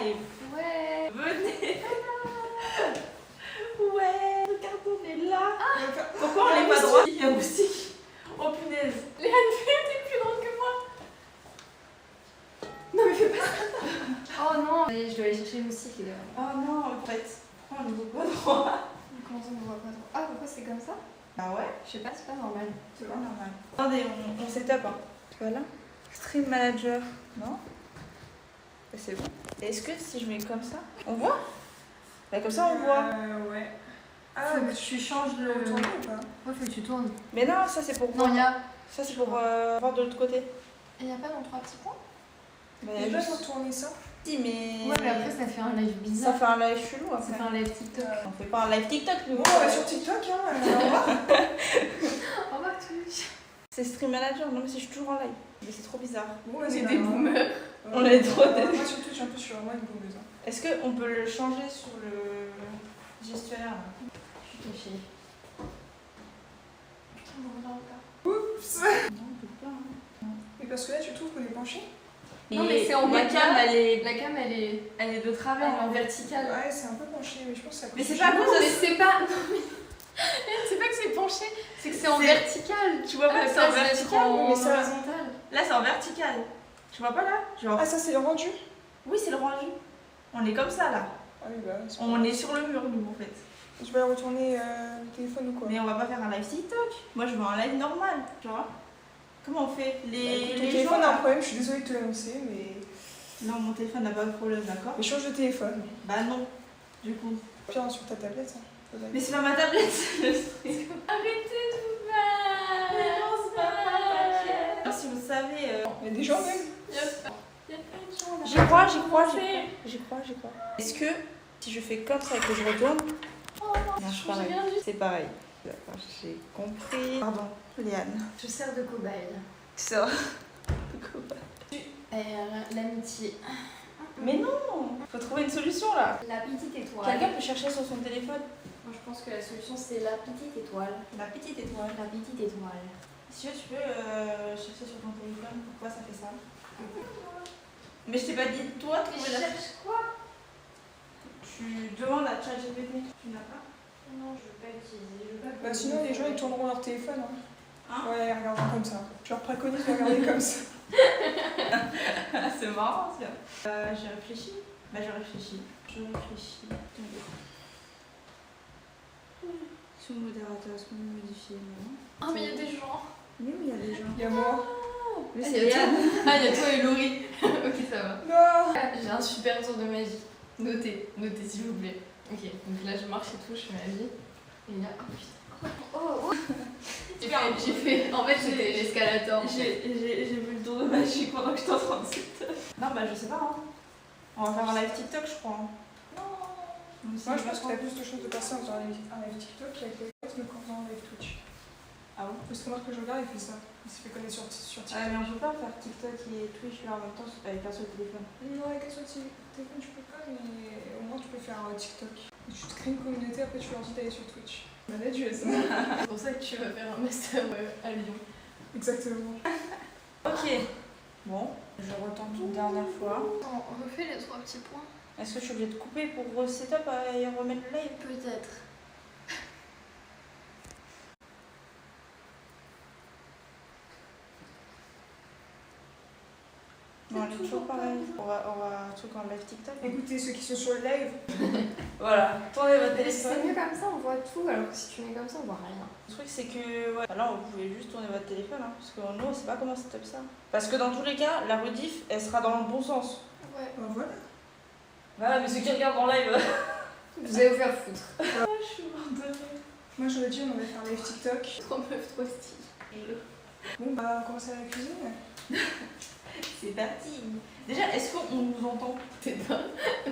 live. Ouais. Venez. Ouais, regarde, on est là. Pourquoi on n'est pas droit? Il y a un moustique. Oh punaise. Léane, t'es plus grande que moi. Non mais fais pas ça. Oh non. Allez, je dois aller chercher le moustique les gars. Oh non, en fait. Pourquoi on ne voit pas droit? Comment ça on ne voit pas trop? Ah pourquoi c'est comme ça? Ah ouais? Je sais pas, c'est pas normal. C'est pas normal. Attendez, on setup. Hein. Voilà. Stream Manager. Non? Et c'est bon. Est-ce que si je mets comme ça, on voit? Bah, comme ça, on voit. Ouais. Ah, Faut mais que tu changes de tourner ou pas? Ouais, faut que tu tournes. Mais non, ça c'est pour Non, il y a. Ça c'est pour voir de l'autre côté. Il y a pas dans 3 petits points? Mais Il y a pas pour tourner ça? Si, mais. Ouais, mais après ça fait un live Ça bizarre. fait un live chelou Ça après. fait un live TikTok. On fait pas un live TikTok, nous. Bon, on va sur TikTok, hein. Au revoir. Au revoir tous. C'est Stream Manager, non mais c'est toujours en live. Mais c'est trop bizarre. Bon, On vas-y, est bah, des boomers. On est trop des- Moi surtout, je suis un peu sur moi une boumeuse. Est-ce qu'on peut le changer sur le gestionnaire là? Je suis cachée. Putain, on regarde pas. Oups. Non, on peut pas. Hein. Mais parce que là, tu trouves qu'on est penché? Non, mais c'est en la mode cam, là. elle La cam elle est de travers, est en verticale. Ouais, c'est un peu penché, mais je pense que ça. Mais c'est couche. pas Non, bon, ça mais se- c'est pas. Non, mais. C'est pas que c'est penché, c'est que c'est en C'est- vertical. Tu vois pas que c'est en vertical? En mais ça- horizontal. Là c'est en vertical. Tu vois pas là? Genre. Ah, ça, c'est le rendu? Oui, c'est le rendu. On est comme ça là. Ah oui, bah. c'est pas On grave. est sur le mur nous en fait. Tu vas retourner le téléphone ou quoi? Mais on va pas faire un live TikTok. Moi je veux un live normal, tu vois. Comment on fait? Ton Les téléphone gens a un là. problème, je suis désolée de te l'annoncer, mais. Non, mon téléphone n'a pas de problème, d'accord? Mais change de téléphone. Bah non. Du coup. Pire sur ta tablette, hein. Faudrait- Mais c'est pas ma tablette, c'est le stream. Arrêtez de vous battre. Non, c'est pas ma tablette. Si vous savez. Il y a des gens même. Il y a plein de gens là. J'y crois, j'y crois, j'y crois, j'y crois. Est-ce que si je fais comme ça et que je retourne. Oh non, Non, je j'ai pareil. rien dit. C'est pareil. D'accord, j'ai compris. Pardon, Léane. Je sers de cobaye. Ça. L'amitié. Mais non! Faut trouver une solution là. La petite étoile. Quelqu'un peut chercher sur son téléphone. Moi je pense que la solution c'est la petite étoile. La petite étoile. La petite étoile. Si tu peux chercher sur ton téléphone, pourquoi ça fait ça? Mais je t'ai pas dit toi de trouver la. cherche quoi? Tu demandes à ChatGPT, tu n'as pas? Non, je veux pas utiliser. Bah, sinon, les gens ils tourneront leur téléphone. Hein. Hein? Ouais, ils regarderont comme ça. Je leur préconise de regarder comme ça. C'est marrant ça. J'ai réfléchi. Bah je réfléchis. Sur le modérateur, est-ce qu'on peut modifier? Non. Ah, mais il y a des gens. Mais oui, il y a des gens. Il y a moi. Mais Ah, c'est il y a Léane. Ah, il y a toi et Laurie. Ok, ça va. Non. J'ai un super tour de magie. Notez s'il vous plaît. Ok, donc là je marche et tout, je fais ma vie. Et là, oh putain. Oh, oh. J'ai fait. En fait, c'était l'escalator. J'ai vu le tour de magie pendant que j'étais en train de setup. Non, bah je sais pas. Hein. On va faire un live TikTok, je crois. Moi, je pense que t'as plus de chances de passer dans un live TikTok qu'avec le rythme qu'en faisant un live Twitch. Ah bon? Parce que moi, que je regarde, il fait ça. Il se fait connaître sur TikTok. Mais on peut pas faire TikTok et Twitch là en même temps avec un seul téléphone. Non, avec un seul téléphone, tu peux pas, mais au moins, tu peux faire TikTok. Et tu te crées une communauté, après, tu leur dis d'aller sur Twitch. On a dû ça. C'est pour ça que tu vas faire un master à Lyon. Exactement. Ok. Bon, je retente une dernière fois. On refait les 3 petits points. Est-ce que je suis obligée de couper pour resetup et remettre le live? Peut-être. Non, elle est toujours pareil. On va un truc en live TikTok. Écoutez, ceux qui sont sur le live, Voilà, tournez votre C'est téléphone. mieux comme ça, on voit tout, alors que si tu mets comme ça, on voit rien. Le truc c'est que ouais, là vous pouvez juste tourner votre téléphone hein, parce que nous on sait pas comment setup ça. Parce que dans tous les cas, la rediff elle sera dans le bon sens. Ouais. ben voilà. Bah mais ceux qui regardent en live. Vous allez vous faire foutre. Je suis morte de rire. Moi, j'aurais dit, on allait faire un live TikTok. 3 meufs, 3 styles. Bon, bah, on commence à la cuisine. C'est parti. Déjà, est-ce qu'on nous entend? Peut-être pas.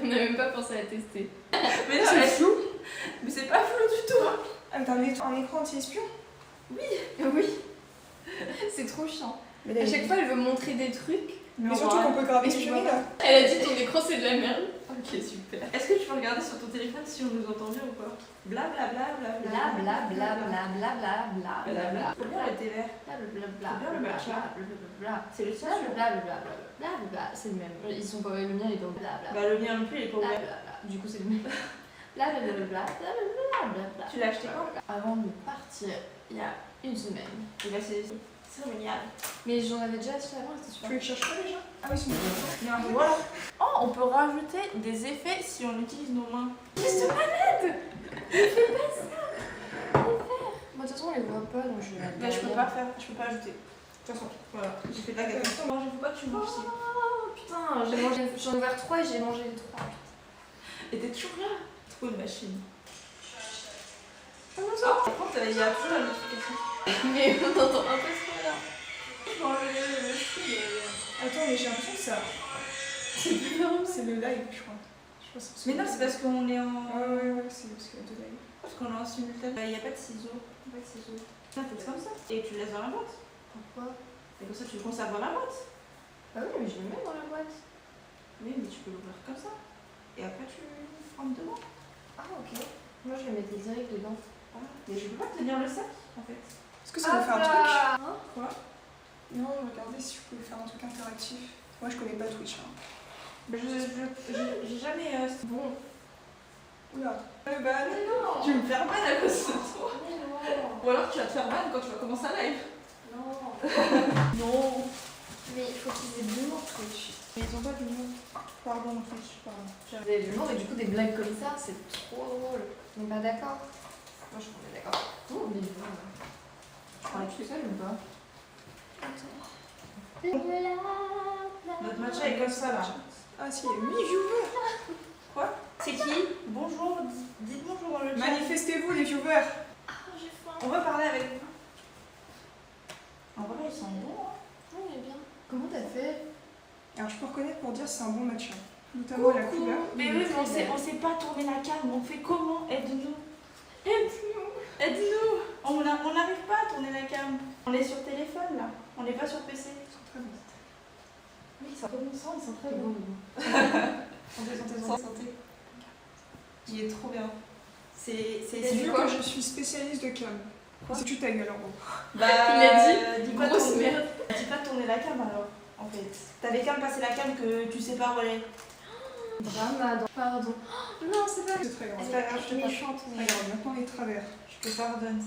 On n'a même pas pensé à la tester. Mais non, C'est flou. mais c'est pas flou du tout. Hein. Ah, t'as un écran anti-espion? Oui. C'est trop chiant. Mais À chaque fois, elle veut montrer des trucs. Mais on surtout va- qu'on peut grave Mais tu espionner vois là. Elle a dit ton écran c'est de la merde. Oh Ok, super. Est-ce que tu peux regarder sur ton téléphone si on nous entend bien ou pas? Bla bla bla bla bla Bla bla bla bla bla bla bla bla bla. Faut bien le thé vert. Bla bla bla Faut bien le bla matcha. bla bla. C'est le Bla tien? bla bla bla bla bla. C'est le même. Ils sont pas le mien, il est dans bla bla. Bah le mien non plus, il est pas ouvert. Du coup, c'est le même. Bla bla bla bla bla bla. Tu l'as acheté quand? Avant de partir, il y a une semaine. Et bah c'est génial. Mais j'en avais déjà acheté avant, c'était Tu super. veux que je cherche pas déjà? Ah oui, c'est bon. Voilà. Oh, on peut rajouter des effets si on utilise nos mains. Qu'est-ce que malade? Ne fais pas ça. Moi, de toute façon, on les voit pas, donc je vais la Mais je peux pas faire, je peux pas ajouter. De toute façon, voilà, j'ai fait de la gâteau. Non, je veux pas que tu manges si. Oh putain, j'en ai ouvert 3 et j'ai mangé les 3. Et t'es toujours là. Trop une machine. Comment Par contre, il y a toujours la notification. Mais on entend un peu trop bien. Je mange le fruit. Attends, mais j'ai l'impression que ça. C'est plus normal. C'est le live, je crois. Je crois que c'est Mais non, c'est parce qu'on est en. Ouais, c'est parce qu'il y a deux lives. Parce qu'on est en simultané. Il n'y a pas de ciseaux. Pas de ciseaux. Tiens, fais comme ça. Et tu le laisses dans la boîte. Pourquoi? Et comme ça, tu le conserves dans la boîte. Bah oui, mais je le mets dans la boîte. Oui, mais tu peux l'ouvrir comme ça. Et après, tu rentres dedans. Ah, ok. Moi, je le mettais direct dedans. Voilà. Mais je peux pas tenir le sac, en fait. Est-ce que ça va faire un truc? Hein? Quoi? Non, regardez si je pouvais faire un truc interactif. Moi, je connais pas Twitch. Hein. Mais j'ai jamais. Bon. Oula. Le bal. Mais non. Tu veux me faire ban à cause de toi. Mais non. Ou alors tu vas te faire ban quand tu vas commencer un live. Non. Non. Mais il faut qu'ils aient de l'humour, Twitch. Mais ils ont pas d'humour. Pardon, Twitch, pardon. Vous avez de l'humour et du coup, des blagues comme ça, c'est trop drôle. On est pas d'accord? Moi, je suis d'accord. Oh, mais bon. Tu parles tout seul ou pas? Notre matcha est comme ça là. Ah si, il y a 8 viewers. Quoi? C'est qui? Bonjour, dites bonjour dans le chat. Manifestez-vous les viewers. Ah, j'ai faim. On va parler avec vous. En vrai, ils sont bons. Hein. Oui, il est bien. Comment t'as fait? Alors je peux reconnaître pour dire que c'est un bon match. Notamment la couleur. Mais oui, mais on sait pas tourner la cam. On fait comment? Aide-nous. Aide-nous. Aide-nous. On n'arrive pas à tourner la cam. On est sur téléphone là. On n'est pas sur PC. Ils sont très bons. Oui, ils sont comme ça, ils sont très C'est bons. bon. Santé. Il est trop bien. C'est Vu quoi? que je suis spécialiste de cam. Quoi? C'est tu ta gueule en gros. Bah, Il a dit dis pas grosse tourner- merde. Dis pas tourner la cam alors, en fait. T'avais qu'à me passer la cam que tu sais pas où elle est. Drama. Pardon. Oh, non, c'est pas. C'est très grave. C'est pas grave, je te méchante. Très grave. Maintenant les travers. Je te pardonne.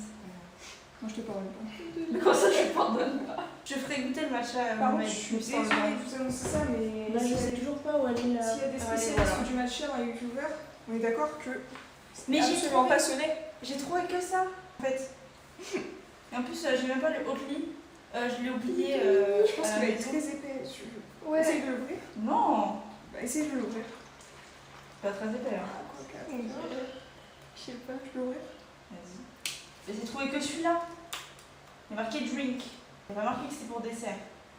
Moi je te parle pas. Mais comment ça, je pardonne pas? Je ferai goûter le matcha à Par mon contre, mec. je suis sans le désolée vin. de vous annoncer ça, mais Bah, je s'il y a sais des- toujours pas où elle est là. s'il y a des spécialistes du matcha dans les viewers, on est d'accord que Mais j'ai absolument trouvé, pas sonné. j'ai trouvé que ça, en fait. Et en plus, j'ai même pas le Oatly. Je l'ai oublié. Je pense à qu'il la va être maison. très épais. Ouais. Essaye de l'ouvrir. Non, Bah, essaye de l'ouvrir. pas très épais. Hein. Je sais pas, je peux l'ouvrir. Vas-y. Mais j'ai trouvé que celui-là. Il y a marqué drink. Il n'y a pas marqué que c'est pour dessert.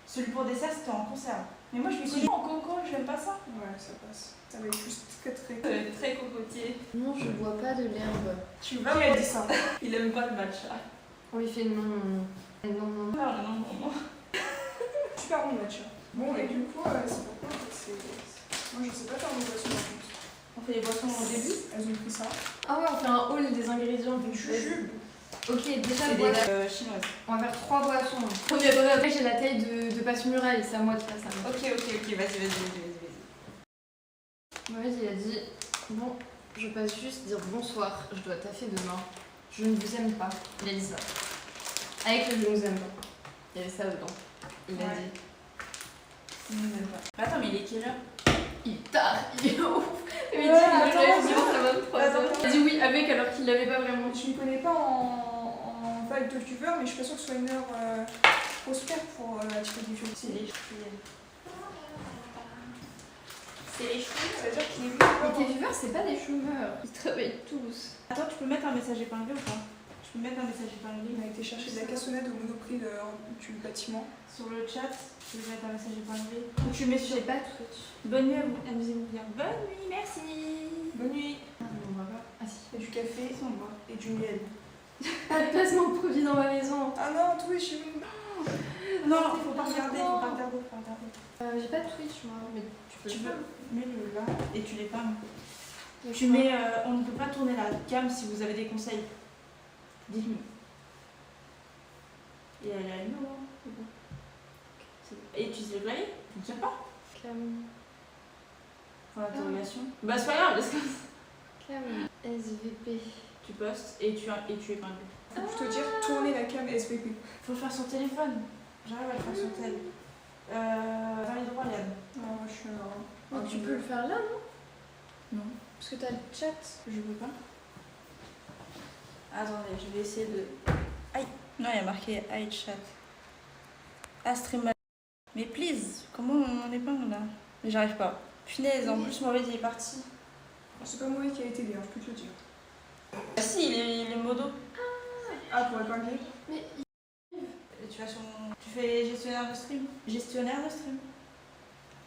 Celui pour dessert, c'était en conserve. Mais moi, je me suis dit, en coco, j'aime pas ça. Ouais, ça passe. Ça va être juste très très. Très cocotier. Non, je bois pas de l'herbe. Tu Qui vas a dit ça? Il aime pas le matcha. On lui fait non. Non, non. Non. Super bon matcha. Bon, et du coup, c'est pourquoi en fait, c'est. Moi je sais pas faire mes boissons par contre. On fait les boissons au début. Elles ont pris ça. Ah ouais, on fait un haul des ingrédients. Des jujubes. Ok, déjà, C'est boisson. des chinoises. On va faire 3 boissons. Attendez, après j'ai la taille de passe muraille, c'est à moi de faire ça. Ok, vas-y. Mohamed il a dit bon, je passe juste dire bonsoir, je dois taffer demain. Je ne vous aime pas. Il a dit ça. Avec le je ne vous aime pas. Il y avait ça dedans. Il a Ouais. dit. Il nous aime pas. Attends, mais il est quelle heure? Il est tard, il est ouf. Il Ouais, m'a dit attends, il à 23 attends. ans. Il a dit oui avec alors qu'il l'avait pas vraiment. Je ne connais pas en vague de viewer, mais je suis pas sûre que ce soit une heure prospère pour attirer des viewers. C'est les chouilles. C'est les chouilles. Ça veut dire qu'il est Mais venu. tes viewers, c'est pas des chômeurs. Ils travaillent tous. Attends, tu peux mettre un message épinglé ou pas? Je peux mettre un message épinglé. Il a été chercher de la cassonade au Monoprix du bâtiment. Sur le chat, tu peux mettre un message épinglé. Ou tu mets sur. J'ai pas Twitch. Bonne nuit à vous, amusez-vous bien. Bonne nuit, merci. Bonne nuit. Ah, on voit pas. Ah si. Et du café Si, on voit. et du miel. Pas de placement de produit dans ma maison. Ah non, Twitch, Non, faut pas regarder, faut pas regarder. J'ai pas de Twitch moi, mais tu peux. Tu veux mets-le là et tu l'épingles. Tu mets, on ne peut pas tourner la cam si vous avez des conseils. Dites-nous. Et elle est allumée, hein, c'est bon. Et tu sais le clavier? Ça fonctionne pas? Cam. Pour l'interrogation. Bah c'est pas grave, parce que Cam. SVP. tu postes et tu épingles. Faut plutôt dire tourner la cam SVP. Faut le faire sur téléphone. J'arrive à le faire sur tel. Dans les droits, Yann. Non, moi je suis un. Mais tu peux le faire là, non? Non. Parce que t'as le chat. Je peux pas. Attendez, je vais essayer de. Aïe. Non, il y a marqué hide chat. Ah, stream. Mais please, comment on épingle là? Mais j'arrive pas. Punaise, en plus, Mauvais il est parti. C'est pas moi qui a été bien, je peux te le dire. Ah si, il est modo. Ah, pour épingler? Mais Et tu vas sur mon... Tu fais gestionnaire de stream. Gestionnaire de stream.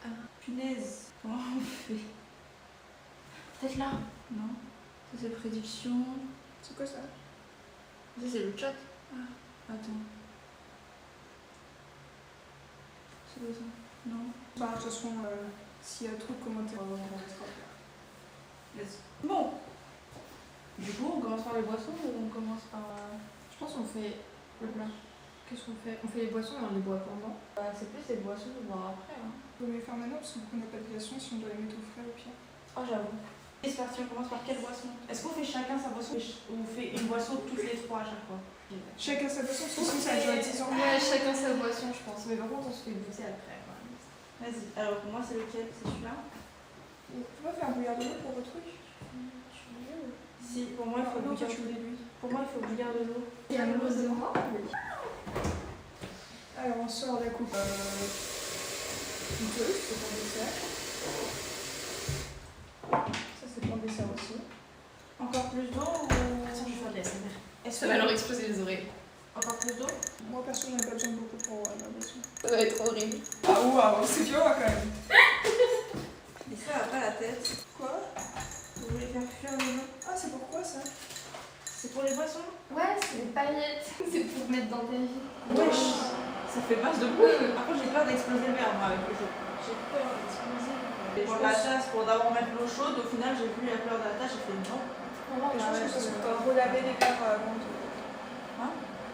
Ah. Punaise. Comment on fait? Peut-être là. Non. Ça c'est prédiction. C'est quoi ça? ça, c'est le chat. Attends. C'est quoi ça? Non. Bah, de toute façon, s'il y a trop de commentaires, on restera. Bon. Du coup, on commence par les boissons ou on commence par... Je pense qu'on fait le plat. Qu'est-ce qu'on fait? On fait les boissons et on les boit pendant. c'est plus les boissons qu'on boire après. Hein. On peut les faire maintenant parce qu'on n'a pas de glaçons si on doit les mettre au frais au pire. Oh, j'avoue. Et c'est parti, on commence par quelle boisson? Est-ce qu'on fait chacun sa boisson ou on fait une boisson toutes les trois à chaque fois? Chacun sa façon, de toute façon ça dure 10 ans. Ouais, chacun sa boisson, je pense. Mais par contre, on se fait goûter après. Quand même. Vas-y. Alors, pour moi, c'est lequel? C'est celui-là? On peut pas faire un bouillard de l'eau pour votre truc? Si, pour moi, il faut Non, toi bouillir. tu voulais lui. Pour moi, il faut bouillir de l'eau. Il y a le rose de moi. Alors on sort la coupe douteuse, c'est pour le dessert. Ça c'est pour le dessert aussi. Encore plus d'eau ou... Attends, je vais faire de la SMR. Est-ce Ça va leur exploser les oreilles. Encore plus d'eau? Moi perso j'en ai pas besoin de beaucoup pour la boisson. Ça va être horrible. Ah waouh, c'est violent quand même. Et ça va pas la tête. Quoi? Vous voulez faire cuire le l'eau? Ah c'est pourquoi ça? C'est pour les boissons? Ouais, c'est des paillettes. C'est pour mettre dans ta vie. Wesh. Ça fait base de bruit. Par contre, j'ai peur d'exploser le verre, moi, avec le jeu. J'ai peur d'exploser. Et pour la tasse, pour d'abord mettre l'eau chaude, au final, j'ai vu la couleur de la tasse, j'ai fait non. Vraiment, Je bah pense ouais, que ça se c'est- doit relaver les verres avant de... Hein?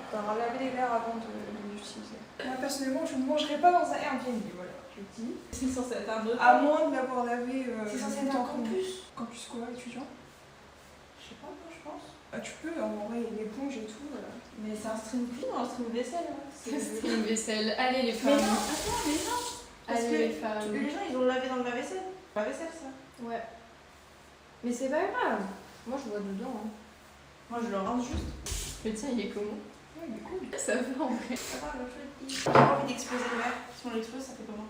T'as relavé les verres avant de l'utiliser. Moi personnellement je ne mangerai pas dans un Airbnb, voilà, je le dis. C'est censé être un autre. À moins de l'avoir lavé C'est censé être un campus. Campus quoi, étudiant? Je sais pas, moi, je pense. Ah tu peux, en vrai, l'éponge et tout, voilà. Mais c'est un stream clean ou un stream vaisselle? Hein. C'est une vaisselle. Allez les Mais femmes. non, attends, mais non. Parce Allez que les femmes. les gens, ils ont lavé dans le lave-vaisselle. La vaisselle, ça. Ouais. Mais c'est pas grave. Moi je vois dedans. Hein. Moi, je le range juste. Le tien il est comment? Ouais, il est cool. Ça va en vrai. Ça va, le feu, il... J'ai pas envie d'exploser le verre. Si on l'explose, ça fait comment?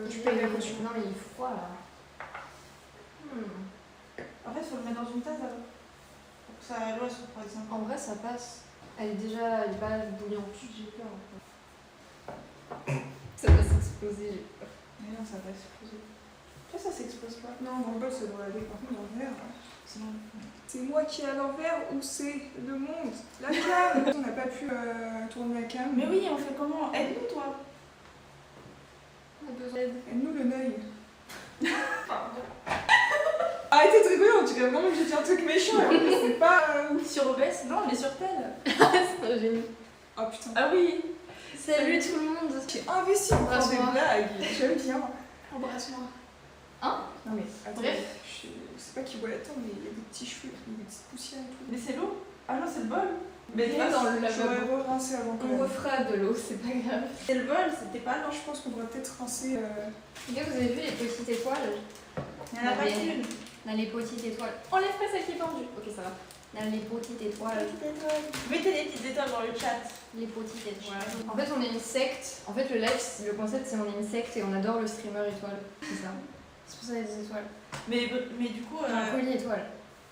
Tu Tu peux peux y y aller. Non mais il est froid là. En fait, il faut le mettre dans une tasse alors. Pour que ça l'eau soit, par exemple. En vrai ça passe. Elle est déjà elle est pas bouillante. J'ai peur. Ça va s'exploser, j'ai peur. Mais non, ça va exploser. Toi, ça s'explose pas. Non, dans le bol, ça doit aller. Par contre, dans le verre, Sinon. c'est moi qui ai à l'envers ou c'est le monde? La cam. On n'a pas pu tourner la cam. Mais oui, on fait comment? Aide-nous, toi. On a besoin d'aide. Aide-nous le neuil. Arrêtez de rigoler, on dirait vraiment que j'ai dit un truc méchant. C'est pas... Sur OBS? Non, on est sur tel. C'est trop génial. Oh putain. Ah oui. Salut tout le monde. J'ai investi pour faire des Embrasse-moi. blagues. J'aime bien. Embrasse-moi. Non mais attendez, Bref. je sais pas qui voit la table, mais il y a des petits cheveux, il y a des petites poussières et tout. Mais c'est l'eau. Ah non, c'est le bol. Mais Viens dans le J'aurais lavabo. rincé avant quand On même. refera de l'eau, c'est pas grave. C'est le bol, c'était pas l'eau. Je pense qu'on devrait peut-être rincer... Les gars, vous avez vu les petites étoiles? Il y en a pas Mais- qu'une. Dans les petites étoiles. Enlève pas celle qui est pendue. Ok, ça va. Dans les petites étoiles. Mettez des petites étoiles dans le chat. Les petites étoiles. En fait, on est une secte. En fait, le live, le concept, c'est on est une secte et on adore le streamer étoile. C'est ça. C'est pour ça qu'il y a des étoiles. Mais du coup, Un collier étoile.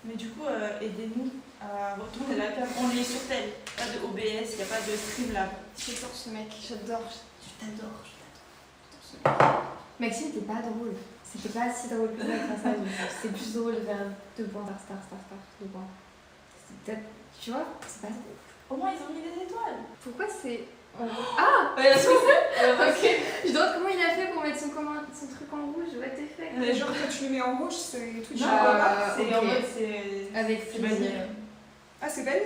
aidez-nous à retourner la cam. On est sur tel. Pas de OBS, il n'y a pas de Streamlab. J'adore ce mec. J'adore. Je t'adore. Je t'adore. Maxime, t'es pas drôle. C'était pas si drôle que ça de faire ça. C'est plus drôle de faire 2 points, star, 2 points. C'est peut-être. Tu vois, c'est pas drôle. Au moins, ils ont mis des étoiles. Pourquoi c'est Ah Ouais, c'est ça. Ok. Ok. Je demande comment il a fait pour mettre son truc en rouge, what the fuck. Genre quand tu le mets en rouge, c'est tout de Non, suite pas. c'est ok. en mode c'est. Avec c'est plaisir. vanille. Ah, c'est vanille?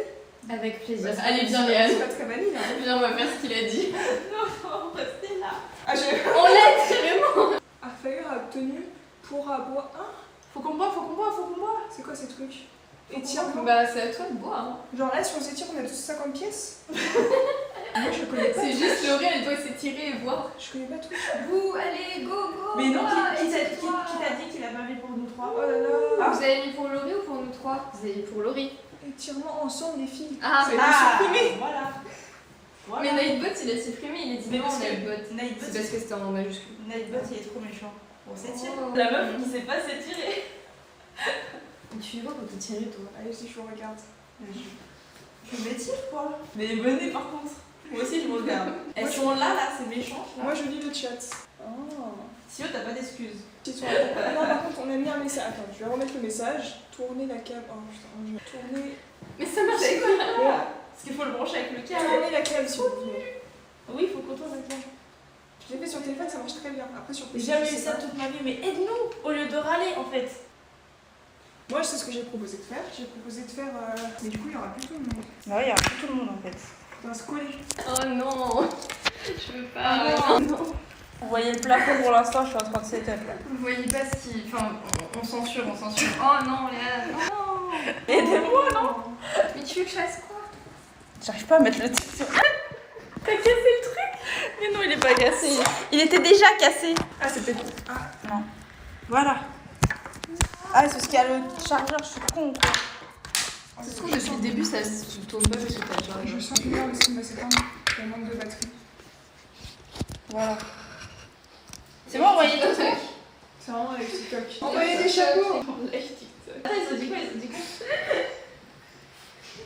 Avec plaisir. Bah, Allez, viens, C'est Léane. pas très vanille, hein. Viens, on va faire ce qu'il a dit. Non, restez là. Ah, j'ai. On l'aide carrément. Arfaïr a obtenu pour avoir. Ah, Faut qu'on boit, faut qu'on boit, faut qu'on boit. c'est quoi ces trucs? Étirement. Bah, c'est à toi de boire. Hein. Genre là, si on s'étire, on a tous 50 pièces. Moi, je connais pas. C'est juste Laurie, elle doit s'étirer et boire. Je connais pas tout. Vous, allez, go, go. Mais non, bois, qui t'a étire-toi. dit qu'il a pas mis pour nous trois? Oh là là. Vous avez mis pour Laurie ou pour nous trois? Vous avez mis pour Laurie. Étirement ensemble, les filles. Ah, Ça a été Ah, supprimé. voilà. mais Nightbot, il a supprimé, il a dit Mais non, parce que Nightbot. Nightbot, C'est parce que c'était en majuscule. Nightbot, il est trop méchant. On s'étire. Oh. La meuf qui sait pas s'étirer. Tu vois quand t'es tiré, toi. Allez, si je vous regarde. Je m'étire quoi. Mais venez par contre. Moi aussi je me regarde. Elles sont là, c'est méchant. Là. Moi, je lis le chat. Oh. Sio, t'as pas d'excuses. Non, par contre, on a mis un message. Attends, je vais remettre le message. Tourner la cam. Oh putain, je vais tourner. Mais ça marche avec quoi? Voilà. Parce qu'il faut le brancher avec le câble. Tourner la cam, s'il vous plaît. Oui, il faut qu'on tourne le câble. Je l'ai fait sur téléphone, ça marche très bien. Après, sur J'ai PC, jamais je eu sais ça pas. toute ma vie, mais aide-nous au lieu de râler en fait. Moi, je sais ce que j'ai proposé de faire. J'ai proposé de faire. Mais du coup, il y aura plus tout le monde. Bah oui, il y aura plus tout le monde en fait. On va se coller. Oh non. Je veux pas. Ah non. Vous voyez le plafond pour l'instant, je suis en train de setup là. Vous voyez pas ce qui. Enfin, on censure, on censure. Oh non, Léa. Non. Aidez-moi, non? Mais tu veux que je fasse quoi? J'arrive pas à mettre le titre sur. T'as cassé le truc? Mais non, il est pas cassé. Il était déjà cassé. Ah, c'est peut-être. Ah, Non. Voilà. Ah, c'est parce qu'il y a le chargeur, je suis con quoi. Ça se trouve, depuis le début, ça se tourne pas parce que t'as déjà Je sens que l'heure aussi va s'éteindre. Il y a un manque de batterie. Voilà. C'est bon, envoyez tout ça. C'est vraiment avec TikTok. Envoyez des chapeaux. Attends, ils ont dit quoi? Ils ont dit quoi?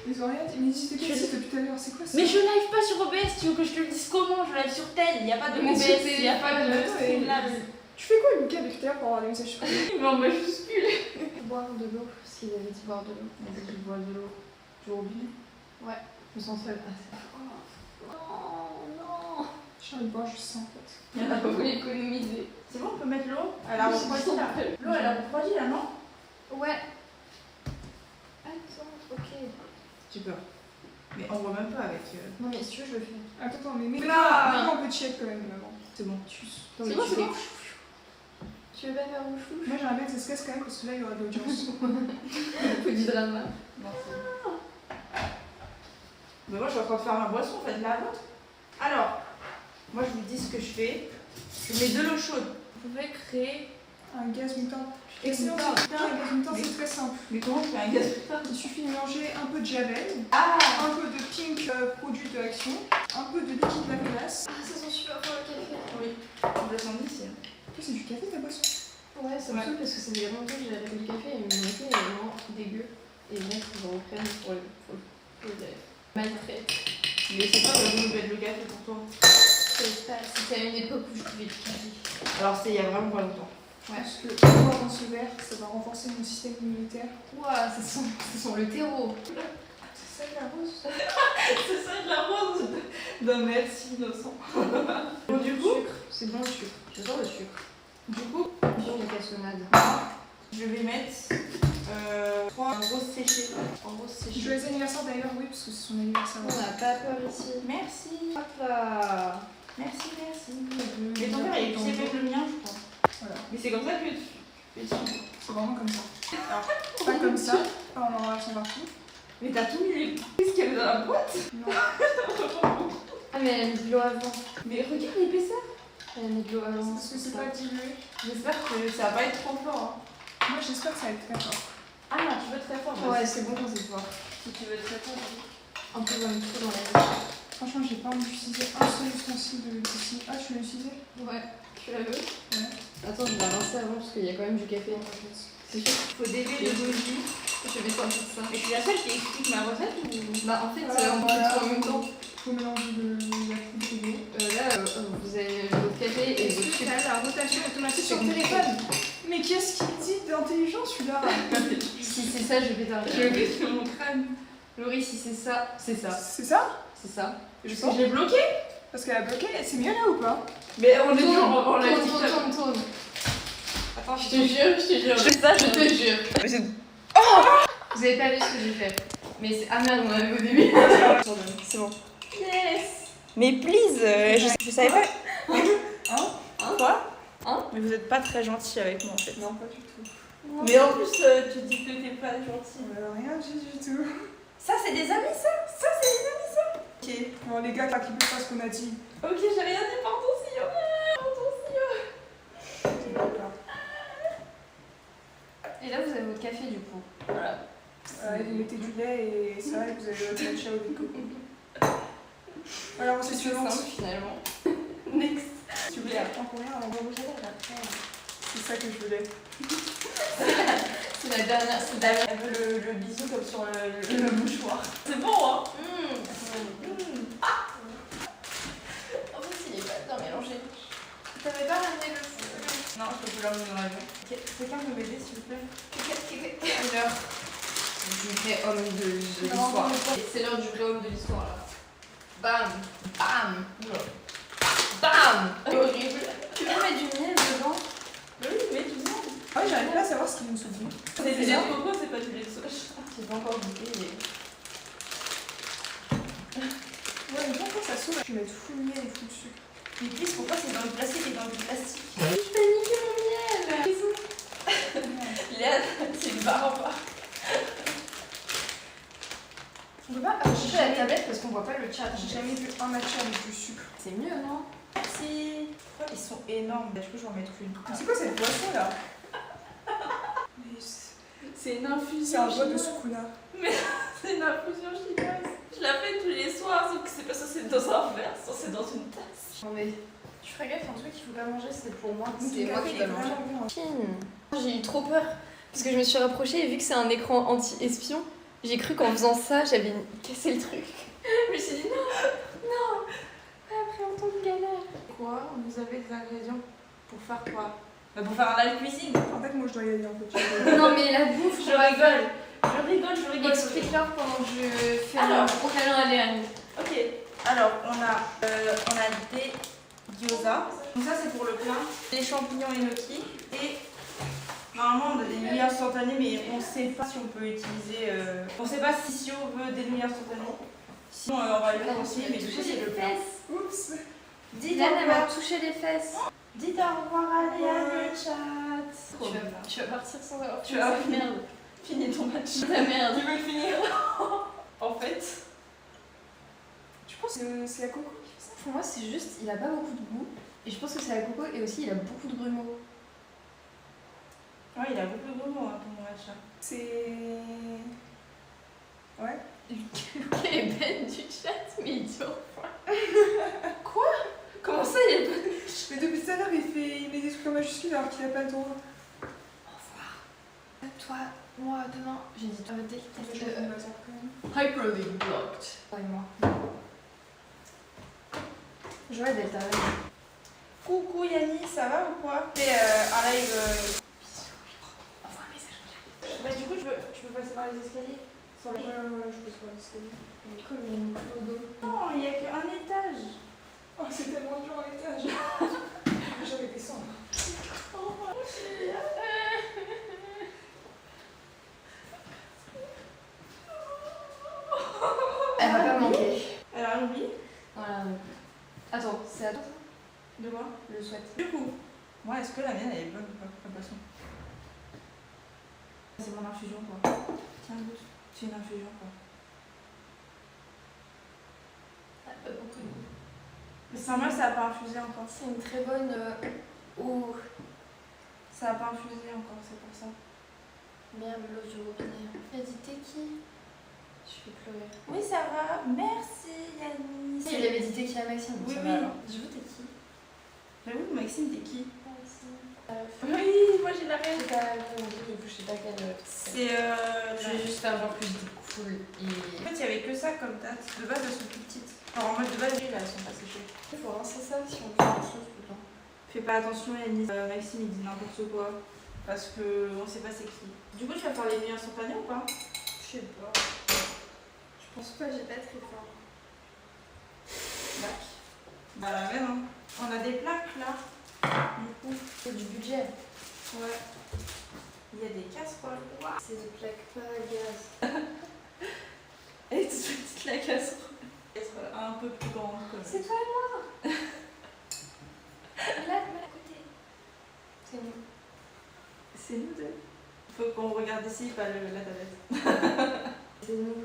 Ils ont rien dit. Mais c'était quoi ça depuis tout à l'heure? C'est quoi ça? Mais je live pas sur OBS, tu veux que je te le dise comment? Je live sur tel, il n'y a pas de Mais OBS, sur il n'y a pas de téléphone, Streamlabs. Tu fais quoi, Lucas, depuis tout à l'heure pour avoir des messages sur Mais en majuscule. Boire de l'eau, parce qu'il avait dit boire de l'eau. Il a dit qu'il boit de l'eau. Du robinet. Ouais, je me sens seule. Oh non. J'ai envie de boire juste ça en fait. Il y en a pas voulu économiser. C'est bon, on peut mettre l'eau? Elle a refroidi là. L'eau, elle a refroidi là, non? Ouais. Attends, ok. J'ai peur. Mais on voit même pas avec. Non, mais si tu veux, je le fais. Attends, mais Là. là, un peu de chier quand même avant. C'est bon. Non, C'est mais bon, tu c'est fais- bon. Tu veux pas faire un chou? Moi, j'aimerais bien que ça se casse quand même parce que là, il y aura de l'audience. Il faut du drama. Non, c'est bon. Mais moi, je suis en train de faire ma boisson, faites la vôtre. Alors, moi, je vous dis ce que je fais. Je mets de l'eau chaude. Vous pouvez créer. Un gaz mutant. Excellent, mutant. c'est bien, un gaz mutant, c'est très simple. Mais comment je fais un gaz putain? Il suffit de mélanger un peu de javel, Ah! un peu de pink produit de action, un peu de liquide Laplace. Ah, ça sent super fort le café. Oui. Je le sens ici. Toi, c'est du café ta boisson? Ouais, ça me saoule parce que ça faisait longtemps que j'ai arrêté le café et mon café est vraiment dégueu. Et là, ils en reprennent pour le mal fait. Mais c'est pas le goût de le café pour toi. C'était à une époque où je pouvais le kiffer. Alors, c'est il y a vraiment pas longtemps. Parce que boire dans ce verre, ça va renforcer mon système immunitaire. Ouah, ça sent le terreau. C'est ça la rose? C'est ça de la rose d'un merci innocent. Bon, du coup, C'est bon le sucre. J'adore le sucre. du coup, J'adore les cassonades. je vais mettre 3 roses séchées. Joyeux anniversaire d'ailleurs, oui, parce que c'est son anniversaire. On n'a pas peur ici. Merci. Hop là. Merci, merci. Mais ton père, il tu sais même le mien, je crois. Voilà. Mais c'est comme ça que tu fais ça. C'est vraiment comme ça. Alors, pas comme ça, pas en enragant partout. Mais t'as tout mis. Qu'est-ce qu'il y avait dans la boîte? Non. Ah, mais elle a mis de l'eau avant. Mais regarde l'épaisseur. Elle a mis de l'eau avant. Parce que c'est pas dilué. J'espère que ça va pas être trop fort. Hein. Moi, j'espère que ça va être très fort. Ah non, tu veux très fort. Ouais, c'est bon quand c'est fort. Si tu veux très fort, vas-y. Un peu comme tout dans la vie. Franchement, j'ai pas envie d'utiliser un seul ustensile de ici. Ah, tu l'as utilisé? Ouais. Tu la veux? Ouais. Attends, je vais la rincer avant parce qu'il y a quand même du café. C'est sûr qu'il faut délever le goji. Je vais faire tout ça. Et je suis la seule qui explique ma recette ou. Bah, en fait, Voilà, on voilà. fait tout en même temps. Il faut mélanger la poudre et l'eau. Là, vous avez votre café et Est-ce votre que sucre. t'as la rotation automatique sur C'est le compliqué. téléphone? Mais qu'est-ce qu'il dit d'intelligent celui-là? Si c'est ça, je vais Je t'arrêter. vais sur mon crâne. Laurie, si c'est ça, c'est ça. C'est ça? C'est ça. Je l'ai bloqué. Parce qu'elle a bloqué, c'est mieux là ou pas? Mais on est Tourne, dur, on l'a dit. tourne. Attends, Je te jure. Je fais ça, Je te jure. Mais c'est... Vous avez pas vu ce que j'ai fait. Mais c'est... Ah merde, on avait au début. C'est bon. Yes. Mais please, je savais pas. Quoi Hein? Mais vous êtes pas très gentil avec moi en fait. Non, pas du tout. Mais en plus, tu dis que t'es pas gentil. Rien du tout. Ça, c'est des amis, ça. Ça, c'est des amis, ça. Ok. Bon, les gars, qui peut pas ce qu'on a dit. Ok, j'ai rien dit, pardon, Sio. Et là, vous avez votre café du coup. Voilà. Vous mettez du lait et ça, et vous avez votre matcha au déco. Alors, C'est ensuite, suivante. simple finalement. Next. Tu voulais apprendre pour rien, on va bouger là. C'est ça que je voulais. C'est la dernière. C'est la dernière. Elle veut le bisou comme sur le mouchoir. C'est bon, hein. En fait, il est pas bien mélangé. T'avais pas ramené le fou. Non, je peux plus l'emmener dans l'avion. Quelqu'un peut m'aider, s'il vous plaît? Alors, du vrai homme de l'histoire. C'est l'heure du vrai homme de l'histoire là. Bam. Bam. Bam. C'est horrible. Tu veux mettre du miel dedans? Oui, mais tu dis. Ah oui, j'arrive pas à savoir ce qu'ils nous sont dit. C'est du lait de coco, c'est pas du lait de soja. J'ai pas encore goûté. Ouais, mais pourquoi ça s'ouvre? Tu mets full miel et full sucre. Mais please, pourquoi c'est dans le plastique et dans le plastique? Je vais niquer mon miel. Léa, c'est une barre en bas. On peut pas afficher la tablette parce qu'on voit pas le chat. J'ai jamais vu un matcha avec du sucre. C'est mieux, non? Merci. Pourquoi ils sont énormes? Du coup, je vais en mettre une. C'est quoi cette boisson là? C'est une infusion. C'est un bois de chinoise. sukuna. C'est une infusion chinoise. Je la fais tous les soirs, sauf que c'est pas censé être dans un verre, c'est censé être dans une tasse. Non mais tu ferais gaffe, un truc qu'il faut pas manger, c'est pour moi. Donc, C'est le moi café, qui il est dois manger. vraiment bien. J'ai eu trop peur parce que je me suis rapprochée et vu que c'est un écran anti-espion, j'ai cru qu'en faisant ça, j'avais cassé le truc. Je me suis dit non. Après on tombe galère. Quoi? Vous avez des ingrédients pour faire quoi? Pour faire un live cuisine. En fait, moi je dois y aller en fait. Non mais la bouffe, Je rigole. Je rigole. Explique-leur pendant que je fais Alors. mon câlin à Léane. Ok. Alors, on a des gyoza. Donc ça, c'est pour le plat. Des champignons enoki. Et normalement, on a des nouilles instantanées, mais on sait pas si on peut utiliser... On sait pas si Sio veut des nouilles instantanées. Sinon, on va les faire aussi, mais du coup, c'est le plat. Oups. Dites Léane, au elle m'a revoir. touché les fesses. Dites au revoir à Léa le chat. Tu vas partir sans avoir Tu vas cette merde. Finis ton match. Ta merde. Tu veux le finir? En fait. Tu penses que c'est la coco qui fait ça? Pour moi, c'est juste, il a pas beaucoup de goût. Et je pense que c'est la coco et aussi il a beaucoup de grumeaux. Ouais, il a beaucoup de mots, hein, ton match. C'est. Ouais. Quelle est bête du chat, mais idiot. Comment ça, il est pas... Mais depuis tout à l'heure, il met des trucs en majuscule alors qu'il a pas le droit. Toi, moi, demain, j'ai dit toi, dès Je vais faire une bazar quand même. Hyperlink blocked. Toi et moi. Joël Delta. Coucou Yanni, ça va ou quoi? C'est un live. Envoie un message. Bah, du coup, tu peux passer par les escaliers? Sur Ouais, les... je peux pas l'escalier. Comme une clodo. Non, il n'y a qu'un étage. Oh, c'est tellement dur à l'étage. J'avais descendre. Elle va pas manquer. Elle a un oubli. Voilà. Attends, c'est à toi De quoi? le souhaite. Du coup, moi, est-ce que la mienne, elle est bonne ou pas? Pas poisson. C'est mon infusion, quoi. Tiens, goûte. C'est une infusion, quoi. Pas beaucoup de goût. Mais sans moi, ça a pas infusé encore. C'est une très bonne eau. Ça a pas infusé encore, c'est pour ça. Merde, l'eau du robinet. Il a dit t'es qui? Je vais pleurer. Oui, ça va. Merci, Yanni. Il avait dit t'es qui à Maxime? Oui, ça oui. va, alors. Je veux t'es qui? J'avoue, Maxime, t'es qui? Maxime. Oui, moi j'ai la rêve. C'est pas je sais pas quelle. C'est Je vais juste faire genre que j'étais cool et. En fait, il y avait que ça comme date. De base, elles sont plus petites. Alors, en mode de base, oui, là, elles sont pas séchées. Il faut rincer ça si on veut faire autre chose tout le temps. Fais pas attention, Yannis. Maxime, il dit n'importe quoi. Parce que on sait pas c'est qui. Du coup, tu vas faire les nuits instantanées ou pas? Je sais pas. Je pense pas, j'ai pas très fort. Bac. Bah la même, hein. On a des plaques là. Du coup, C'est du budget. ouais. Il y a des casseroles. Waouh. C'est des plaques pas à gaz. Et toute petite la casserole. Être un peu plus grande quand même. C'est toi et moi. Là, à côté. C'est nous. C'est nous deux. Faut qu'on regarde ici, pas la tablette. C'est nous.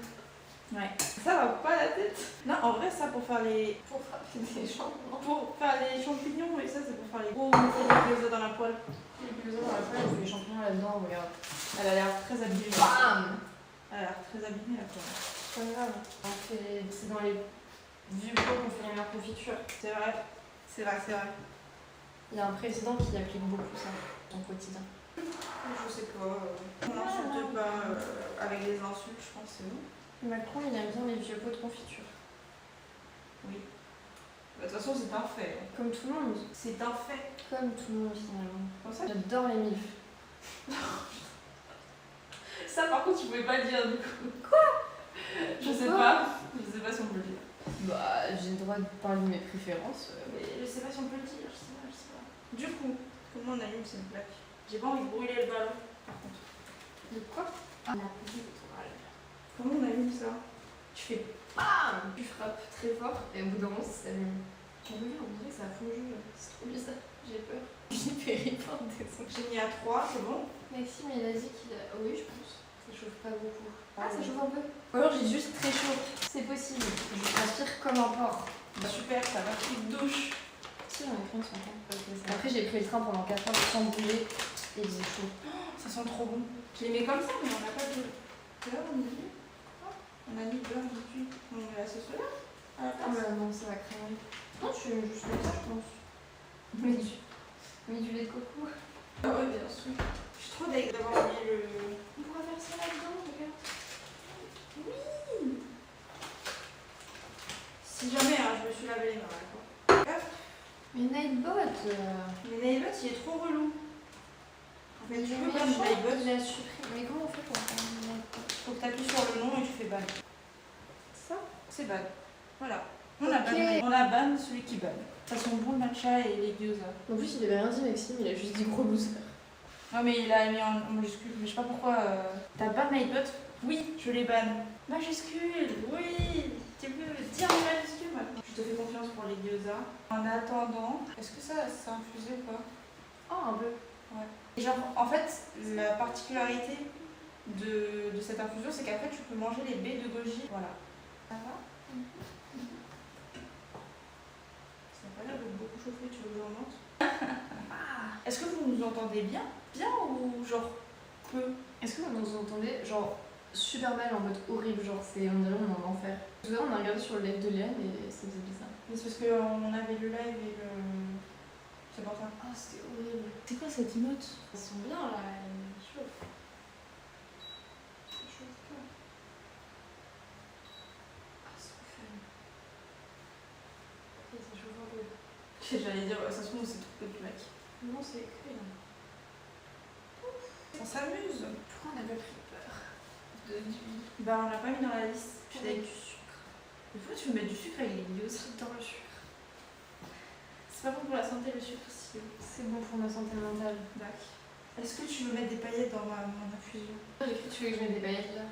Ouais. Ça va pas la tête. Non, en vrai, ça pour faire les. Pour frapper des champignons. Pour faire les champignons et ça, c'est pour faire les gros. On fait des gyoza dans la poêle. Les gyoza dans la poêle, on fait les champignons là-dedans, regarde. Elle a l'air très abîmée. Bam. Elle a l'air très abîmée la poêle. C'est pas grave. C'est dans les vieux pots qu'on fait les meilleures confitures. C'est vrai. C'est vrai, c'est vrai. Il y a un président qui applique beaucoup ça dans le quotidien. Je sais pas. On n'insulte pas avec des insultes, je pense, c'est bon. Macron, il aime bien les vieux pots de confiture. Oui. Bah, de toute façon, c'est un fait. Comme tout le monde. C'est un fait. Comme tout le monde finalement. Comme ça, J'adore les milfs. ça, par contre, tu pouvais pas le dire du coup. Quoi? Je sais pas. Je sais pas si on peut le dire. Bah, j'ai le droit de parler de mes préférences. Mais je sais pas si on peut le dire. Je sais pas, je sais pas. Du coup, comment on allume cette plaque? J'ai pas envie de brûler le ballon, par contre. De quoi? Ah, la petite étoile. Comment on allume ça? Tu fais BAM! Tu frappes très fort et au bout d'un moment ça s'allume. Regarde, on dirait que ça a fondu là. C'est trop bizarre, j'ai peur. J'ai péri par des sons. J'ai mis à 3, c'est bon? Maxime, il a dit qu'il a. Oui, je pense. Ça chauffe pas beaucoup. Ah, ça oui. chauffe un peu. Ou alors j'ai juste très chaud. C'est possible. Je transpire comme un porc. Bah, super, ça va pris de douche. Si, j'en ai pris une ce matin. Après, j'ai pris le train pendant 4 heures sans bouger et il faisait chaud. Ça sent trop bon. Je les mets comme ça, mais on n'a pas de beurre ni d'huile. On a mis beurre ni d'huile. On met la sauce là à la Ah, place. bah non, ça va cramer. Non, tu fais juste comme ça, je pense. Mais du lait de coco. Ah ouais, bien sûr. Je suis trop deg d'avoir mis le. On pourra faire ça là-dedans, regarde. Oui. Si jamais je me suis lavé les mains, d'accord. Hop. Mais Nightbot Mais Nailbot, il est trop relou. En fait, tu peux pas pas de Nailbot. il a supprimé. Mais comment on fait pour faire un Nightbot? Faut que tu appuies sur le nom et tu fais ban. Ça? C'est ban. Voilà. On a Ok. ban. On a ban celui qui ban. Ça sent bon le matcha et les gyoza. En plus, il avait rien dit, Maxime, il a juste dit gros loser. Non mais il a mis en majuscule, mais je sais pas pourquoi. T'as ban Nailbot? Oui, je les ban. Majuscule, oui. Tu peux dire en majuscule maintenant. Je te fais confiance pour les gyoza. En attendant, est-ce que ça s'est infusé ou pas? Oh, un peu. Ouais. Et genre, en fait, la particularité de cette infusion, c'est qu'après, tu peux manger les baies de goji. Voilà. Ça va? Ça n'a pas l'air de beaucoup chauffer, tu veux que j'en monte? Est-ce que vous nous entendez bien? Bien ou genre peu? Est-ce que vous nous entendez, genre, super mal en mode horrible, genre, on dirait on est en enfer. Tout à l'heure, on a regardé sur le live de Léane et ça faisait bizarre. Mais c'est parce qu'on avait le live et le. C'est pour ça. Ah, c'était horrible. C'est quoi cette emote? Ils sont bien là, ils chauffent. Ça chauffe pas. Ah, c'est trop fun. Ok, ça chauffe un peu. J'allais dire, ça se trouve, c'est trop de plaques. Non, c'est écrit là. On s'amuse. Pourquoi on n'a pas pris peur de d'huile? Bah, on l'a pas mis dans la liste. Avec du sucre. Mais pourquoi tu veux mettre du sucre avec les gyoza? Dans le sucre. C'est pas bon pour la santé, le sucre, si. C'est bon pour ma santé mentale. D'accord. Est-ce que tu veux mettre des paillettes dans mon infusion? J'ai cru que tu veux que je mette des paillettes là.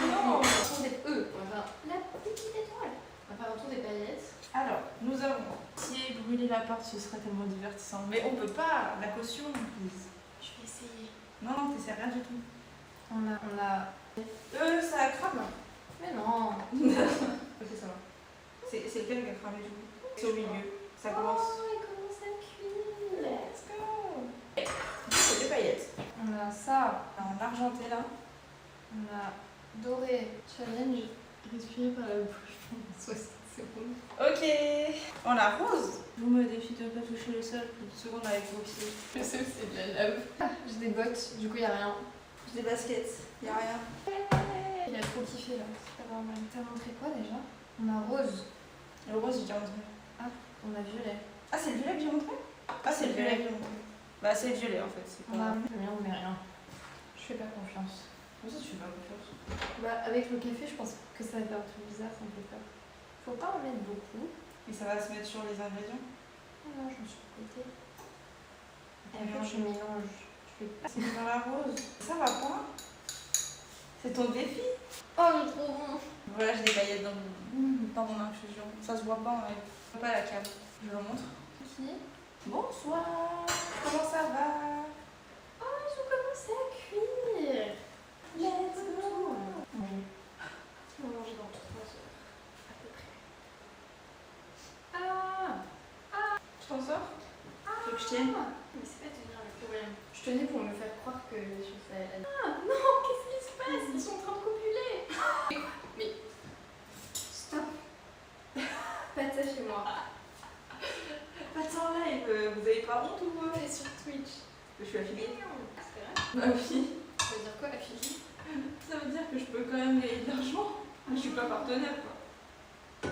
Non. On va faire des on va faire la petite étoile. On va faire un tour des paillettes. Alors, nous avons si brûler la porte, ce serait tellement divertissant. Mais on peut pas, la caution, please. Je vais essayer. Non, non, t'essaies rien du tout. On a. Ça crame. Mais non. Ok, ça va. C'est lequel qui a cramé du coup? C'est au milieu. Ça commence. Oh, il commence à cuire. Let's go. C'est des paillettes. On a ça. En argenté là. On a doré. Challenge. Respirer par la bouche. 60 secondes. Ok. On a rose. Vous me défiez de ne pas toucher le sol plus de secondes avec vos pieds. Le sol, c'est de la lave. J'ai des bottes, du coup, y a rien. J'ai des baskets. Y'a rien. Il a trop kiffé là. C'est pas normal. T'as montré quoi déjà? On a rose. Le rose, j'ai déjà montré. On a violet. Ah, c'est le violet que j'ai montré? Ah, c'est le violet que j'ai montré. Bah, c'est le violet en fait. C'est On pas. a rien, on met rien. Je fais pas confiance. Pour ça, tu fais pas confiance. Bah, avec le café, je pense que ça va faire un truc bizarre, ça me fait peur. Faut pas en mettre beaucoup. Et ça va se mettre sur les ingrédients. Non, je me suis côté. Et Mélange. après, je mélange. Je fais pas. C'est dans la rose. Ça va pas. C'est ton défi. Oh, mais trop bon. Voilà, j'ai des paillettes dans mon infusion. Ça se voit pas en live. Je vois pas la cam. Je le montre. Ici. Bonsoir. Comment ça va? Oh, ils ont commencé à cuire. Let's go. Oui. On va manger dans 3 heures. À peu près. Ah. Tu t'en sors? Tu veux que je tienne? Mais c'est pas tenir avec le problème. Je tenais pour me faire croire que je faisais la... Ah non, qu'est-ce qui se passe? Ils sont en train de copuler. Mais... Stop. Pas de ça chez moi. Attends, live. Vous avez pas honte ou quoi? T'es sur Twitch. Je suis affiliée. C'est vrai? Ma fille. Ça veut dire quoi, affiliée? Ça veut dire que je peux quand même gagner de l'argent. Mais je suis pas partenaire quoi.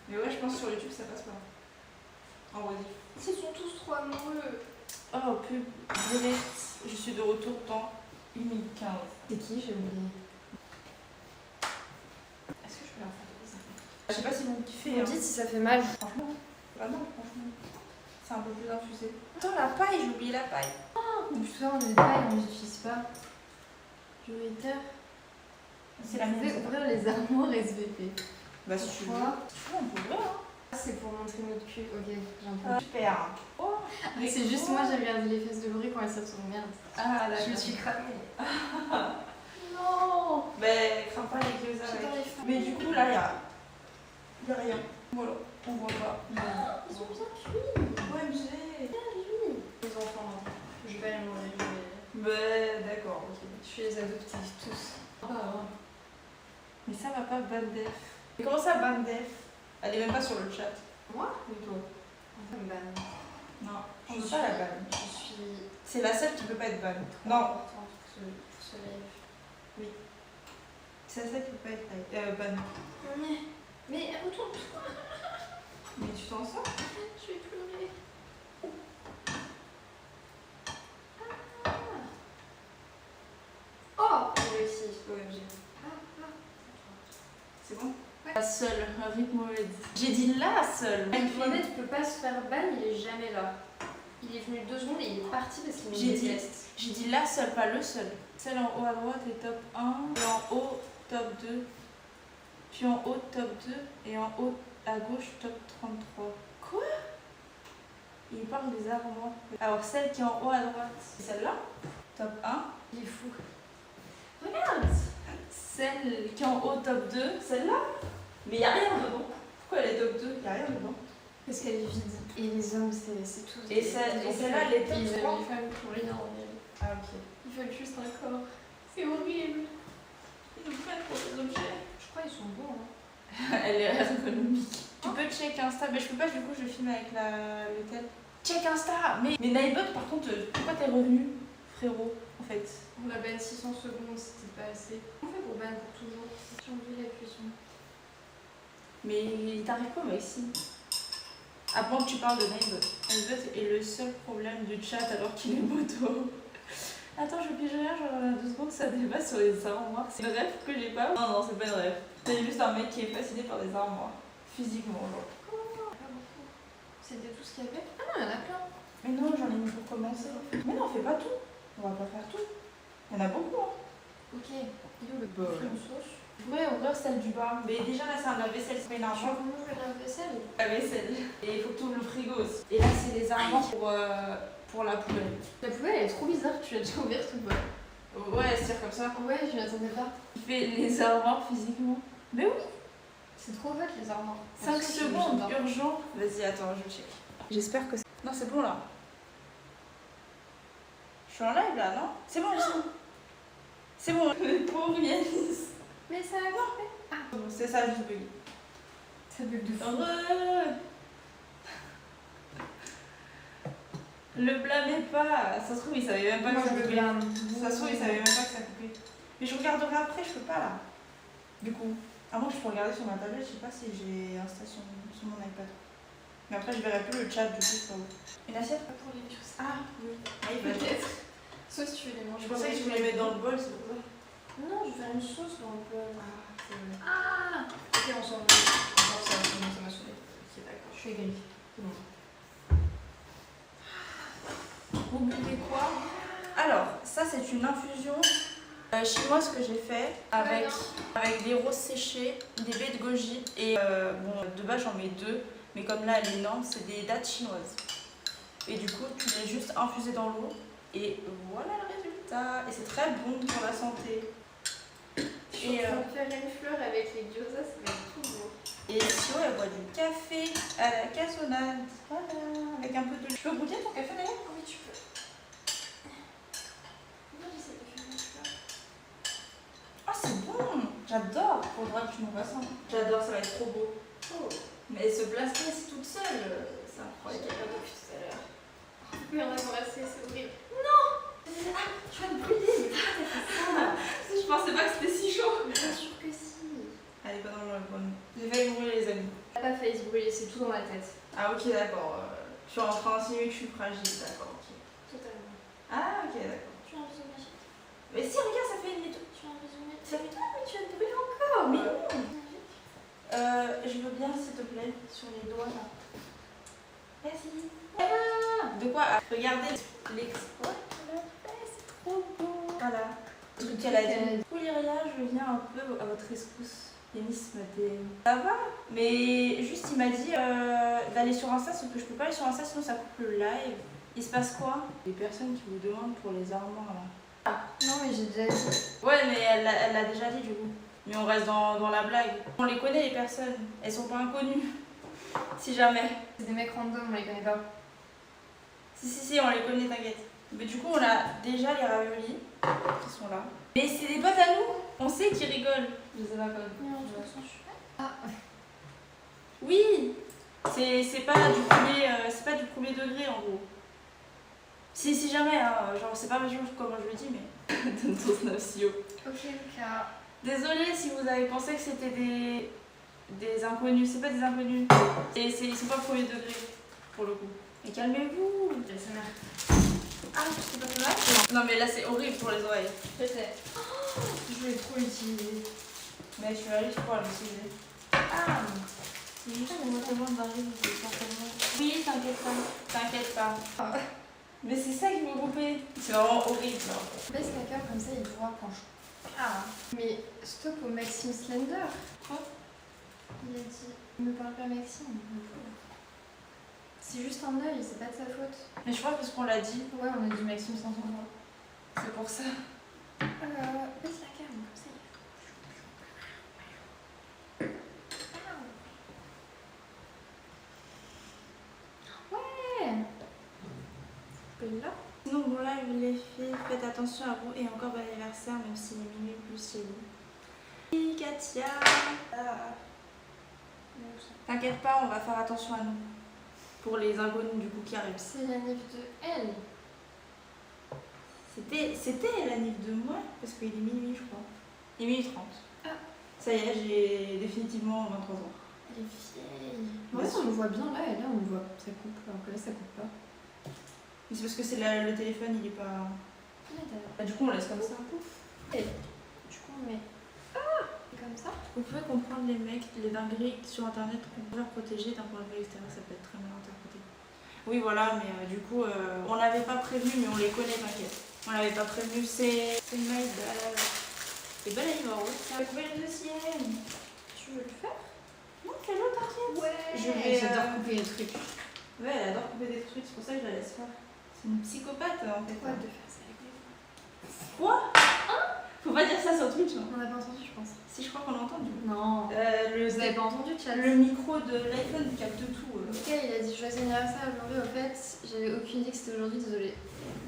Mais ouais, je pense que sur YouTube ça passe pas. En rediff. Ils sont tous trop amoureux. Oh pub, Brunette, je suis de retour dans 2015. C'est qui? J'ai oublié. Est-ce que je peux leur faire des affaires? Je sais pas si vous kiffez. Vous me dites si ça fait mal. Franchement, bah non, franchement. C'est un peu plus infusé. Attends, la paille, j'ai oublié la paille. Putain, on est pas, on l'utilise pas. Prioritaire. C'est la Vous pouvez mienne. ouvrir les armoires SVP. Bah si tu veux. Pourquoi? On peut ouvrir, hein. C'est pour montrer notre cul. Ok, j'entends. Super. Oh, C'est juste moi, j'ai regardé les fesses de Laurie quand elle s'est retournée. Merde. Ah, Je me suis cramée. Non. Mais crains pas les gyoza J'adore avec. les femmes. Mais du coup, là, y a rien. Voilà, on voit pas. Ils ont bien cuit. OMG. Les enfants, non. Je vais pas les manger. Mais d'accord, ok. Je vais les adopter tous. Mais ça va pas, Bandef. Mais comment ça, Bandef? Elle est même pas sur le chat. Moi? Ou toi? Ça me banne. Non, Je on veut suis- pas la ban. Je suis C'est la seule qui peut pas être ban. Non, importante pour ce live. c'est la seule qui peut pas être ban. Mais retourne-toi. Mais tu t'en sors? Je vais pleurer. Oh, j'ai réussi. OMG. C'est bon? Ouais. La seule, avec mauvaise. J'ai dit la seule. Mohamed peut pas se faire ban, il est jamais là. Il est venu 2 secondes et il est parti parce qu'il J'ai me dit- déteste. J'ai dit la seule, pas le seul. Celle en haut à droite est top 1, et en haut top 2, puis en haut top 2, et en haut à gauche top 33. Quoi? Il parle des armoires. Alors celle qui est en haut à droite, c'est celle-là, top 1. Il est fou. Regarde. Celle qui est en haut top 2, celle-là. Mais il n'y a rien dedans. Pourquoi elle est top 2? Il n'y a rien dedans. Parce qu'elle est vide. Et les hommes, c'est tout. Et celle-là, elle est top Ils 3. aiment les femmes pour rien en elle. Ah ok. Ils veulent juste un corps. C'est horrible. Ils nous prennent pour des objets. Je crois qu'ils sont bons. Hein. Elle est ergonomique. Tu peux check Insta, mais je peux pas, du coup je filme avec le tel. Check Insta. Mais Nightbot, par contre, pourquoi t'es revenu, frérot, en fait? On l'a ban 600 secondes, c'était pas assez. On fait pour ban pour toujours. J'ai enlevé la cuisson. Mais il t'arrive quoi, Maxime? Avant que tu parles de Nightbot. Nightbot est le seul problème du chat alors qu'il est moto. Attends, je pige rien, genre 2 secondes, ça débat sur les armoires. C'est une rêve que j'ai pas? Non, non, c'est pas une rêve. C'est juste un mec qui est fasciné par des armoires. Physiquement, genre. Pas beaucoup. C'était tout ce qu'il y avait. Ah non, il y en a plein. Mais non, j'en ai mis pour commencer. Mais non, on fait pas tout. On va pas faire tout. Il y en a beaucoup, hein. Ok. Il est où le Bah, fait une sauce? Vous pouvez ouvrir celle du bas. Mais déjà là, c'est un lave-vaisselle, c'est pas une Tu veux armoire. qu'on ouvre la vaisselle? La vaisselle. Et il faut que tu ouvres le frigo aussi. Et là, c'est des armoires pour la poubelle. La poubelle, elle est trop bizarre. Tu l'as déjà ouverte ou pas? Ouais, elle se tire comme ça. Ouais, je m'attendais pas. Tu fais les armoires physiquement. Mais oui. C'est trop hot les armoires. 5 secondes, urgent. Vas-y, attends, je check. J'espère que c'est... Non, c'est bon là. Je suis en live là, non? C'est bon, c'est bon. C'est bon. Le pauvre Yanis. Mais ça a coupé. C'est ça, juste bug. Ça bug de fou. Heureux. Le blâmez pas. Ça se trouve, il savait même pas que ça coupait. Ça se trouve, il savait même pas que ça coupait. Mais je regarderai après, je peux pas là. Du coup, à moins que je peux regarder sur ma tablette, je sais pas si j'ai Insta sur mon iPad. Mais après, je verrai plus le chat, du coup, c'est pas ouf. Une assiette? Pas pour les virus. Ah, oui. Ah, il va Peut-être. Sauf si tu veux les manger. Je pensais que tu voulais les mettre dans le bol, c'est pour ça. Non, je vais faire une sauce dans le bol. Ah, c'est vrai. Ah. vérifier ensemble. Voir ça, comment ça m'a sonné. Ok, d'accord, je vais vérifier. C'est bon. Vous buvez quoi? Alors, ça c'est une infusion chinoise que j'ai fait avec des roses séchées, des baies de goji et bon, de base j'en mets 2, mais comme là elle est énorme, c'est des dattes chinoises. Et du coup, tu les juste infusé dans l'eau et voilà le résultat. Et c'est très bon pour la santé. Je suis en train de faire une fleur avec les gyoza, ça va être tout beau. Et Sio, elle boit du café à la cassonade. Voilà, avec un peu de... Tu peux goûter ton café d'ailleurs? Oui, tu peux. Moi, j'essaie de faire une fleur. Ah, c'est bon! J'adore! Faudra que tu m'en fasses un. J'adore, ça va être trop beau. Oh, Mais se placer ici toute seule, c'est j'ai incroyable. pas depuis tout à l'heure. Mais on a embrassé, c'est horrible. Ah, je vais me brûler! Pourquoi t'as fait ça? Je pensais pas que c'était si chaud. Bien sûr que si. Elle est pas dans le bon. J'ai failli brûler, les amis. T'as pas failli se brûler, c'est tout dans ma tête. Ah, ok, d'accord. Je suis en train d'insinuer que je suis fragile, d'accord, ok. Totalement. Ah, ok, d'accord. Tu as un bisou magique? Mais si, regarde, ça fait une minute. Tu as un bisou magique? Ça fait mais tu vas te brûler encore. Mais non. Magique. Je veux bien, s'il te plaît, sur les doigts là. Merci. Ah, de quoi? Regardez l'exploit qu'elle a fait, c'est trop beau. Voilà. Le truc qu'elle a dit. Pouliria, je viens un peu à votre rescousse. Yanis m'a dit. Ça va? Mais juste, il m'a dit d'aller sur Insta, sauf que je peux pas aller sur Insta, sinon ça coupe le live. Il se passe quoi? Les personnes qui vous demandent pour les armoires là. Non, mais j'ai déjà dit. Ouais, mais elle l'a déjà dit du coup. Mais on reste dans la blague. On les connaît les personnes, elles sont pas inconnues. Si jamais. C'est des mecs random, on les connaît pas. Si, on les connaît, t'inquiète. Mais du coup, on a déjà les raviolis qui sont là. Mais c'est des potes à nous. On sait qu'ils rigolent. Je sais pas quoi. Mais on se sent super. Ah, Oui. C'est pas du premier, c'est pas du premier degré en gros. Si jamais, hein, genre c'est pas genre comment je le dis, mais donne ton snapsio. ok, Lucas. Désolée si vous avez pensé que c'était des inconnus, c'est pas des inconnus. C'est pas premier degré pour le coup. Mais calmez-vous. Ah, c'est pas mal. Non mais là c'est horrible pour les oreilles. Je sais. Je vais trop l'utiliser. Mais je suis allée pour l'utiliser. Ah. C'est juste que moi tellement d'arrive, certainement. Oui, t'inquiète pas. Ah. Mais c'est ça qui me coupait. C'est vraiment horrible. Là. Baisse la cam comme ça, il voit quand je. Ah. Mais stop au Maxime Slender. Quoi? Il a dit. Il me parle pas Maxime. C'est juste un œil, c'est pas de sa faute. Mais je crois parce qu'on l'a dit. Ouais, on a dit Maxime 500 fois. C'est pour ça. Baisse la cam comme ça. Ouais. Là. Sinon, bon live les filles, faites attention à vous et encore bon anniversaire, même s'il est minuit plus chez vous. Oui, Katia. T'inquiète pas, on va faire attention à nous. Pour les inconnus du coup qui arrivent. C'est la nif de elle. C'était la nif de moi, parce qu'il est minuit je crois. Il est minuit 30. Ah. Ça y est, j'ai définitivement 23 ans. Elle est vieille. Ouais, Ouais, on le voit bien là, et là on le voit. Ça coupe, alors que là ça coupe pas. Mais c'est parce que c'est le téléphone, il est pas... Bah, du coup on laisse comme ça. Et du coup on met comme ça. Vous pouvez comprendre les mecs, les dingueries sur internet qu'on peut leur protéger d'un point de vue extérieur, ça peut être très mal interprété. Oui voilà, mais du coup on n'avait pas prévu, mais on les connaît, t'inquiète. On l'avait pas prévu, c'est Maïda. Et belle anniversaire, c'est avec le deuxième. Tu veux le faire? Non, fais-le, t'inquiète. Ouais. J'adore couper les trucs. Ouais, elle adore couper des trucs, c'est pour ça que je la laisse faire. C'est une psychopathe en fait. Quoi de faire ça avec les doigts? Quoi? Faut pas dire ça sur Twitch. Hein. On n'a pas entendu, je pense. Si, je crois qu'on a entendu. Non. Vous avez pas entendu, chat? Le micro de l'iPhone capte tout. Ok, il a dit joyeux anniversaire aujourd'hui. Au fait, j'avais aucune idée que c'était aujourd'hui, désolée.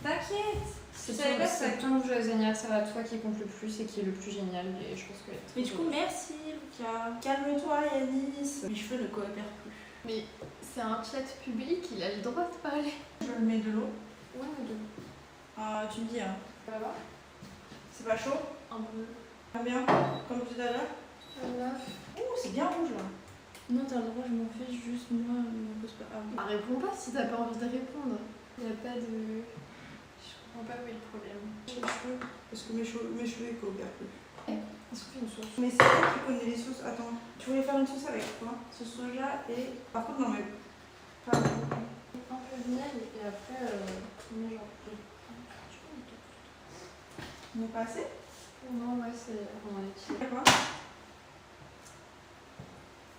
T'inquiète. C'est savais pas que ça- ton joyeux anniversaire à toi qui compte le plus et qui est le plus génial. Et je pense que. Mais du coup, merci Lucas. Calme-toi Yanis. Mes cheveux ne coopèrent plus. Mais c'est un chat public, il a le droit de parler. Je le mets de l'eau. Ouais, mais de. Tu me dis, hein. Ça va? C'est pas chaud? Un peu. Pas bien? Comme tout à l'heure? Voilà. Oh, c'est bien rouge là. Non, t'as le droit, je m'en fiche, juste moi, me pose pas. Ah oui. Réponds pas si t'as pas envie de répondre. Il n'y a pas de. Je comprends pas où est le problème. Mes cheveux, parce que mes cheveux ils coopèrent plus. Est-ce qu'on fait une sauce? Mais c'est toi qui connais les sauces. Attends, tu voulais faire une sauce avec quoi? Sauce soja et. Par contre, non, mais. Pas beaucoup. Un peu de vinaigre et après, on met genre. On n'est pas assez? Non, ouais, c'est. On en est D'accord.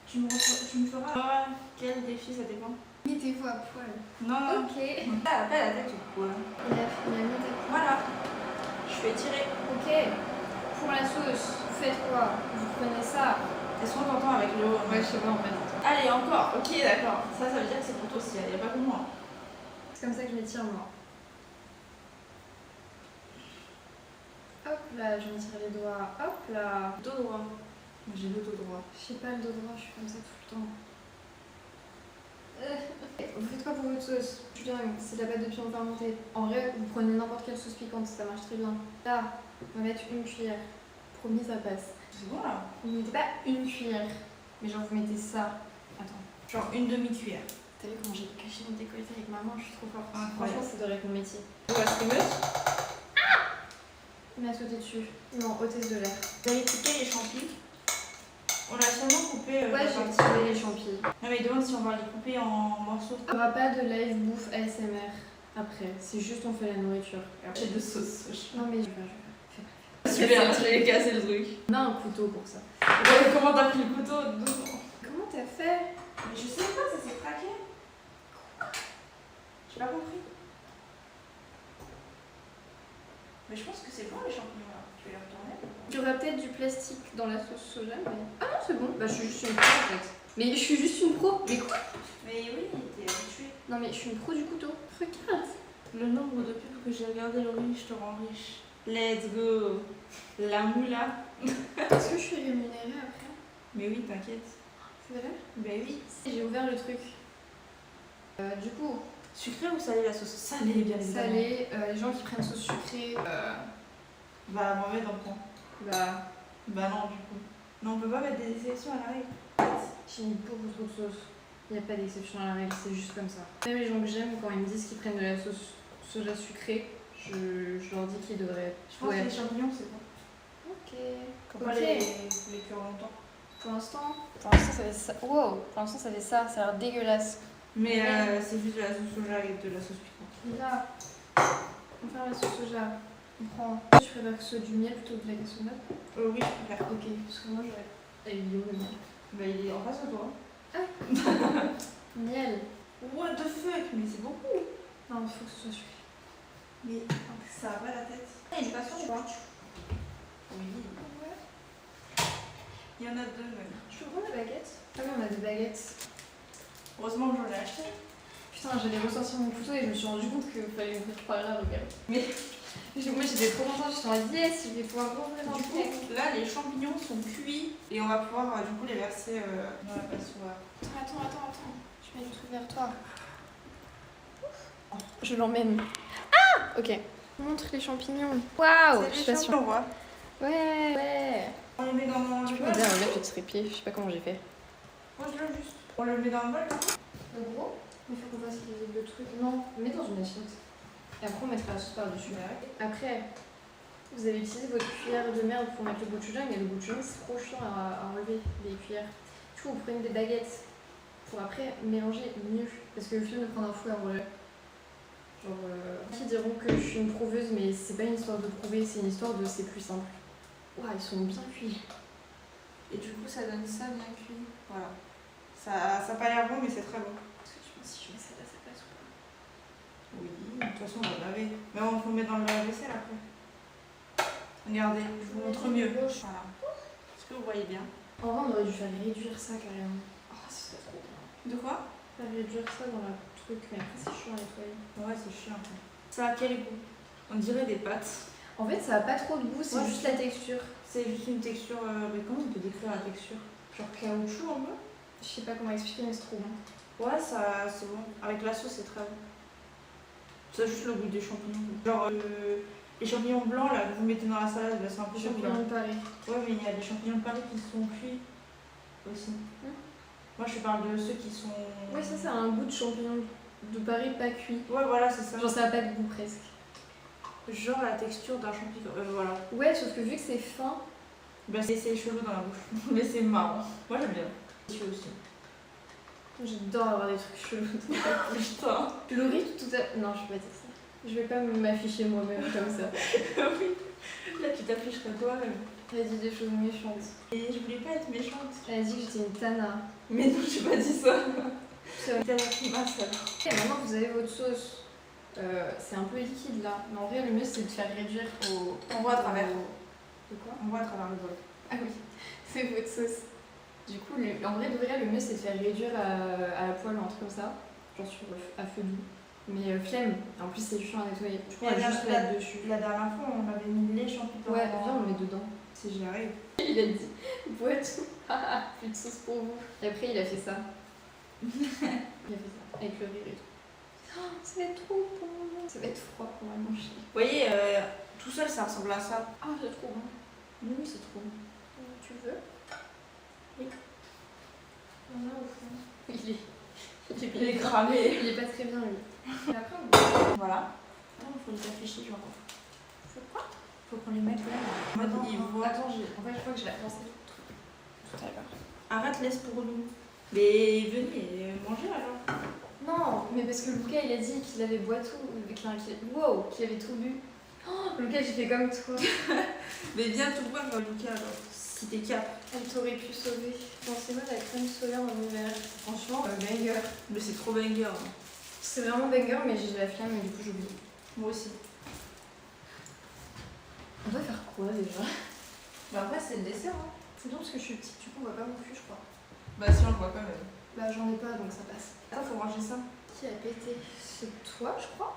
Tu me feras. Ah, quel défi ça dépend? Mettez-vous à poil. Non, non. Ok. Ah, pas la tête ou quoi? Il a mis des poils. Voilà. Je fais tirer. Ok. Pour la sauce, vous faites quoi? Vous prenez ça. Est-ce qu'on t'entend avec le haut? Ouais, je sais pas en fait. Allez, encore. Ok, d'accord. Ça veut dire que c'est pour toi aussi. Il n'y a pas que moi. C'est comme ça que je m'étire moi. Hop là, je me tire les doigts. Hop là. Dos droit. Moi, j'ai le dos droit. Je sais pas le dos droit, je suis comme ça tout le temps. Vous faites quoi pour votre sauce? Bien, c'est de la pâte de piment fermentée. En vrai, vous prenez n'importe quelle sauce piquante, ça marche très bien. Là, on va mettre une cuillère. Promis, ça passe. C'est bon là? Vous mettez pas une cuillère, mais genre vous mettez ça. Attends. Genre une demi-cuillère. T'as vu comment j'ai caché mon décolleté avec ma main? Je suis trop forte. Incroyable. Franchement, ça devrait être mon métier. Ouais, c'est mieux. Il m'a sauté dessus. Non, hôtesse de l'air. Vous avez coupé les champis. On a seulement coupé. Ouais, j'ai tiré les champis. Non, mais demande si on va les couper en morceaux. Il n'y aura pas de live bouffe ASMR après. C'est juste on fait la nourriture. J'ai de sauce. Non, mais je vais faire. Super, je vais casser le truc. On a un couteau pour ça. Ouais, comment t'as pris le couteau? Comment t'as fait? Mais je sais pas, ça s'est craqué. J'ai pas compris. Mais je pense que c'est bon les champignons là. Tu vais les retourner. Il y aura peut-être du plastique dans la sauce soja, mais. Ah non, c'est bon. Bah, je suis juste une pro en fait. Mais je suis juste une pro. Mais quoi? Mais oui, t'es habitué. Non, mais je suis une pro du couteau. Regarde. Le nombre de pubs que j'ai regardé, Laurie, je te rends riche. Let's go. La moula. Est-ce que je suis rémunérée après? Mais oui, t'inquiète. C'est vrai? Ben oui. J'ai ouvert le truc. Du coup, Sucré ou salé la sauce? Salé, bien évidemment. salé, les gens qui prennent sauce sucrée, Bah, Mohamed en prend. bah, Bah non, du coup. Non, on peut pas mettre des exceptions à la règle. j'ai mis beaucoup trop de sauce. Il n'y a pas d'exception à la règle, c'est juste comme ça. Même les gens que j'aime, quand ils me disent qu'ils prennent de la sauce soja sucrée, je leur dis qu'ils devraient. Je pense que les champignons, c'est bon. Ok. Faut pas Ok. les cuire longtemps. Pour l'instant, ça fait ça. Wow, pour l'instant, ça fait ça. Ça a l'air dégueulasse. Mais c'est juste de la sauce soja avec de la sauce piquante. Là, on va faire la sauce soja. On prend. Je préfère que ce soit du miel plutôt que de la cassonade. Oui, je préfère. Ok, parce que moi, j'aurais. Et il est où le miel? Bah, il est en face de toi. Miel. What the fuck? Mais c'est beaucoup. Non, il faut que ce soit sucré. Mais ça va pas la tête. Il est pas sûr ou pas? Oui. Il y en a deux même. Je peux prendre la baguette? Ah oui, on a des baguettes. Heureusement que j'en ai acheté. Putain, j'allais ressortir mon couteau et je me suis rendu compte qu'il fallait ouvrir par là, regarde. Mais Moi j'étais trop contente, j'étais en mode yes, je vais pouvoir rouvrir un du truc. coup, là, les champignons sont cuits et on va pouvoir du coup les verser dans la passoire. Attends. Je mets du truc vers toi. Je l'emmène. Ah! Ok. Montre les champignons. Waouh! Je suis pas sûre. On voit. Ouais. On les met dans le Tu peux bol. me dire, regarde, je te trépied, je sais pas comment j'ai fait. Pose-le juste. On le met dans le bol. En gros, il faut qu'on fasse le truc. Non, mets dans une assiette. Et après, on mettra la sauce par-dessus. Après, vous avez utilisé votre cuillère de merde pour mettre le gochujang, mais le gochujang c'est trop chiant à enlever les cuillères. Du coup, vous prenez des baguettes pour après mélanger mieux. Parce que le film de prendre un fouet en vrai. Genre, qui diront que je suis une prouveuse, mais c'est pas une histoire de prouver, c'est une histoire de c'est plus simple. Ouah, ils sont bien cuits. Et du coup, ça donne ça bien cuit. Voilà. Ça a pas l'air bon, mais c'est très bon. Est-ce que tu penses si je mets ça là, ça passe ou pas? Oui, de toute façon, on va laver. Mais on peut le mettre dans le lave-vaisselle après. Regardez, je vous montre mieux. Voilà. Est-ce que vous voyez bien? En vrai, on aurait dû faire réduire ça carrément. Ah, c'est trop bien. De quoi? Faire réduire ça dans le truc, mais après, c'est chiant à nettoyer. Ouais, c'est chiant. Ça a quel goût? On dirait des pâtes. En fait, ça a pas trop de goût, c'est Ouais, juste la texture. C'est juste une texture. Mais comment on peut décrire la texture? Genre caoutchouc un peu? Je sais pas comment expliquer, mais c'est trop bon. Ouais, ça c'est bon. Avec la sauce, c'est très bon. Ça a juste le goût des champignons. Genre les champignons blancs là que vous mettez dans la salade, bah, c'est un peu comme Champignons de Paris. Ouais, mais il y a des champignons de Paris qui sont cuits aussi. Moi, je parle de ceux qui sont. Ouais, ça a un goût de champignon de Paris pas cuit. Ouais, voilà, c'est ça. Genre, ça a pas de goût presque. Genre la texture d'un champignon. Voilà. Ouais, sauf que vu que c'est fin, Bah, c'est chelou dans la bouche. Mais c'est marrant. Moi j'aime bien. Tu aussi. J'adore avoir des trucs chelous. Putain. Laurie, tout à... Non, je vais pas dire ça. Je vais pas m'afficher moi-même comme ça. Oui. Là tu t'afficherais toi-même. Elle a dit des choses méchantes. Et je voulais pas être méchante. Elle a dit que j'étais une tana. Mais non, j'ai pas dit ça. C'est T'as appris ma sœur. Ok, maintenant vous avez votre sauce. C'est un peu liquide là. Mais en vrai, le mieux c'est de faire réduire au. On voit à travers. De quoi? On voit à travers le bol. Ah oui, c'est votre sauce. Du coup, en vrai, de vrai, le mieux c'est de faire réduire à la poêle ou un truc comme ça. Genre à feu doux. Mais flemme. En plus, c'est chiant à nettoyer. Je crois Et juste mettre dessus. La dernière fois, on avait mis les champignons. Ouais, viens, on le met dedans. Si j'y arrive. Il a dit, bois tout. Plus de sauce pour vous. Et après, il a fait ça. Il a fait ça. Avec le rire et tout. Oh, ça va être trop bon. Ça va être froid pour la manger. Vous voyez, tout seul ça ressemble à ça. Ah, c'est trop bon. Oui, c'est trop bon. Tu veux? Oui. Non, au fond. Il est cramé. Il est pas très bien, lui. Et après, Voilà. Attends, il faut les afficher, genre. faut quoi? Faut qu'on les mette là. En mode, ils voient. Attends, en fait, je crois que j'ai pensé tout à l'heure. Arrête, laisse pour nous. Mais venez, mangez alors. Non, mais parce que Lucas, il a dit qu'il avait boit tout. Wow, qu'il avait tout bu. Oh, Lucas, j'ai fait comme toi. Mais viens tout boire, Lucas, alors. Si t'es cap. Elle t'aurait pu sauver. Pensez-moi à la crème solaire en hiver. Franchement, banger. Mais c'est trop banger. Hein. C'est vraiment banger, mais j'ai la flemme et du coup j'oublie. Moi aussi. On doit faire quoi déjà? Bah après, c'est le dessert. Hein. C'est bien parce que je suis petite, du coup on voit pas mon cul, je crois. Bah si, on le voit quand même. Bah j'en ai pas donc ça passe. Attends, faut ranger ça. Qui a pété? C'est toi, je crois.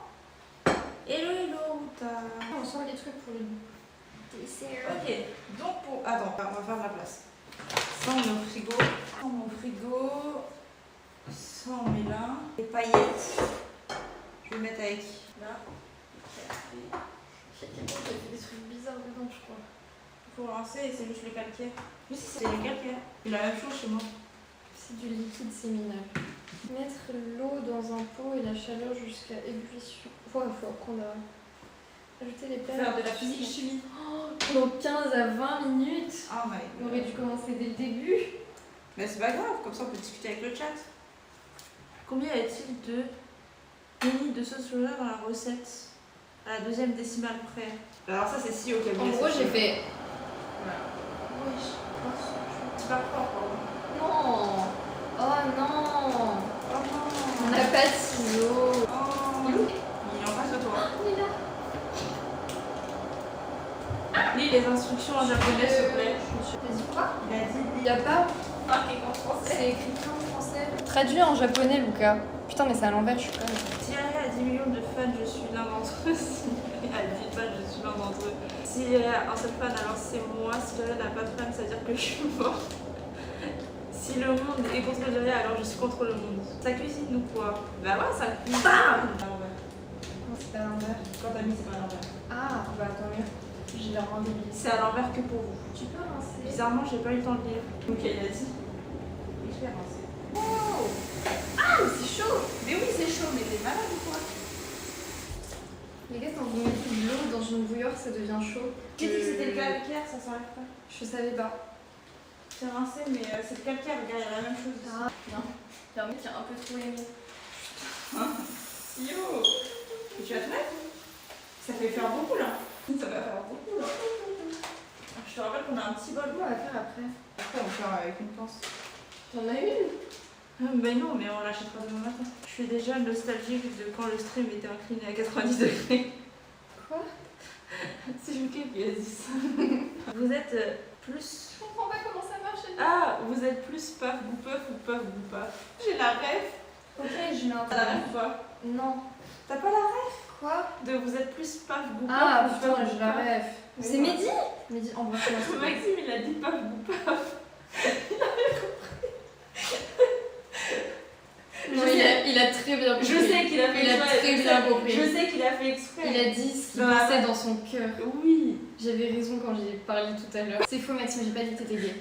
Hello, hello, t'as. On sort les trucs pour le dessert. Ok, donc pour. Attends, on va faire de la place. Ça, on met au frigo. Ça, on met au frigo. Ça, on met là. Les paillettes. Je vais mettre avec là. Quelqu'un qui a fait des trucs bizarres dedans, je crois. Il faut lancer et c'est juste le calcaire. Mais si, c'est le calcaire. C'est la même chose chez moi. C'est du liquide séminal. Mettre l'eau dans un pot et la chaleur jusqu'à ébullition. Faut apprendre à ajouter les plats. Faire de la physique chimie. Pendant 15 à 20 minutes. Oh my On god. aurait dû commencer dès le début. Mais c'est pas grave, comme ça on peut discuter avec le chat. Combien y a-t-il de demi de sauce soja dans la recette? À la deuxième décimale près. Alors ça c'est si au cas où. En gros, j'ai fait. Voilà. Oui, je Tu pars pas encore. Non. Oh non. Oh non. On n'a pas de ciseaux. Oh. Il est où? Il est en face de toi. Il est là. Lis les instructions en japonais s'il te plaît. T'as dit quoi? Il a dit Il y a pas. en français. C'est écrit en français. Traduit en japonais, Lucas. Putain, mais c'est à l'envers, je suis conne. Si Aria a 10 millions de fans, je suis l'un d'entre eux. Si Aria a 10 fans, je suis l'un d'entre eux. Si Aria a un seul fan, alors c'est moi. Si Aria n'a pas de fan, ça veut dire que je suis mort. Si le monde est contre Aria, alors je suis contre le monde. Ça cuisine ou quoi? Bah ouais, ça cuisine. BAM! Non, c'est pas à l'envers. Quand t'as mis, c'est pas à l'envers. Ah, bah tant mieux. J'ai l'air en débile. C'est à l'envers que pour vous. Tu peux rincer. Bizarrement, j'ai pas eu le temps de lire. Ok, il a dit. Oui, je vais avancer. Oh. Ah, mais c'est chaud. Mais oui, c'est chaud, mais t'es malade ou quoi? Les gars, quand vous mettez de l'eau dans une bouilloire, ça devient chaud. J'ai dit que c'était le calcaire, ça s'arrête pas. Je savais pas. C'est rincé, mais c'est le calcaire, regarde, il y a la même chose. Ah, non. Il y a un mec qui a un peu trop aimé. Yo! Et tu vas te mettre? Ça fait faire beaucoup là. Ça va faire beaucoup là. Je te rappelle qu'on a un petit bol. On va faire après. Après, on va faire avec une pince. T'en as une? Ben non, mais on l'achètera demain matin. Je suis déjà nostalgique de quand le stream était incliné à 90 degrés. Quoi? C'est Lucas qui a dit ça. Vous êtes plus. Je comprends pas comment ça marche. Ah, vous êtes plus paf goupeuf ou paf goupaf? J'ai la ref. Ok, je mets un T'as la ref ou pas? Non. T'as pas la ref? Quoi? De vous êtes plus paf goupaf Ah ou putain, paf je la goupaf? rêve. Mais C'est non. Mehdi? Mehdi, embrasse-moi. s'il te plaît. Maxime, il a dit paf goupaf. Non, il a très bien compris. Je sais qu'il a fait Il a exprès. très bien compris. Je sais qu'il a fait exprès. Il a dit ce qu'il Dans la pensait ref. dans son cœur. Oui. J'avais raison quand j'ai parlé tout à l'heure. C'est faux, Maxime, j'ai pas dit que t'étais gay.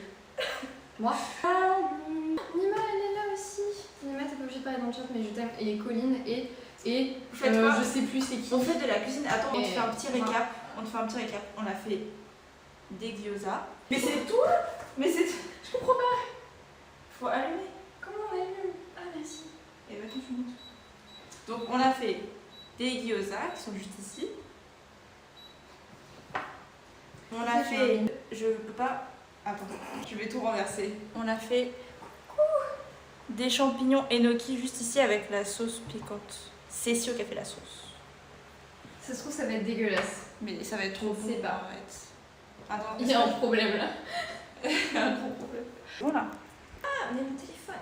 Moi? Nima, elle est là aussi. Nima, t'es pas obligée de parler dans le chat, mais je t'aime. Et Colline et Vous faites quoi? je sais plus c'est qui. On fait de la cuisine. Attends, on te Et- fait un petit récap. On te fait un petit récap. On a fait des gyoza. Mais c'est tout. Mais c'est... Je comprends pas. Faut allumer. Comment on allume? Ah, merci. Et bah, tu montes. Donc, on a fait des gyoza qui sont juste ici. On a fait... Je peux pas... Attends, je vais tout renverser. On a fait des champignons enoki juste ici avec la sauce piquante. C'est Sio qui a fait la sauce. Ça se trouve, ça va être dégueulasse. Mais ça va être trop Je bon. sais pas. En fait. Attends, Il y a un problème là. Il y a un gros problème. Voilà. Ah, mais mon téléphone.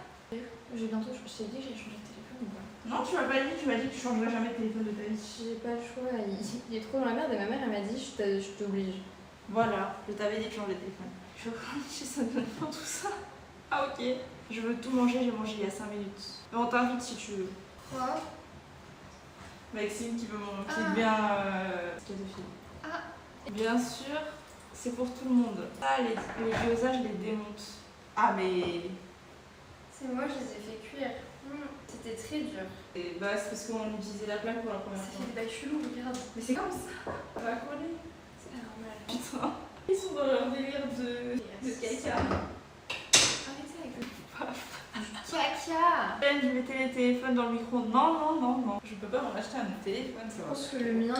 J'ai bientôt, je t'ai dit que j'ai changé de téléphone ou pas? Non, tu m'as pas dit, tu m'as dit que tu changerais jamais de téléphone de ta vie. J'ai pas le choix, il est trop dans la merde et ma mère elle m'a dit je t'oblige. Voilà, je t'avais dit de changer de téléphone. Je chez ça donne faim tout ça. Ah ok. Je veux tout manger, j'ai mangé il y a 5 minutes. Mais on t'invite si tu veux. Quoi? Maxime qui veut mon... qui Ah. devient schizophile. Ah. Bien sûr, c'est pour tout le monde. Ah, les gyoza, je les démonte. Ah mais... C'est moi, je les ai fait cuire. C'était très dur. Et bah c'est parce qu'on utilisait la plaque pour la première Ça fois. fait des bails chelous, regarde. Mais c'est comme ça. On va coller. C'est pas normal. Putain. Ils sont dans leur délire de caca. Arrêtez avec le caca. Je mettais les téléphones dans le micro. Non, non, non, non. Je peux pas m'en acheter un téléphone, Je pense que le mien,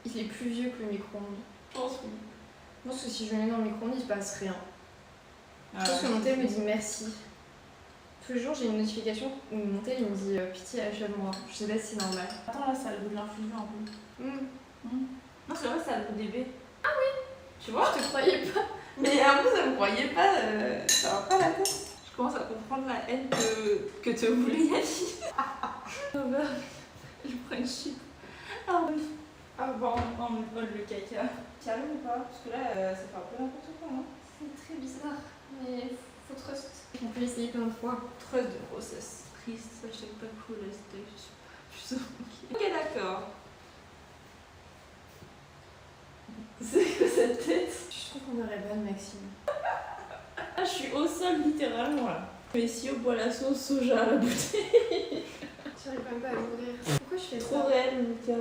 il est plus vieux que le micro-ondes. Je pense oui. Je pense que si je le mets dans le micro-ondes, il se passe rien. Ah, Je pense que mon tel me dit merci. Tous les jours, j'ai une notification où mon tel il me dit pitié, achève-moi. Je sais pas si c'est normal. Attends, là, ça a le goût de l'infusion un peu. Non, c'est vrai, ça a le goût des baies. Ah oui. Tu vois? Je te croyais pas. Mais en plus, elle me croyait pas. Ça va pas la tête. Je commence à comprendre la haine que te voulait Yali. Je prends une chip. Ah oui. Ah bon, on me vole le caca. Tu arrives ou pas? Parce que là, ça fait un peu n'importe quoi, non? C'est très bizarre, mais faut trust. On peut essayer plein de fois. Trust de grossesse. Triste, ça je sais pas cool, je suis ok, d'accord. C'est que cette tête? Je trouve qu'on aurait bonne, Maxime. Ah, je suis au sol littéralement là. Messi boit la sauce soja à la bouteille. J'arrive même pas à l'ouvrir. Pourquoi je fais Trop ça? réel, Mika.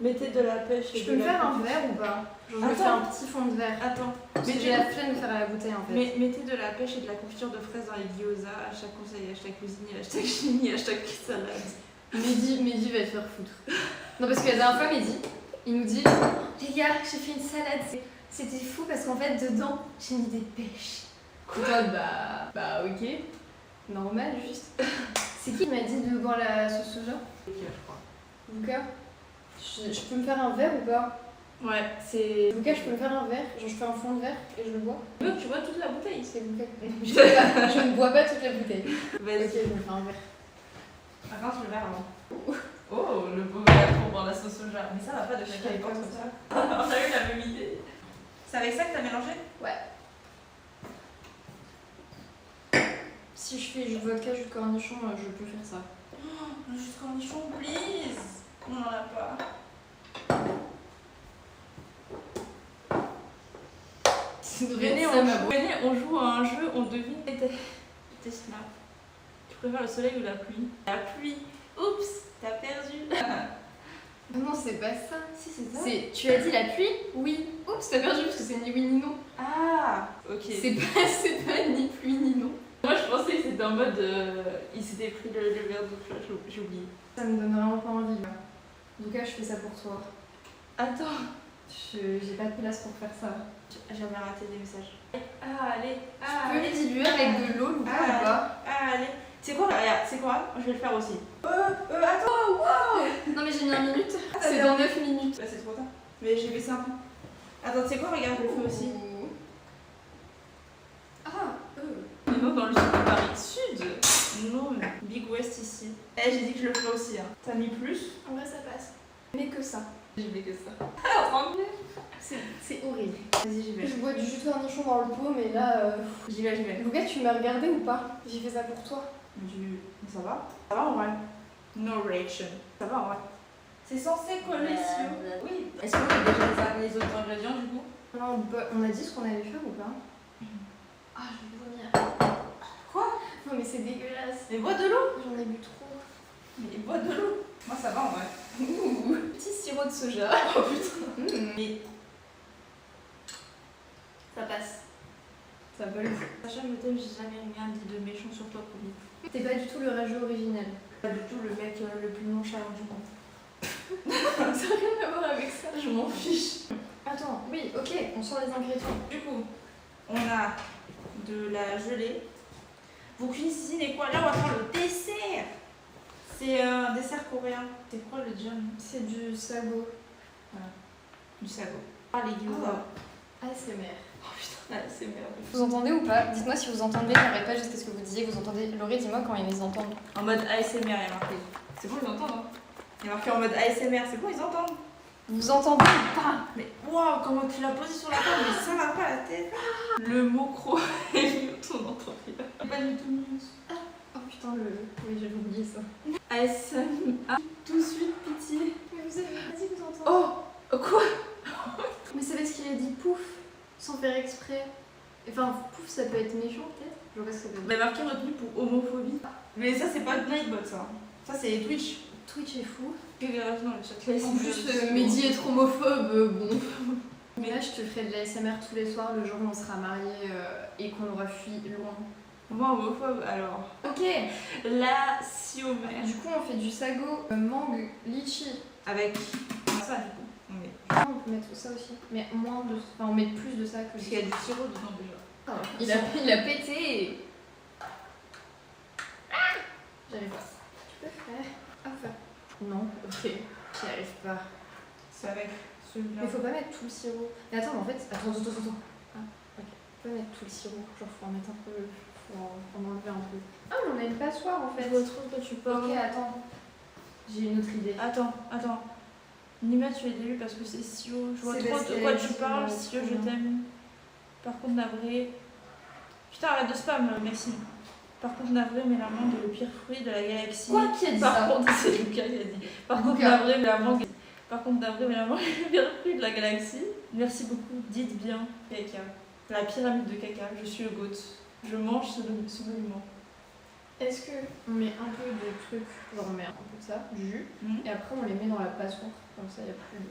Mettez de la pêche et Je de peux me la faire un confiture. verre ou pas? Genre, je me Attends. fais un petit fond de verre. Attends. Parce que j'ai la flemme de faire à la bouteille en fait. Mais mettez de la pêche et de la confiture de fraises dans les gyoza. Hashtag conseil, hashtag cuisinier, hashtag chimie, hashtag salade. Mehdi va te faire foutre. Non, parce que la dernière fois, Mehdi, il nous dit les gars, j'ai fait une salade. C'était fou parce qu'en fait, dedans, j'ai mis des pêches. Et toi, bah, ok. Normal, juste. C'est qui m'a dit de boire la sauce soja? Ok, je crois. Luca, je peux me faire un verre ou pas? Ouais, c'est. Luca, je peux me faire un verre? Genre, je fais un fond de verre et je le bois? Tu vois toute la bouteille. C'est Luca. Je ne bois pas toute la bouteille. Vas-y. Ok, je me fais un verre. Attends, le verre avant. Oh, le beau verre pour boire la sauce soja. Mais ça va pas de Je caca fais et comme comme ça. On a eu la même idée. C'est avec ça que t'as mélangé? Ouais. Si je fais jus de vodka, jus de cornichon, je peux faire ça. Le jus de cornichon, please. On n'en a pas. Venez, on joue à un jeu, on devine tes snaps. Tu préfères le soleil ou la pluie? La pluie. Oups, t'as perdu. Non, c'est pas ça. Si, c'est ça. Tu as dit la pluie? Oui. Oups, t'as perdu parce que c'est ni oui ni non. Ah, ok. C'est pas ni pluie ni non. Moi je pensais que c'était en mode. Il s'était pris le verre d'eau, j'ai oublié. Ça me donne vraiment pas envie. En tout cas, je fais ça pour toi. Attends. J'ai pas de place pour faire ça. J'ai jamais raté des messages. Ah, allez. Tu peux les diluer avec de l'eau ou pas? Ah, allez. C'est quoi? Regarde, c'est quoi? Je vais le faire aussi. Attends, wow! Non, mais j'ai mis 1 minute. Ah, C'est t'as dans bien. 9 minutes. Bah, c'est trop tard. Mais j'ai baissé un peu. Attends, tu sais quoi? Regarde, je le fais aussi. Ah, Non, dans le sud de Paris. Sud? Non, Big West ici. Eh, j'ai dit que je le ferais aussi. Hein. T'as mis plus? En vrai, ça passe. Mais que ça. J'ai mis que ça. C'est horrible. Vas-y, j'y vais. Je bois du jus de cornichon dans le pot, mais là. J'y vais, j'y vais. Lucas, tu m'as regardé ou pas? J'ai fait ça pour toi. Ça va? Ça va en vrai? No reaction. Ça va en vrai? C'est censé coller sur. Oui. Est-ce qu'on a déjà les autres ingrédients du coup? Non, on a dit ce qu'on allait faire ou pas? Ah, je vais vomir. Quoi? Non, mais c'est dégueulasse. Mais bois de l'eau! J'en ai bu trop. Mais bois de l'eau! Moi ça va en vrai. Ouh, petit sirop de soja. Oh putain! Mais. pas le coup. Sacha me t'aime, j'ai jamais rien dit de méchant sur toi, promis. T'es pas du tout le rageux originel. Pas du tout le mec le plus nonchalant du monde. Ça n'a rien à voir avec ça, je m'en fiche. Attends, oui, ok, on sort les ingrédients. Du coup, on a de la gelée. Vous cuisinez quoi? Là, on va faire le dessert. C'est un dessert coréen. C'est quoi le jam? C'est du sago. Du sago. Ah, les gyoza. ASMR. Oh putain, c'est merde. Vous entendez ou pas? Dites-moi si vous entendez, j'arrête pas jusqu'à ce que vous disiez que vous entendez. Laurie, dis-moi quand ils les entendent. En mode ASMR, il y a marqué. C'est bon, ils entendent, hein? Il y a marqué en mode ASMR, c'est bon, ils entendent. Vous entendez ou pas? Mais waouh, comment tu l'as posé sur la table, mais ça va pas la tête. Le mot cro est mute, on entend rien. Pas du tout mute. Oh putain, oui, j'avais oublié ça. ASMR. Tout de suite, pitié. Mais vous avez pas dit que vous entendez. Oh, quoi? Mais c'est parce qu'il a dit pouf, sans faire exprès. Enfin, pouf, ça peut être méchant peut-être. Je vois pas ce que ça veut dire. Mais marqué retenu pour homophobie. Mais ça, c'est pas Nightbot, ça. Ça, c'est Twitch. Twitch est fou. Que des rêves dans le chat. En plus, Mehdi est trop homophobe, bon. Mais là, je te ferai de l'ASMR tous les soirs le jour où on sera mariés et qu'on aura fui loin. Moi, homophobe, alors. Ok. La siomère. Du coup, on fait du sago, mangue, litchi. Avec ça, du coup. On met. On peut mettre ça aussi, mais moins de. Enfin, on met plus de ça que Parce qu'il y a du sirop dedans déjà. Il a pété. J'arrive pas. Tu peux faire. Enfin. Non, ok. J'y arrive pas. C'est avec celui-là. Mais faut pas mettre tout le sirop. Mais attends, mais en fait. Attends. Ah, ok. Faut pas mettre tout le sirop. Genre, faut en mettre un peu. Faut en enlever un peu. Ah, mais on a une passoire en fait. Je vois trop de quoi tu parles. Ok, attends. J'ai une autre idée. Attends. Nima, tu es début parce que c'est Sio. Je vois C'est trop parce de qu'elle quoi a tu dit, parles. ouais, Sio, trop je bien. t'aime. Par contre, navré. Putain, arrête de spam, Maxime. Par contre, navré, mais l'amande est le pire fruit de la galaxie. Quoi qui a dit Par ça? contre, c'est Lucas qui a dit. Par contre, Lucas. navré, mais l'amande. Par contre, navré, mais l'amande est le pire fruit de la galaxie. Merci beaucoup. Dites bien, caca. La pyramide de caca. Je suis le goat. Je mange ce monument. Est-ce que on met un peu de trucs, genre on met un peu de ça, du jus, et après on les met dans la passoire, comme ça il n'y a plus de.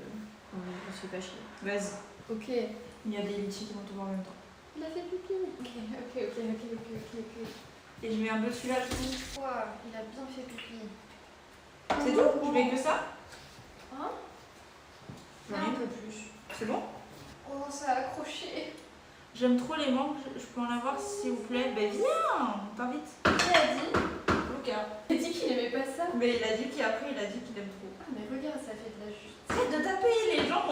On se fait pas chier. Vas-y. Ok. Il y a des litchis qui vont tout voir en même temps. Il a fait pipi. Ok. Et je mets un peu de celui-là, je trouve. Ouah, il a bien fait pipi. C'est tout? Je mets que ça? Hein? J'en ai Un un peu plus. C'est bon? Oh, ça a accroché. J'aime trop les mangues, je peux en avoir s'il vous plaît. Ben viens, on t'invite. Qui a dit? Lucas. Il a dit qu'il aimait pas ça. Mais il a dit qu'après, il a dit qu'il aime trop. Ah, mais regarde, ça fait de la justice. Arrête de taper, les gens,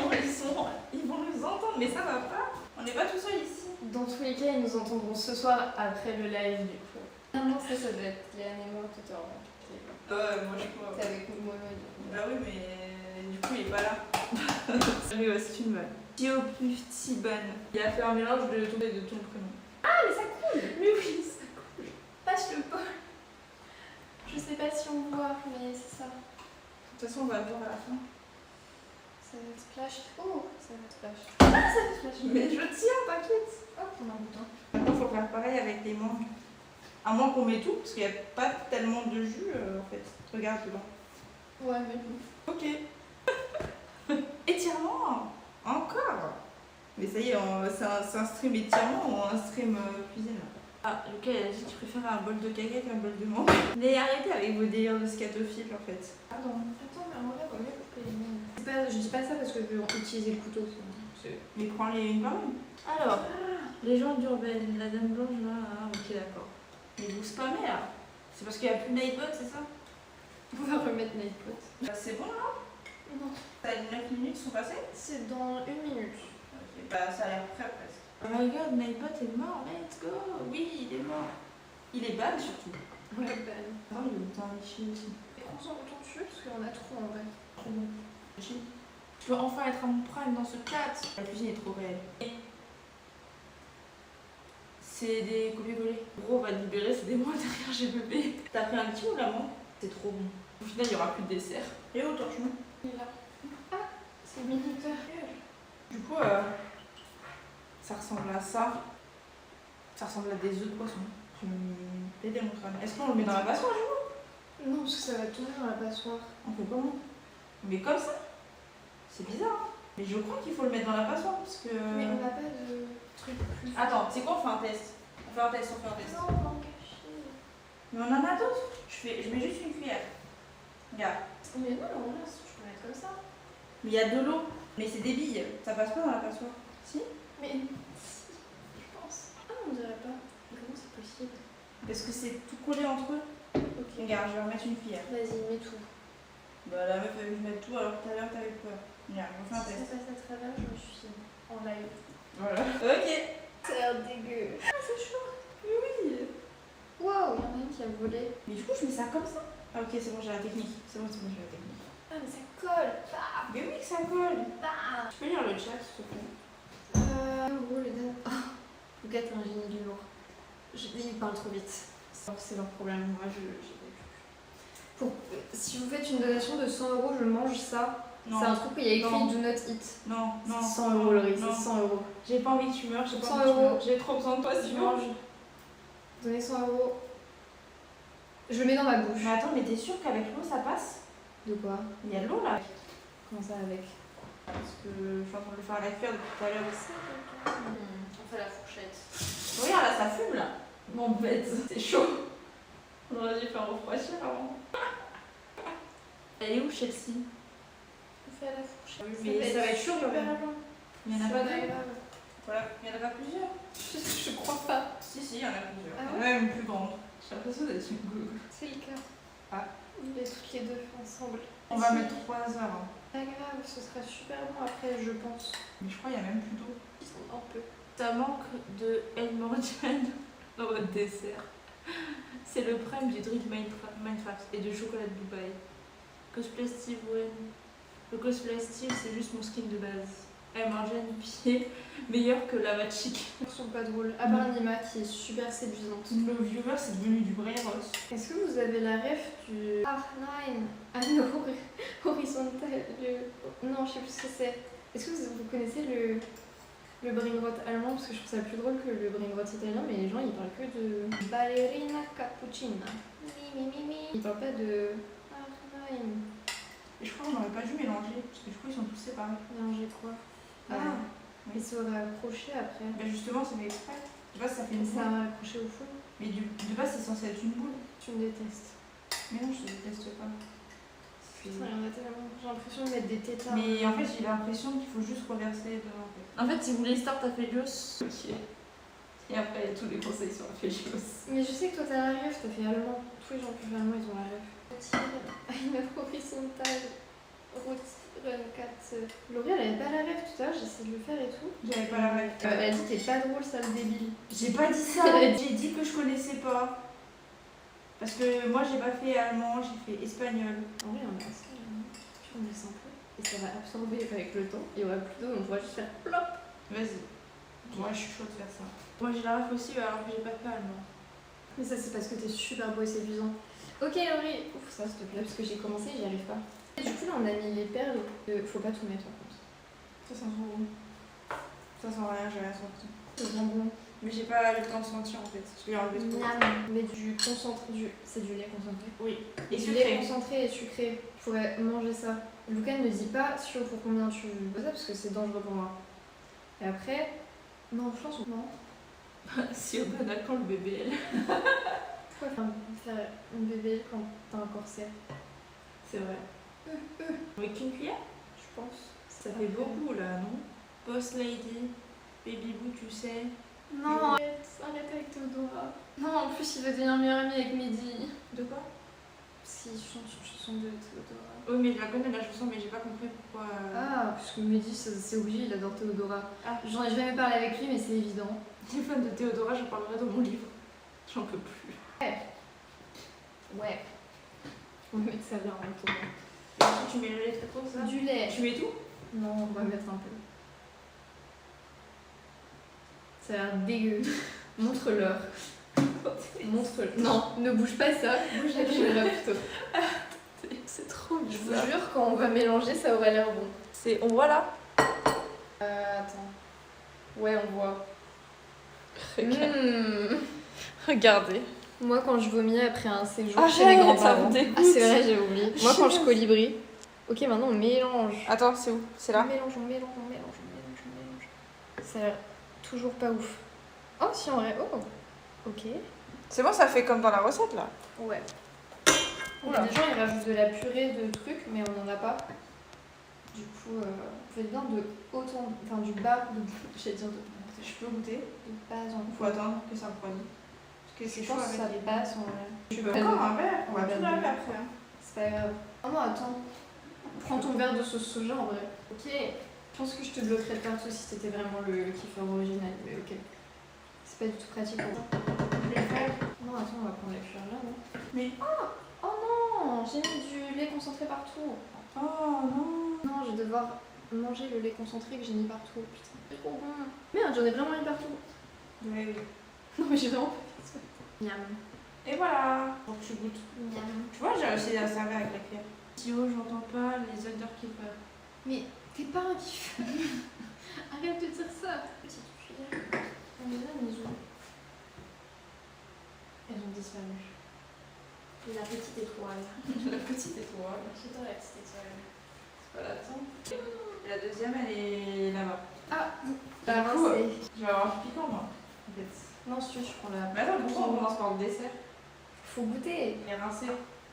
ils vont nous entendre, mais ça va pas. On n'est pas tout seul ici. Dans tous les cas, ils nous entendront ce soir après le live du coup. Ah non, ça doit être Léane et moi tout à l'heure. Moi je crois. C'est avec moi, du coup. Bah oui, mais du coup, il est pas là. Mais ouais, c'est une vanne. Tio plus Tiban. Il a fait un mélange de ton prénom. Ah, mais ça coule. Mais oui, ça coule. Passe le bol. Je sais pas si on voit, mais c'est ça. De toute façon, on va le voir à la fin. Ça va être splash. Oh, ça va être splash. Ah, ça va être splash. Mais je tiens, t'inquiète. Hop, on a un bouton. Maintenant, il faut faire pareil avec les mangues. À moins qu'on met tout, parce qu'il n'y a pas tellement de jus en fait. Regarde dedans. Ouais, mais bon. Ok. Étirement. Encore. Mais ça y est, c'est un stream étirement ou un stream cuisine. Ah, Lucas, il a dit que tu préfères un bol de caca qu'un bol de mangue. Mais arrêtez avec vos délires de scatophile en fait. Pardon. Attends, mais en vrai, vaut mieux couper les mains. Je dis pas ça parce que je veux utiliser le couteau. Mais prends-les une par une. Alors, légende urbaine, la dame blanche, là, ok d'accord. Mais vous spammez là. C'est parce qu'il n'y a plus de Nightbot, c'est ça? On va remettre Nightbot. C'est bon là? Non. T'as 9 minutes sont passées? C'est dans 1 minute. Ok, bah ça a l'air prêt presque. Oh my god, Nightbot est mort, let's go! Oui, il est mort. Il est bad surtout. Ouais, ben. Ah, il est autant riche aussi. Et prends-en autant dessus parce qu'on a trop en vrai. Trop bon. Je veux enfin être à mon prime dans ce chat. La cuisine est trop réelle. C'est des copier-coller. Gros, on va te libérer, c'est des mois derrière GBB. T'as pris un petit ou l'amande? C'est trop bon. Au final, il n'y aura plus de dessert. Et au torchon. Il est là. Ah, c'est minuteur. Du coup, ça ressemble à ça. Ça ressemble à des œufs de poisson. Tu me pédais mon crâne. Est-ce qu'on le met dans la passoire, du coup? Non, parce que ça va tourner dans la passoire. On fait comment? Mais comme ça? C'est bizarre, hein? Mais je crois qu'il faut le mettre dans la passoire parce que. Mais on n'a pas de truc plus. Attends, c'est quoi? On fait un test. On fait un test, on fait un test. Non, on va en cacher. Mais on en a d'autres. Je mets juste une cuillère. Regarde. Mais non, on laisse, je peux mettre comme ça. Mais il y a de l'eau. Mais c'est des billes. Ça passe pas dans la passoire. Si? Mais si, je pense. Ah, on dirait pas. Mais comment c'est possible? Parce que c'est tout collé entre eux. Ok. Regarde, je vais remettre une cuillère. Vas-y, mets tout. Bah la meuf elle veut que je mette tout alors que tout à l'heure t'avais peur. Regarde, on fait un Si test. ça passe à travers, je me suis en live. Voilà. Ok. Ça a l'air dégueu. Ah, c'est chaud. Oui. Waouh, il y en a une qui a volé. Mais du coup je mets ça comme ça. Ah ok c'est bon j'ai la technique. C'est bon j'ai la technique. Ah, mais ça colle. Bah, Mais oui que ça colle. bah. Tu peux lire le chat s'il te plaît. Oh, les gars. Lucas, t'es un génie du lourd. Il parle trop vite. C'est leur problème. Moi j'ai Si vous faites une donation de 100 €, je mange ça. Non. C'est un truc où il y a écrit Non. Do not eat. Non, non. 100 €, Laurie, Non. c'est 100 €. J'ai pas envie que tu meurs, j'ai pas 100 envie que tu meurs. €. J'ai trop besoin de toi Tu sinon. manges. Donnez 100 €. Je le mets dans ma bouche. Mais attends, mais t'es sûre qu'avec l'eau ça passe? De quoi? Il y a de l'eau là. Comment ça avec? Parce que je suis en train de le faire à la cuillère depuis tout à l'heure. On fait la fourchette. Regarde là, ça fume là. Mon bête, c'est chaud. On aurait dû faire refroidir avant. Elle est où Chelsea? On fait la fourchette. Mais ça va être chaud quand même. long. Il y en a pas deux. grave. Voilà, il y en a pas plusieurs. Je crois pas. Si, si, il y en a plusieurs. Ah Il y en a même plus grande. J'ai l'impression d'être une gueule. C'est le cas. Ah. On les toutes les deux ensemble. On va mettre 3 heures. Hein. Pas grave, ce sera super bon après, je pense. Mais je crois qu'il y a même plus d'eau. Un peu. Ça manque de El Mordian dans votre dessert. C'est le prime du drink Minecraft et du chocolat de Dubaï. Cosplay Steve Wen. Le cosplay Steve, c'est juste mon skin de base. El Mordian pied meilleur que Lava Chick. Ils sont pas drôles. À part Nima qui est super séduisante. Le viewer, c'est devenu du vrai Ross. Est-ce que vous avez la ref du R9 Anno horizontal Non, je sais plus ce que c'est. Est-ce que vous connaissez le Brainrot allemand? Parce que je trouve ça plus drôle que le Brainrot italien, mais les gens ils parlent que de ballerina cappuccina. Ils parlent pas de R9. Et je crois qu'on n'aurait pas dû mélanger, parce que du coup ils sont tous séparés. Mélanger quoi? Ah. Et ça aurait accroché après. Bah justement, c'est fait exprès. De base, ça fait une Ça boule. aurait accroché au fond. Mais de base, c'est censé être une boule. Tu me détestes. Mais non, je te déteste pas. Putain, il y en a tellement. J'ai l'impression de mettre des tétards. Mais en fait, j'ai l'impression qu'il faut juste reverser dedans. En fait, si vous voulez start à Félios, ok. Et après, tous les conseils sur Félios. Mais je sais que toi t'as la ref, t'as fait allemand. Tous les gens qui font allemand ils ont la ref. Une horizontale. Run 4. Laurie elle avait pas la ref tout à l'heure, j'ai essayé de le faire et tout. J'avais pas la ref. Elle a dit t'es pas drôle, sale débile. J'ai pas dit ça, j'ai dit que je connaissais pas. Parce que moi, j'ai pas fait allemand, j'ai fait espagnol. En vrai, on a ça, puis on laisse un peu. Et ça va absorber avec le temps. Il y aura plus d'eau, on pourra juste faire plop. Vas-y. Moi, je suis chaud de faire ça. Moi, j'ai la ref aussi, alors que j'ai pas fait allemand. Mais ça, c'est parce que t'es super beau et séduisant. Ok, Laurie. Ouf, ça s'il te plaît, parce que j'ai commencé, j'y arrive pas. Et du coup, là, on a mis les perles. Faut pas tout mettre en compte. Ça sent trop bon. Ça sent rien, j'ai rien senti. C'est vraiment bon. Mais j'ai pas le temps de sentir en fait. Je l'ai enlevé trop. Miam. Mais du concentré. C'est du lait concentré. Oui. Et Du lait sucré. concentré et sucré. Je pourrais manger ça. Lucas ne dit pas sur pour combien tu bois ça parce que c'est dangereux pour moi. Et après. Non, je pense non. Si au bon quand le bébé elle. Pourquoi faire une bébé quand t'as un corset? C'est vrai. Avec une cuillère? Je pense. Ça fait beaucoup là, non? Boss Lady, Baby Boo, tu sais. Non, arrête avec Théodora. Non, en plus il veut devenir meilleur ami avec Mehdi. De quoi? Parce qu'il chante une chanson de Théodora. Oui, mais je la connais la chanson, mais j'ai pas compris pourquoi. Ah, parce que Mehdi c'est obligé, il adore Théodora. Ah. J'en ai jamais parlé avec lui, mais c'est évident. Les fans de Théodora, j'en parlerai dans mon livre. J'en peux plus. Ouais. On va mettre ça là en même temps. Et ensuite, tu mets le lait très trop, ça? Du lait. Tu mets tout? Non, on va mettre un peu. Ça a l'air dégueu. Montre-leur. Montre-leur. Non, ne bouge pas ça. Bouge la caméra plutôt. C'est trop Je vous bizarre. jure, quand on va mélanger, ça aurait l'air bon. C'est. On voit là? Attends. Ouais, on voit. Regardez. Moi, quand je vomis après un séjour Arrête, chez les ça grands-parents. me dégoûte. Ah, c'est vrai, j'ai oublié. Moi, quand je colibri. Ok, maintenant on mélange. Attends, c'est où? C'est là? On mélange. Ça a l'air toujours pas ouf. Oh, si en vrai. Oh, Ok. C'est bon, ça fait comme dans la recette là. Ouais. Oula. Des gens ils rajoutent de la purée de trucs, mais on n'en a pas. Du coup, on fait bien de autant, enfin du bas de, j'allais dire de, Je peux goûter. de bas en Faut attendre que ça refroidisse. Parce que c'est Je chaud pense que avec ça les... passe en vrai. Tu veux encore un verre? On va Ouais, tout bah, laver après. Hein. C'est pas grave. Oh non, attends. Prends ton verre de sauce soja en vrai. Ok. Je pense que je te bloquerais de partout si c'était vraiment le kiffeur original, mais ok. C'est pas du tout pratique pour moi. Je vais le faire. Non, attends, on va prendre la cuillère là, non? Mais... Oh non, j'ai mis du lait concentré partout. Oh non. Non, je vais devoir manger le lait concentré que j'ai mis partout. Putain, c'est trop bon. Merde, j'en ai vraiment mis partout. Oui, oui. Non, mais j'ai vraiment pas fait ça. Miam. Et voilà. Donc tu goûtes. Miam. Tu vois, j'ai réussi à servir avec la cuillère. Tio, j'entends pas les odeurs qui peuvent. Mais t'es pas un kiff. Arrête de dire ça. Petite cuillère. On est là, mes os. Elles ont disparu. Et la petite étoile. La petite étoile. J'adore la petite étoile. C'est pas la tienne. Et la deuxième, elle est là-bas. Ah, D'un bah, coup, c'est- je vais avoir du piquant, moi. En fait. Non, si tu veux, je prends la. Mais attends, pourquoi on commence par le dessert? Faut goûter. Il est rincé.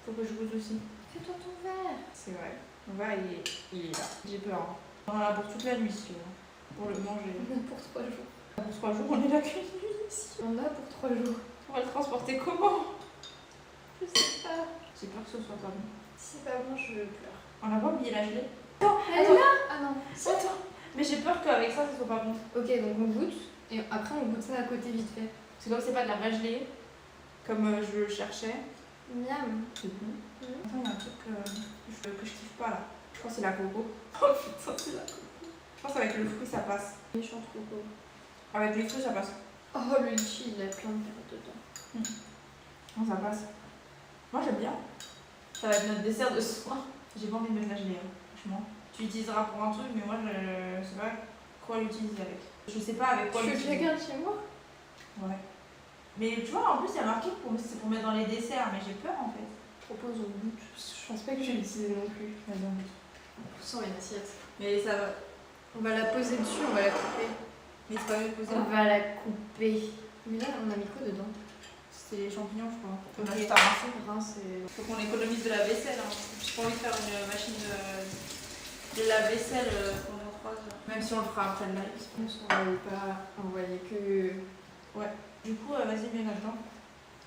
Faut que je goûte aussi. Fais-toi ton verre. C'est vrai. Mon verre, il est là. J'ai peur. Hein. On en a pour toute la nuit, si tu veux. Pour le manger. Pour 3 jours. Pour 3 jours, on est là qu'une nuit ici. On a pour 3 jours. On va le transporter comment? Je sais pas. J'ai peur que ce soit pas bon. Si c'est pas bon, je pleure. On n'a pas oublié la gelée. Elle est là. Ah non. Attends. Mais j'ai peur qu'avec ça, ça soit pas bon. Ok, donc on goûte. Et après, on goûte ça à côté vite fait. C'est comme c'est pas de la vraie gelée, comme je le cherchais. Miam. C'est bon. Attends, il y a un truc que je kiffe pas là. Je crois que c'est la coco. Oh putain, c'est la coco. Je pense qu'avec le fruit ça passe. Méchant coco. Avec les fruits ça passe. Oh, le litchi, il a plein de carottes dedans. Non, ça passe. Moi j'aime bien. Ça va être notre dessert de ce soir. J'ai pas envie de mettre la gelée, hein, franchement. Tu l'utiliseras pour un truc, mais moi je sais pas quoi l'utiliser avec. Je sais pas avec quoi Tu veux que je la l'utiliser. garde chez moi? Ouais. Mais tu vois, en plus il y a marqué que c'est pour mettre dans les desserts, mais j'ai peur en fait. Je propose au goût. Je pense pas que je vais l'utiliser non plus. Vas-y, on goûte. Sans une assiette. Mais ça va. On va la poser dessus, on va la couper. Mais c'est pas mieux de poser On là. va la couper. Mais là, on a mis quoi dedans? C'était les champignons, je crois. On a Ok. juste à rincer. Rince et... Faut qu'on économise de la vaisselle. Hein. J'ai pas envie de faire une machine de lave-vaisselle pendant 3 heures. Même si on le fera après le live. On voyait pas, on voyait que... Du coup, vas-y, mets là-dedans.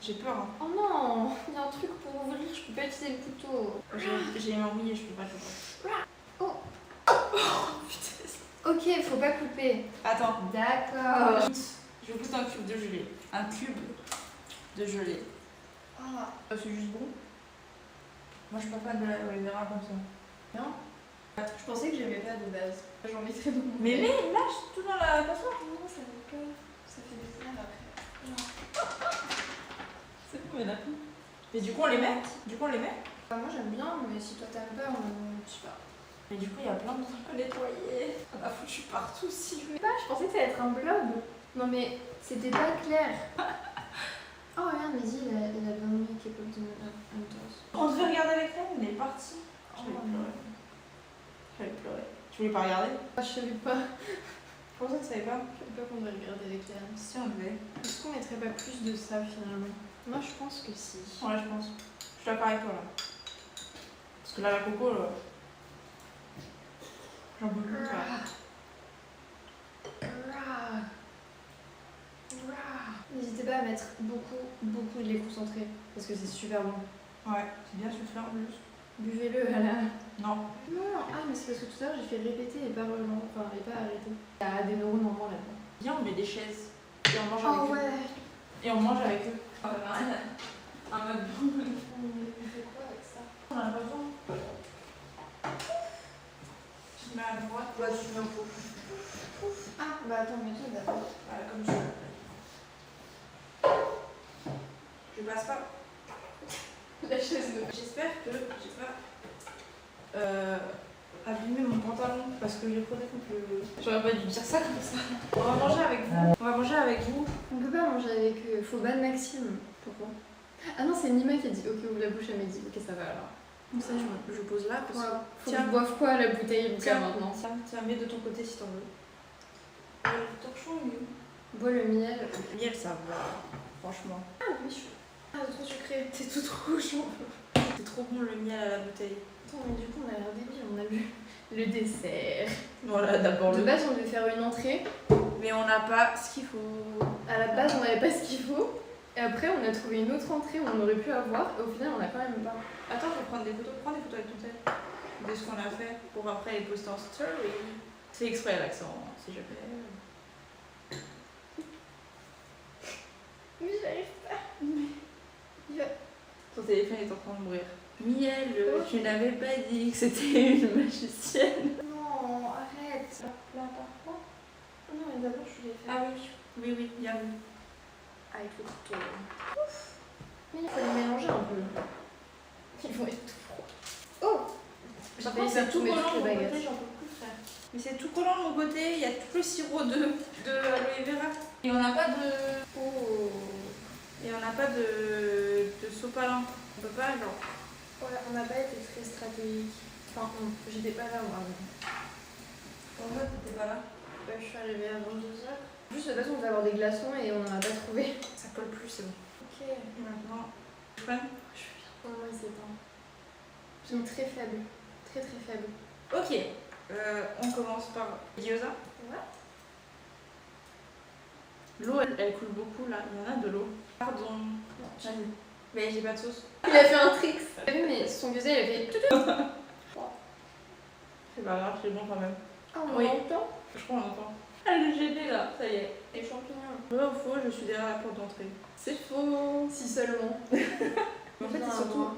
J'ai peur. Hein. Oh non, il y a un truc pour ouvrir, je peux pas utiliser le couteau. J'ai les mains mouillées, je peux pas le faire. Oh. Putain. Ok, faut pas couper. Attends. D'accord. Je goûte un cube de gelée. Un cube de gelée. Ah. C'est juste bon. Moi, je peux pas de la verra comme ça. Non? Je pensais que j'aimais pas de base. J'en mettrais dans mon Mais verre. mets, lâche tout dans la passoire. Non, ça veut pas. Ça fait bizarre après. C'est bon, il y en a plus. Mais du coup, on les met? Bah, moi j'aime bien, mais si toi t'aimes pas, je sais pas. Mais du coup, il y a plein de trucs à nettoyer. On a foutu partout si. Je pensais que ça allait être un blob. Non mais c'était pas clair. Oh regarde, Mehdi, il a bien mis K-pop de Hunters. On devait regarder avec elle, on est parti. Oh, J'allais pleurer. Tu voulais pas regarder? je savais pas. Pour ça, tu savais pas? Je savais pas qu'on devait regarder avec Claire. Si, on devait. Est-ce qu'on mettrait pas plus de ça finalement? Moi je pense que si. Ouais, je pense. Je suis d'accord avec toi là. Parce que là, la coco, là. J'en peux plus. Là. N'hésitez pas à mettre beaucoup de lait concentré parce que c'est super bon. Ouais, c'est bien sucré en plus. Buvez-le à la. Non. Non, ah mais c'est parce que tout à l'heure j'ai fait répéter et pas vraiment, enfin et pas arrêter. Il y a des neurones en moins là-dedans. Viens, on met des chaises. Et on mange Oh avec eux. ouais. Et on mange avec eux. Un meuble. On fait quoi avec ça? On en a pas besoin. Tu mets à droite, ouais, tu mets au fond. Ah bah attends, mais toi d'abord. Voilà, comme tu veux. Je passe pas. La chaise de. J'espère que j'ai pas abîmé mon pantalon parce que j'ai frotté contre le. J'aurais pas dû dire ça comme ça. On va manger avec vous. On va manger avec vous. On peut pas manger avec Fauban Maxime. Pourquoi? Ah non, c'est Nima qui a dit ok, ouvre la bouche, elle m'a dit ok, ça va alors. Comme ça, je pose là parce que. Faut Tiens. que je boive quoi la bouteille Tiens. maintenant? Tiens, mets de ton côté si t'en veux. Le torchon, il est où? Bois le miel. Le miel, ça va. franchement. Ah oui, ah, c'est trop sucré. C'est tout rouge. C'est trop bon le miel à la bouteille. Attends, mais du coup, on a l'air débile. On a vu le dessert. Voilà, d'abord De base, on devait faire une entrée. Mais on n'a pas ce qu'il faut. À la base, on n'avait pas ce qu'il faut. Et après, on a trouvé une autre entrée où on aurait pu avoir. Et au final, on n'a quand même pas. Attends, je vais prendre des photos. Prends des photos avec ton tel. De ce qu'on a fait pour après les poster en story. C'est exprès l'accent, si je fais. Mais j'arrive pas. Ton téléphone est en train de mourir. Miel, tu n'avais pas dit que c'était une magicienne. Non, arrête. Là, par quoi? Non, mais d'abord, je voulais faire. Ah oui, oui, oui, bien vu. Avec le couteau. Ouf. Mais il faut les mélanger un peu. Ils vont être tout froids. Oh! Par contre, c'est tout collant de mon côté, j'en peux plus frère. Mais c'est tout collant de mon côté, il y a tout le sirop de aloe vera. Et on n'a pas de. Oh! Et on n'a pas de sopalin. On peut pas, genre. Ouais, on n'a pas été très stratégique. Enfin, j'étais pas là, moi. Pourquoi t'étais pas là? Je suis arrivée à 22h. Juste, de toute façon, on devait avoir des glaçons et on en a pas trouvé. Ça colle plus, c'est bon. Ok. Maintenant. Fun. Je suis bien. Pour moi, c'est temps. J'ai très faible. Très très faible. Ok. On commence par gyoza. Ouais. L'eau, elle coule beaucoup là. Il y en a de l'eau. Pardon. Non, Mais j'ai pas de sauce. il a fait un trick. T'as vu, mais son gyoza, il a fait tout. C'est pas grave, c'est bon quand même. Ah, on Oui. entend. Je crois qu'on entend. Elle est gênée là, ça y est. Les champignons. Vrai ou faux, je suis derrière la porte d'entrée. C'est faux. Si seulement. Mais en fait, Viens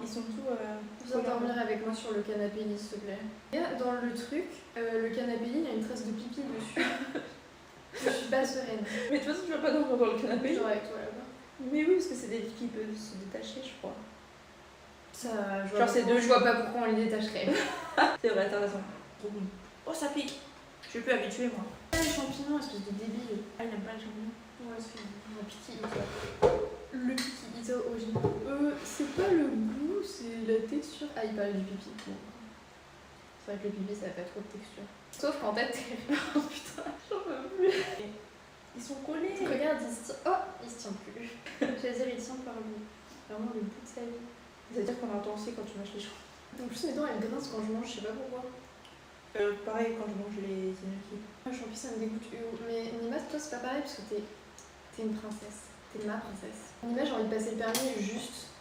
ils sont tous. Viens dormir avec moi sur le canapé, s'il te plaît. Et dans le truc, le canapé, il y a une trace de pipi dessus. Je suis pas sereine. Mais de toute façon, tu vas pas dormir dans le Je canapé. dors avec toi là-bas. Mais oui, parce que c'est des lits qui peuvent se détacher, je crois. Ça, je Genre, c'est deux je vois pas pourquoi on les détacherait. C'est vrai, t'as raison. Trop bon. Oh, ça pique. Je suis plus habituée, moi. Les champignons, espèce de débile. Ah, il aime pas les champignons. Ouais, c'est un piqué ito. Le piqué ito original. C'est pas le goût, c'est la texture. Ah, il parlait du pipi. Bon. C'est vrai que le pipi, ça a pas trop de texture. Sauf qu'en tête, Oh putain, j'en peux plus. Ils sont collés. regarde, il se tient. Oh, il se tient plus. J'allais dire, il tient par lui. Vraiment le bout de sa vie. C'est-à-dire qu'on entend aussi quand tu mâches les choses. En plus, mes dents, elles grincent quand je mange, je sais pas pourquoi. Pareil quand je mange les gnocchis. Le champi, ça me dégoûte. Mais Nima, toi, c'est pas pareil parce que t'es une princesse. T'es ma princesse. Nima, j'ai envie de passer le permis juste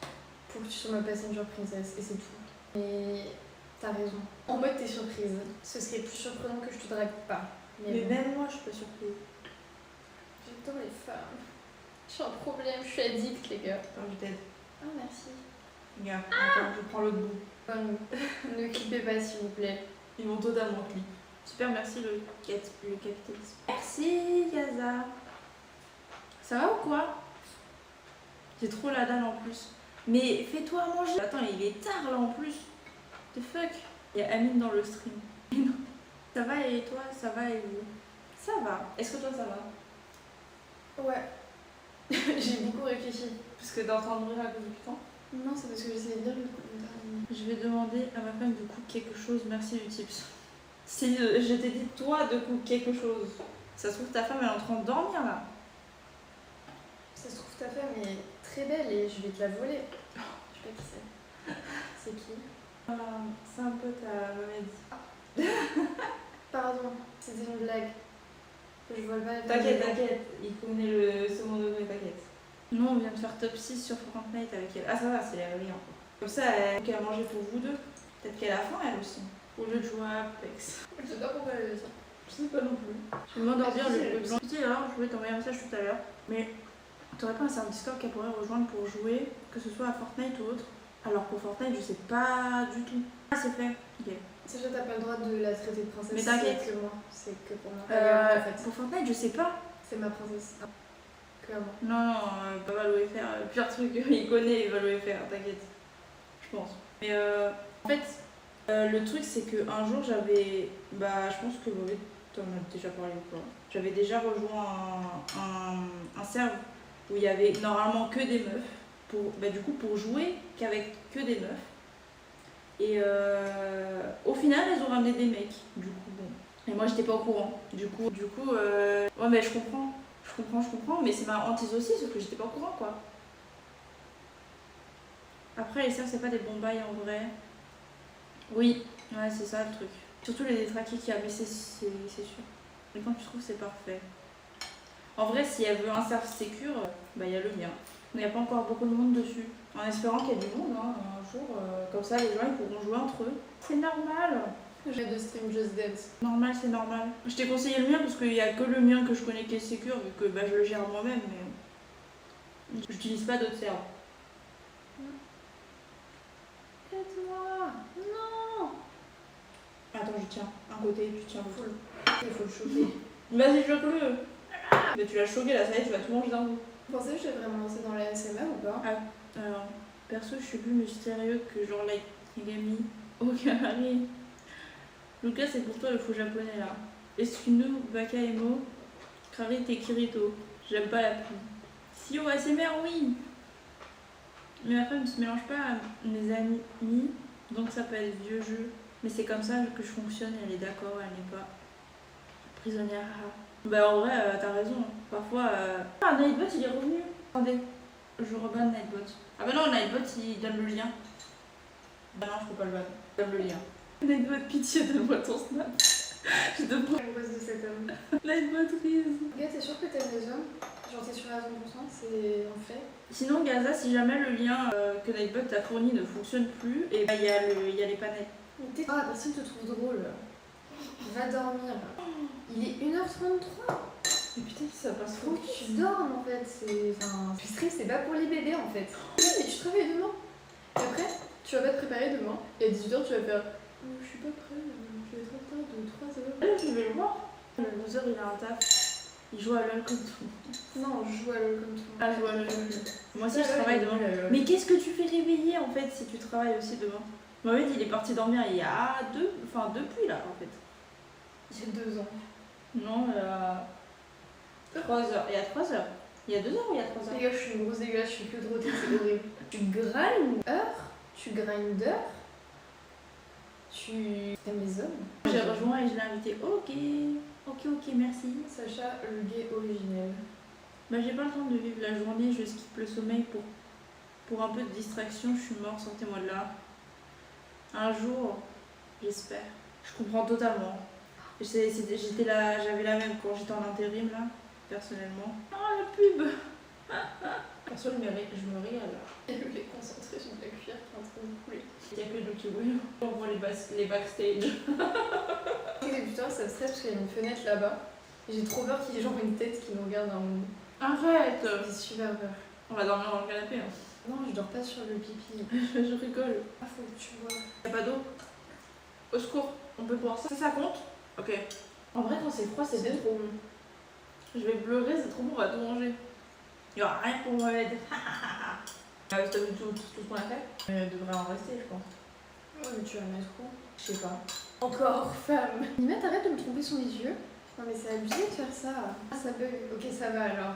pour que tu sois ma passenger princesse et c'est tout. Et t'as raison. En mode, t'es surprise. Ce serait plus surprenant que je te drague pas. Mais bon. même moi, je suis pas surprise. J'adore les femmes. J'ai un problème, je suis addict, les gars. Attends, je t'aide. Ah, merci. Regarde, attends, je prends l'autre bout. Ne clippez pas, s'il vous plaît. Ils m'ont totalement clip. Super, merci le capitalisme. Merci Gaza. Ça va ou quoi? J'ai trop la dalle en plus. Mais fais-toi à manger. Attends, il est tard là en plus. The fuck. Il y a Amine dans le stream. Ça va et toi? Ça va et vous? Ça va. Est-ce que toi ça va? Ouais. J'ai beaucoup réfléchi. Parce que t'es en train de mourir à cause du piquant. Non, c'est parce que j'essayais de lire le commentaire. Je vais demander à ma femme de cook quelque chose, merci du tips. Si je t'ai dit toi de cook quelque chose, ça se trouve ta femme elle est en train de dormir là. Ça se trouve ta femme est très belle et je vais te la voler. Je sais pas qui c'est. C'est qui? C'est un pote à Mohamed. Pardon, c'était une blague. Je vole pas. T'inquiète, t'inquiète, il connaît le second degré, t'inquiète. Nous on vient de faire top 6 sur Fortnite avec elle. Ah ça va, c'est la réveillée encore. Comme ça, elle a mangé pour vous deux. Peut-être qu'elle a faim elle aussi. Au lieu de jouer à Apex. Je sais pas pourquoi elle a dit ça. Je sais pas non plus. Je vais m'endormir le blanc. Tu sais, alors, je voulais t'envoyer un message tout à l'heure. Mais t'aurais pas un serveur Discord qu'elle pourrait rejoindre pour jouer, que ce soit à Fortnite ou autre. Alors pour Fortnite, je sais pas du tout. Ah, c'est fait. Ok. Déjà, t'as pas le droit de la traiter de princesse. Mais t'inquiète. C'est que moi. C'est que pour moi. En fait. Pour Fortnite, je sais pas. C'est ma princesse. Ah. Que à moi. Non, pas Valo FR. Le pire truc, il connaît Valo FR, t'inquiète. Je pense. Mais en fait, le truc, c'est qu'un jour, j'avais. Bah, je pense que Mauvais, t'en as déjà parlé ou pas. J'avais déjà rejoint un serve où il y avait normalement que des meufs. Du coup, pour jouer qu'avec que des meufs. Et au final, elles ont ramené des mecs. Du coup, bon. Et moi, j'étais pas au courant. Du coup, ouais, mais je comprends. Je comprends, mais c'est ma hantise aussi, sauf que j'étais pas au courant quoi. Après, les cerfs, c'est pas des bons bails en vrai. Oui, ouais, c'est ça le truc. Surtout les détraqués qu'il y a, mais c'est sûr. Mais quand tu trouves, c'est parfait. En vrai, si elle veut un cerf sécure, bah il y a le mien. Mais il n'y a pas encore beaucoup de monde dessus. En espérant qu'il y ait du monde, hein, un jour. Comme ça, les gens ils pourront jouer entre eux. C'est normal. J'ai de stream Just Dance. Normal, c'est normal. Je t'ai conseillé le mien parce qu'il n'y a que le mien que je connais qui est sécure, vu que bah, je le gère moi-même. Mais j'utilise pas d'autres cerfs. Aide-moi. Non. Attends, je tiens. Un côté, tu tiens full. Il faut le choquer. Vas-y, choque-le. Mais tu l'as choqué là, ça y est, tu vas tout manger d'un coup. Vous pensez que je vais vraiment lancer dans la SMR ou pas? Alors, perso, je suis plus mystérieux que genre like Higami. Okari. Lucas, c'est pour toi le faux japonais là. Eskuno, Bakaemo, Karite Kirito. J'aime pas la pluie. Si au ASMR, oui. Mais après, ne se mélange pas à mes amis, donc ça peut être vieux jeu. Mais c'est comme ça que je fonctionne, elle est d'accord, elle n'est pas prisonnière. Bah en vrai, t'as raison. Parfois... Ah, Nightbot, il est revenu. Attendez, je rebanne Nightbot. Ah bah non, Nightbot, il donne le lien. Bah non, je peux pas le ban. Il donne le lien. Nightbot, pitié, donne-moi ton snap. Je te prends. Amoureuse de cet homme. Nightbot, please. Gars, t'es sûr que t'aimes les hommes? Genre t'es sûr à 100%, c'est un fait? Sinon, Gaza, si jamais le lien que Nightbot t'a fourni ne fonctionne plus, et bah il y a les panels. Ah, personne te trouve drôle. Va dormir. Il est 1h33. Mais putain, ça passe Faut que tu dormes en fait. Le stress, c'est pas pour les bébés en fait. Mais tu travailles demain. Et après, tu vas pas te préparer demain. Et à 18h, tu vas faire je suis pas prêt, je vais être en retard de 3 heures. Je vais le voir. Le loser, il a un taf. Il joue à LoL comme tout. Non, je joue à LoL comme tout. Ah, je joue à LoL. Moi aussi, je travaille demain. Mais qu'est-ce que tu fais réveiller en fait si tu travailles aussi demain? Mohamed, il est parti dormir il y a depuis là en fait. Il y a 2 ans. Non, il y a 3 heures. Il y a 3 heures. Il y a 2 heures ou il y a 3 heures? Les gars, je suis une grosse dégueulasse, je suis que de roter, c'est horrible. Tu grinder, tu aimes les hommes. J'ai rejoint et je l'ai invité. Ok, merci. Sacha, le gay originel. Bah, j'ai pas le temps de vivre la journée, je skip le sommeil pour un peu de distraction. Je suis mort, sortez-moi de là. Un jour, j'espère. Je comprends totalement. J'étais là, j'avais la même quand j'étais en intérim là, personnellement. Ah, la pub. Perso, je me régale là. Et le lait concentré sur de la cuillère qui est en train de couler. Il y a que le Kiwi. On voit les backstage. Putain, ça me stresse parce qu'il y a une fenêtre là-bas. Et j'ai trop peur qu'il y ait genre une tête qui nous regarde en haut. Arrête. J'ai super peur. On va dormir dans le canapé. Hein. Non, je dors pas sur le pipi. Je rigole. Ah, faut que tu vois. Y'a pas d'eau. Au secours. On peut boire ça. Ça compte? Ok. En vrai, quand c'est froid, c'est bien trop bon. Je vais pleurer, c'est trop bon, on va tout manger. Il y aura rien pour Mohamed. T'as vu tout ce qu'on a fait? Il devrait en rester, je pense. Ouais, mais tu vas mettre où? Je sais pas. Encore femme. Nimette, arrête de me tromper sur les yeux. Non, mais c'est abusé de faire ça. Ah, ça bug. Ok, ça va alors.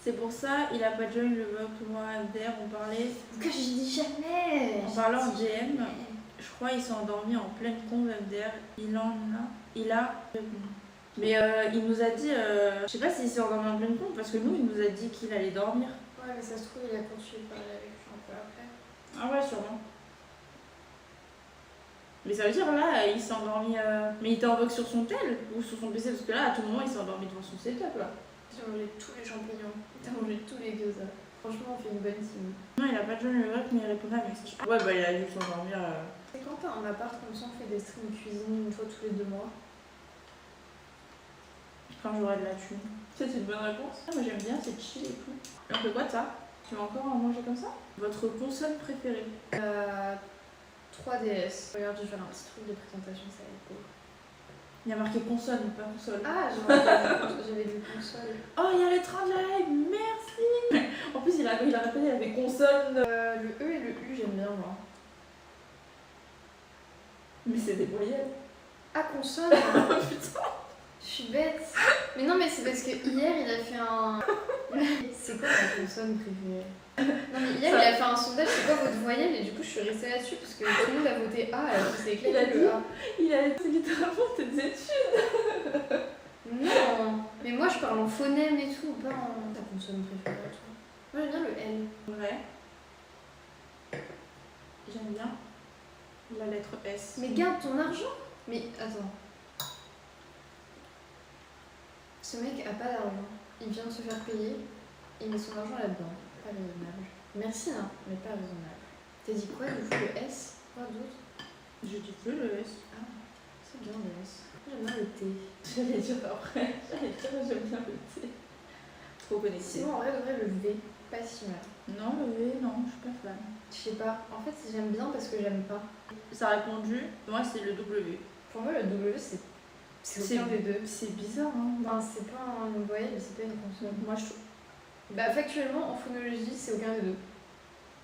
C'est pour ça, il a pas join le vote. Moi, MDR, on parlait. Que je dis jamais. En parlant en GM, je crois qu'il s'est endormi en pleine conve MDR. Il a répondu. Mais il nous a dit, je sais pas s'il s'est endormi en pleine conve parce que nous, il nous a dit qu'il allait dormir. Ouais, mais ça se trouve, il a continué de parler avec lui un peu après. Ah ouais, sûrement. Mais ça veut dire là, il s'est endormi. Mais il était en box sur son tel ou sur son PC parce que là, à tout moment, il s'est endormi devant son setup là. T'as mangé tous les champignons. T'as mangé tous les gyoza. Franchement, on fait une bonne team. Non, il a pas de joint le vote, mais il répondait à mes messages. Ouais, bah il a dû s'endormir. C'est quand t'as un appart comme ça, on fait des streams cuisine une fois tous les 2 mois. Quand j'aurai de la thune. C'est une bonne réponse. Ah, moi j'aime bien, c'est chill et tout. On fait quoi de ça? Tu vas encore en manger comme ça? Votre console préférée? 3DS. Regarde, je vais faire un petit truc de présentation, ça va être cool. Il y a marqué console, mais pas console. Ah, j'avais des consoles. Oh, il y a les trains de live, merci. En plus, il a répété, il avait console. Le E et le U, j'aime bien moi. Mais c'est des voyelles. Ah, console. Putain. Je suis bête. Mais non, mais c'est parce que hier, il a fait un... C'est quoi ta consonne préférée? Non, mais hier, il a fait un sondage, c'est quoi votre voyelle? Et du coup, je suis restée là-dessus parce que tout le monde a voté A, alors que c'est éclaté le A. Il a littéralement tes études. Non, mais moi, moi je parle en phonème et tout, pas en ta consonne préférée. Toi. Moi j'aime bien le L. Ouais. J'aime bien la lettre S. Mais garde ton argent. Mais attends. Ce mec a pas d'argent. Il vient de se faire payer. Il met son argent là-dedans. Pas raisonnable. Merci, hein, mais pas raisonnable. T'as dit quoi du coup, le S? Quoi d'autre? Je dis plus le S. Ah, c'est bien le S. J'aime bien le T. J'allais dire après. J'allais dire j'aime bien le T. Trop connecté. Sinon, en vrai, le V, pas si mal. Non, le V, non, je suis pas fan. Je sais pas. En fait, j'aime bien parce que j'aime pas. Ça a répondu, moi c'est le W. Pour moi, le W, c'est aucun des deux. C'est bizarre, hein. Enfin, c'est pas une voyelle, mais c'est pas une consonne. Moi je trouve. Bah, factuellement, en phonologie, c'est aucun des deux.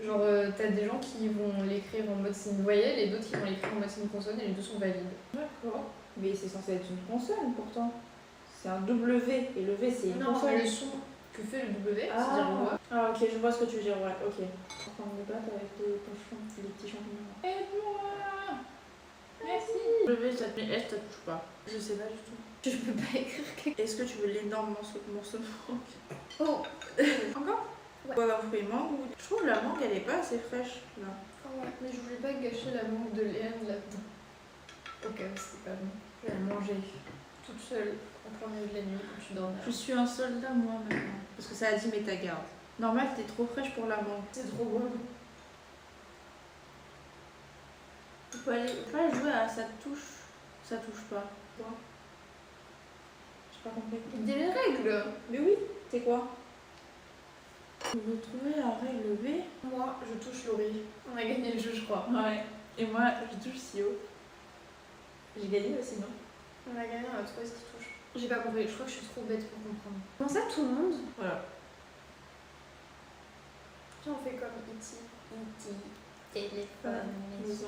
Genre, t'as des gens qui vont l'écrire en mode signe voyelle et d'autres qui vont l'écrire en mode signe consonne et les deux sont valides. D'accord. Mais c'est censé être une consonne pourtant. C'est un W et le V c'est une Non, consonne. le son que fait le W, Ah. c'est-à-dire voix. Ah ok, je vois ce que tu veux dire, ouais, ok. Enfin, on débatte avec les petits champignons. Et moi merci. W, ça te met S, ça te touche pas. Je sais pas du tout. Je peux pas écrire quelque Est-ce que tu veux l'énorme morceau de mangue? Oh. Encore? Ouais. Quoi, un fruit mangue ou... Je trouve la mangue elle est pas assez fraîche là. Ouais, mais je voulais pas gâcher la mangue de Léane là-dedans. Ok, c'était pas bon. Je vais la manger toute seule en plein milieu de la nuit quand tu dormais. Je suis un soldat moi maintenant. Parce que ça a dit mais ta garde. Normal, t'es trop fraîche pour la mangue. C'est trop bon. Tu peux aller jouer à ça te touche. Ça touche pas. Quoi? J'ai pas compris. Des règles. Mais oui, c'est quoi? Vous trouvez la règle V? Moi, je touche Laurie. On a gagné le jeu, je crois. Ouais. Et moi, je touche Sio. J'ai gagné aussi, non? On a gagné, on a trouvé ce qui touche. J'ai pas compris, je crois que je suis trop bête pour comprendre. Comment ça, tout le monde? Voilà. Viens, on fait comme E.T. téléphone, Maison.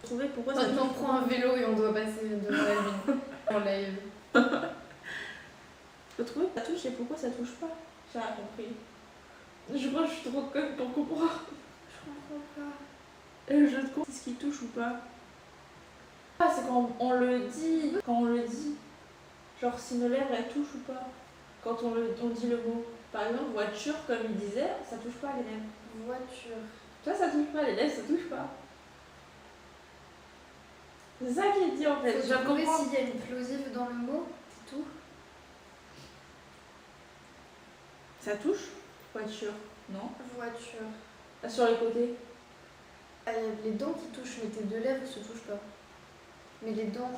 Vous trouvez pourquoi ça Maintenant, on touche prend un vélo et on doit passer devant la lune. En live. Vous trouvez que ça touche et pourquoi ça touche pas? J'ai rien compris. Je crois que je suis trop conne pour comprendre. Je comprends pas. Et le jeu de con, c'est ce qui touche ou pas? Ah, c'est quand on le dit. Quand on le dit. Genre si nos lèvres elles touchent ou pas. Quand on dit le mot. Par exemple, voiture, comme il disait, ça touche pas les lèvres. Voiture. Ça touche pas, les lèvres ça touche pas. C'est ça qu'il dit en fait. Faut Je trouver comprends. s'il y a une plosive dans le mot, c'est tout. Ça touche? Voiture. Non. Voiture. Là, sur les côtés. Ah, il y a les dents qui touchent, mais tes deux lèvres se touchent pas. Mais les dents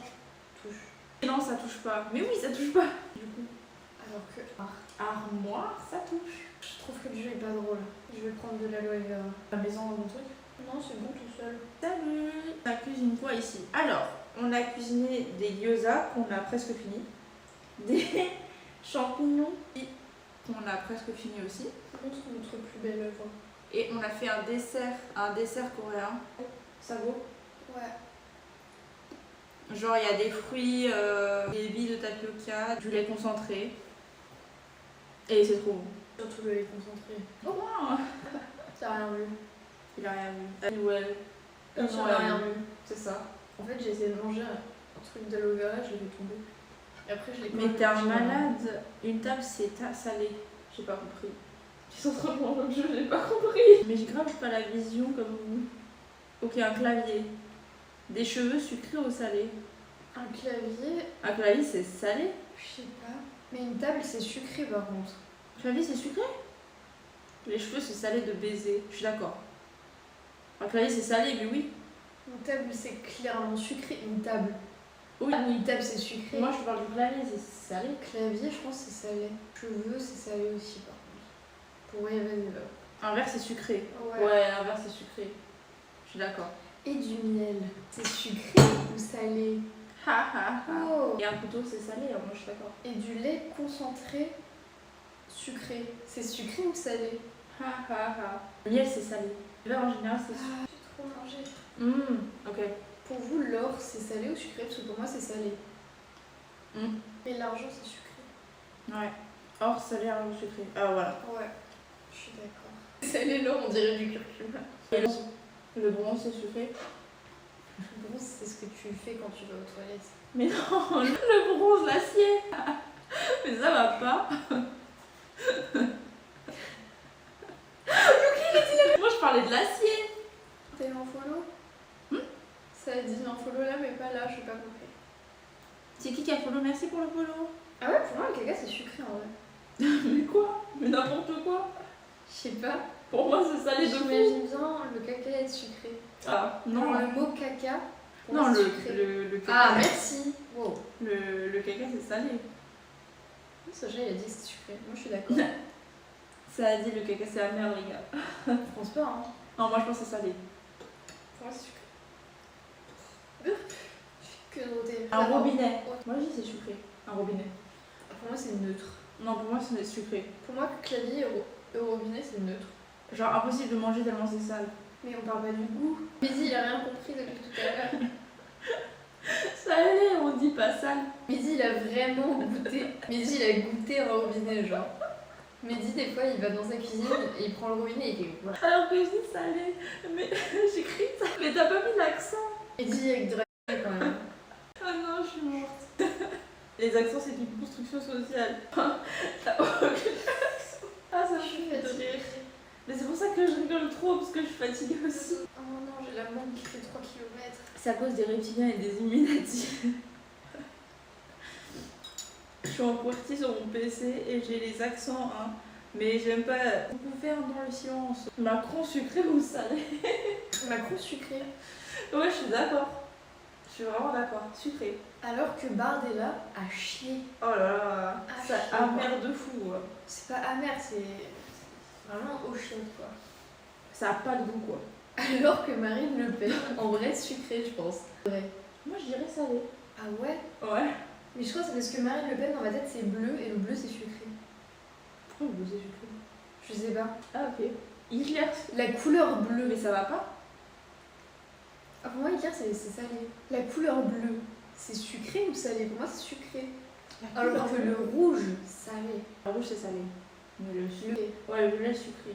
touchent. Non, ça touche pas. Mais oui, ça touche pas. Du coup. Alors que. Armoire, ça touche. Je trouve que le jeu est pas drôle. Je vais prendre de l'aloe vera. La maison dans mon truc. Non, c'est bon tout seul. Salut. On cuisine quoi ici? Alors, on a cuisiné des gyoza qu'on a presque fini. Des champignons qu'on a presque fini aussi. Montre notre plus belle œuvre. Et on a fait un dessert coréen. Sago. Ouais. Genre il y a des fruits, des billes de tapioca, du lait concentré. Et c'est trop bon. Surtout le lait concentré. Oh wow. T'as rien vu. Il a rien vu. Noël. Comme si on a rien vu. C'est ça. En fait, j'ai essayé de manger un truc d'aloe vera, je l'ai fait tomber. Et après, je l'ai Mais t'es un malade. Une table c'est salé. J'ai pas compris. Ils sont trop bons le jeu, j'ai pas compris. Mais j'ai grave pas la vision comme vous. Ok, un clavier. Des cheveux sucrés ou salés? Un clavier, Un clavier c'est salé? je sais pas. Mais une table, c'est sucré par contre. Un clavier c'est sucré? Les cheveux c'est salé de baiser. Je suis d'accord. Un clavier c'est salé, mais oui. Une table, c'est clairement sucré. Une table. Oui. Ah, une table, c'est sucré. Moi je te parle du clavier, c'est salé. Clavier, je pense que c'est salé. Cheveux, c'est salé aussi par contre. Pour vrai, vas-y, Un verre c'est sucré. va. Ouais, un verre c'est sucré. Je suis d'accord. Et du miel, c'est sucré ou salé? Ha ha ha. Oh. Et un couteau c'est salé, alors moi je suis d'accord. Et du lait concentré sucré, c'est sucré ou salé? Ha ha ha. Le miel c'est salé. Le verre en général c'est sucré. J'ai trop mangé. Ok. Pour vous, l'or, c'est salé ou sucré? Parce que pour moi, c'est salé. Et l'argent, c'est sucré. Ouais. Or salé, argent sucré. Ah voilà. Ouais, je suis d'accord. Salé, l'or, on dirait du curcuma. Et le bronze c'est sucré. Le bronze, c'est ce que tu fais quand tu vas aux toilettes. Mais non, le bronze, l'acier. Mais ça va pas. Moi je parlais de l'acier. T'as eu un follow? Ça a dit un follow là, mais pas là, je sais pas compris. C'est qui a follow? Merci pour le follow. Ah ouais, pour moi, le caca c'est sucré en vrai. Mais quoi? Mais n'importe quoi. Je sais pas. Pour moi c'est salé de fou. J'imagine bien le caca être sucré. Ah non. Non, le mot caca. pour Non, moi, c'est le sucré. caca. Ah, merci. Wow. Le caca c'est salé. Sacha il a dit que c'était sucré. Moi je suis d'accord. Ça a dit le caca c'est amer les gars. Je pense pas, hein. Non moi je pense que c'est salé. Pour moi c'est sucré. Que de roter. Un robinet. Ouais. Moi je dis c'est sucré. Un robinet. Pour moi c'est neutre. Non pour moi c'est sucré. Pour moi, clavier et robinet c'est neutre. Genre impossible de manger tellement c'est sale. Mais on parle pas du goût. Mehdi il a rien compris depuis tout à l'heure. Salé, on dit pas sale. Mehdi il a vraiment goûté. Mehdi il a goûté un robinet genre. Mehdi des fois il va dans sa cuisine et il prend le robinet et il fait voilà. Alors que je dis salé. Mais j'écris ça. Mais t'as pas mis l'accent. Mehdi avec du quand même. Ah non, je suis morte. Les accents c'est une construction sociale. T'as aucun accent. Ah ça me fait de rire. Mais c'est pour ça que je rigole trop parce que je suis fatiguée aussi. Oh non, j'ai la mangue qui fait 3 km. C'est à cause des reptiliens et des Illuminati. Je suis en QWERTY sur mon PC et j'ai les accents, hein. Mais j'aime pas. Vous pouvez faire dans le silence. Macron sucré ou salé? Macron sucré. Ouais, je suis d'accord. Je suis vraiment d'accord. Sucré. Alors que Bardella a chié. Oh là là. Ah, Ça chier, amer de fou. Ouais. C'est pas amer, c'est vraiment au chien quoi. Ça a pas le goût quoi. Alors que Marine Le Pen, en vrai sucré je pense. Ouais. Moi je dirais salé. Ah ouais? Ouais. Mais je crois que c'est parce que Marine Le Pen dans ma tête c'est bleu et le bleu c'est sucré. Pourquoi le bleu c'est sucré? Je sais pas. Ah ok. Hitler. La couleur bleue. Mais ça va pas? Ah, pour moi Hitler c'est salé. La couleur bleue, c'est sucré ou salé? Pour moi c'est sucré. Alors que le rouge, salé. Le rouge c'est salé. Mais le sucre. Bleu. Ouais, le bleu sucré.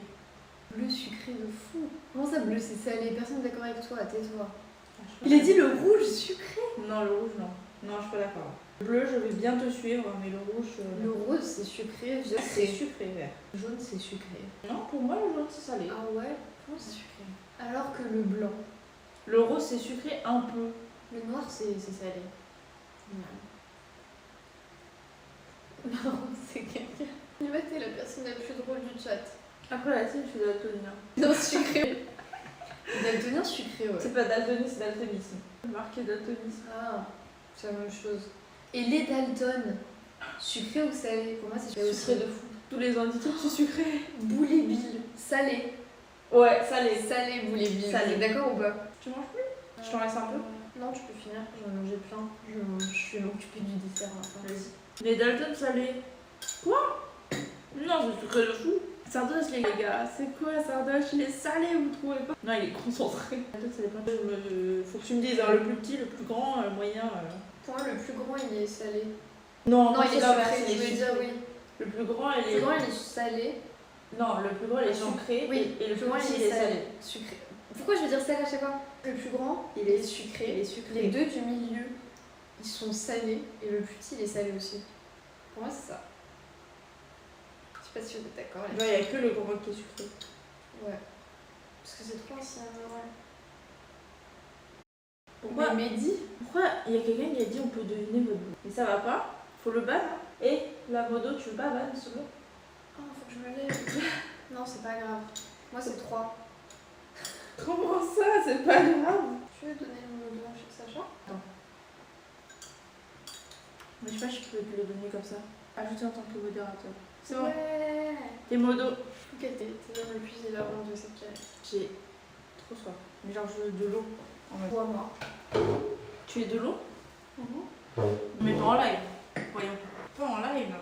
Bleu sucré de fou. Comment ça bleu c'est salé? Personne n'est d'accord avec toi, tais-toi. Ah, Il a dit le rouge sucré. Non, le rouge non. Non, je suis pas d'accord. Le bleu, je vais bien te suivre, mais le rouge. Le rose c'est sucré, vert c'est sucré, vert. jaune c'est sucré. Non, pour moi, le jaune c'est salé. Ah ouais? Pour moi c'est sucré. Alors que le blanc, Le rose c'est sucré un peu. le noir c'est salé. Marron c'est quelqu'un. Nima t'es la personne la plus drôle du chat. Après la tienne, je suis daltonien. Non sucré. Daltonien sucré ouais. C'est pas daltonisme, c'est daltonisme. Marqué daltonisme. Ah, c'est la même chose. Et les Dalton, sucré ou salé? Pour moi c'est sucré Sucré aussi. de fou. Tous les indices, c'est sucré. Boulet Bill, salé. Ouais, salé. Salé Boulet Bill. Salé. T'es d'accord ou pas? Tu manges plus? Je t'en laisse un peu? Non, tu peux finir, j'en ai mangé plein. Je vais m'occuper du dessert à la fin. Vas-y. Les Dalton salés. Quoi? Non, c'est sucré de fou. Sardoche les gars, c'est quoi Sardoche? Il est salé, vous trouvez pas? Non, il est concentré. Dalton, ça dépend de... Faut que tu me dises, hein, le plus petit, le plus grand, le moyen. Pour moi, le plus grand, il est salé. Non, Non, il est l'inverse, sucré, je veux dire, oui. Le plus grand, il Le est. plus grand, il est salé. Non, le plus grand, il est Non. sucré. Oui, et le plus grand, petit, il est salé. Sucré. Pourquoi je veux dire salé à chaque fois? Le plus grand, Il il est est sucré. Il est sucré. Les deux du milieu, ils sont salés. Et le plus petit, il est salé aussi. Pour moi, c'est ça. Je sais pas si vous êtes d'accord. Il n'y a que le grand qui est sucré. Ouais. Parce que c'est trop ancien, ouais. Pourquoi Mais Mehdi, Pourquoi il y a quelqu'un qui a dit on peut deviner votre goût? Mais ça va pas? Faut le ban, hein? Et la modo, tu veux pas ban solo? oh, faut que je me lève. Non, c'est pas grave. Moi, c'est 3. Comment ça? C'est pas grave. Tu veux donner le mot blanc chez Sacha? Mais je sais pas, je peux te le donner comme ça. Ajouter en tant que modérateur. C'est bon. Ouais. T'es modo. Ok, t'es dans le puiser la honte de cette canette. J'ai trop soif. Mais genre, je veux de l'eau. En fait. Bois-moi. Tu es de l'eau? Mais pas en live. Voyons. Pas en live.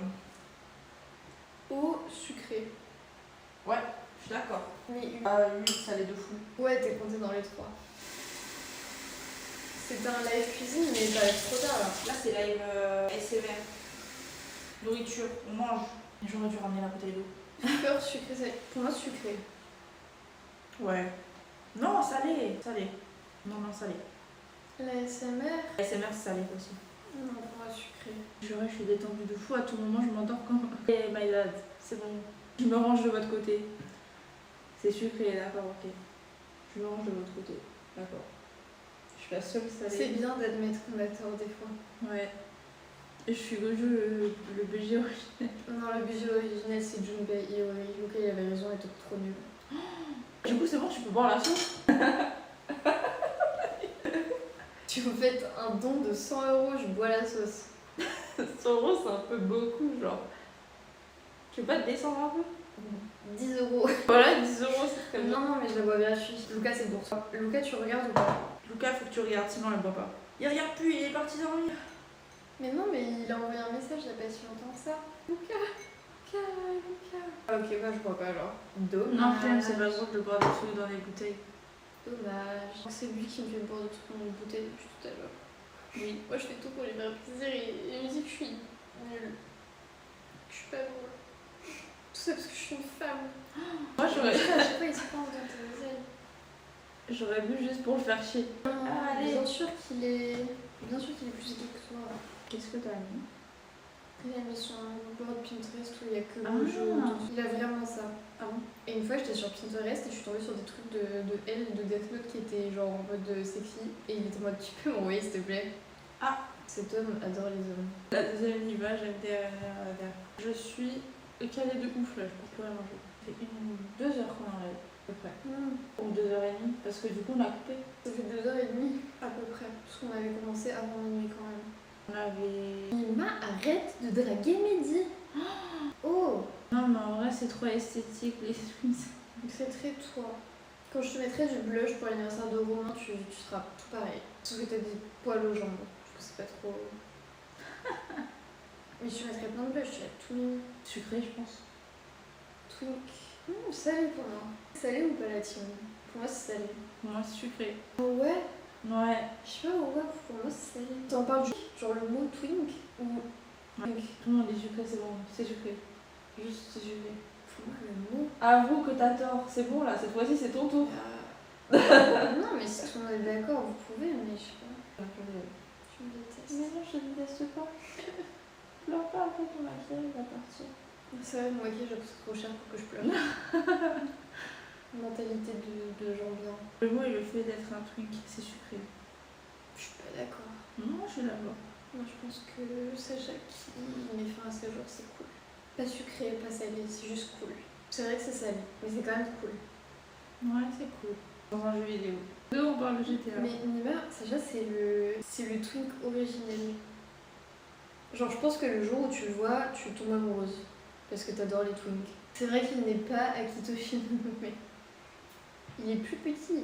Eau sucrée. Ouais, je suis d'accord. Mais Ah oui, ça allait de fou. ouais, t'es compté dans les 3. C'était un live cuisine, mais t'arrives trop tard là. Là, c'est live SMR. Nourriture, on mange. J'aurais dû ramener la bouteille d'eau. Beurre sucré, salé. Pour moi, sucré. Ouais. Non, salé. Salé. Non, salé. La SMR. SMR, c'est salé aussi. Non, pour moi, sucré. Je suis détendue de fou. À tout moment, je m'endors quand balade. C'est bon. Je me range de votre côté. C'est sucré, d'accord, ok. Je me range de votre côté. D'accord. Je suis la seule salée. C'est bien d'admettre qu'on a tort des fois. Ouais. Je suis le BG originel. Non, le budget original c'est Junpei. Et Luca il avait raison, il était trop nul. Du coup, c'est bon, tu peux boire la sauce. Tu vous faites un don de 100 €, je bois la sauce. 100 euros, c'est un peu beaucoup, genre. Tu veux pas te descendre un peu? 10 €. Voilà, 10 euros, c'est très bien. Non, non, mais je la bois gratuit. Luca, c'est pour toi. Luca, tu regardes ou pas? Lucas, faut que tu regardes, sinon elle boit pas. Il regarde plus, il est parti dormir. Mais non, mais il a envoyé un message il y a pas si longtemps que ça. Luca, Luca. Ok, bah je bois pas alors. Dommage. Non, flemme, c'est pas drôle de boire des trucs dans des bouteilles. Dommage. C'est lui qui me fait boire des trucs dans une bouteille depuis tout à l'heure. Oui. Moi, je fais tout pour lui faire plaisir et il me dit que je suis nulle. Je suis pas drôle. Tout ça parce que je suis une femme. Moi, À chaque fois, il se prend dans tes oreilles. j'aurais bu juste pour le faire chier. Ah, allez. bien sûr qu'il est plus gay que toi. Qu'est-ce que t'as mis? Il a mis son board Pinterest où il y a que Ah. le jeu. Il a vraiment ça. Ah bon? Et une fois, j'étais sur Pinterest et je suis tombée sur des trucs de elle, de Death Note qui étaient genre en mode sexy. Et il était en mode, tu peux m'envoyer s'il te plaît? Ah. Cet homme adore les hommes. La deuxième image, MDR. Je suis calée de ouf là, je peux plus rien manger. Ça fait 2 heures qu'on en rêve, à peu près. Ou 2h30, parce que du coup on a coupé. Ça fait 2 h30 à peu près. Parce qu'on avait commencé avant minuit quand même. On avait. Mima, arrête de draguer Mehdi. Oh, Non, mais en vrai, c'est trop esthétique les trucs. c'est très toi. Quand je te mettrai du blush pour l'anniversaire de Romain, tu seras tout pareil. Sauf que t'as des poils aux jambes. Je trouve que c'est pas trop. Mais je te mettrais plein de blush, tu vas être tout mignon. Sucré, je pense. Twink. Salé pour moi. Salé ou pas la team? Pour moi, c'est salé. Pour moi, c'est sucré. Oh ouais? Ouais. Je sais pas, ouais, pour moi, c'est salé. T'en parles genre le mot twink ou twink? Tout le monde dit sucré, c'est bon. C'est sucré. Juste, c'est sucré. Pour moi, le mot. Avoue que t'as tort. C'est bon là, cette fois-ci, c'est ton tour. Non, mais si tout le monde est d'accord, vous pouvez, mais je sais pas. Tu me détestes. Mais non, je ne déteste pas. Pleure pas, après ton maquillage va partir. C'est vrai, moi qui j'ai coûté trop cher pour que je pleure. Mentalité de gens bien. Le mot et le fait d'être un twink, c'est sucré. Je suis pas d'accord. Non, je suis d'accord. Moi je pense que Sacha qui met fin à ce jour, c'est cool. Pas sucré, pas salé, c'est juste cool. C'est vrai que c'est salé, mais c'est quand même cool. Ouais, c'est cool. Dans un jeu vidéo. Deux, on parle de GTA. Mais Nima, Sacha c'est le twink originel. Genre je pense que le jour où tu le vois, tu tombes amoureuse. Parce que t'adores les twinks. C'est vrai qu'il n'est pas Akito Shinobu, mais il est plus petit.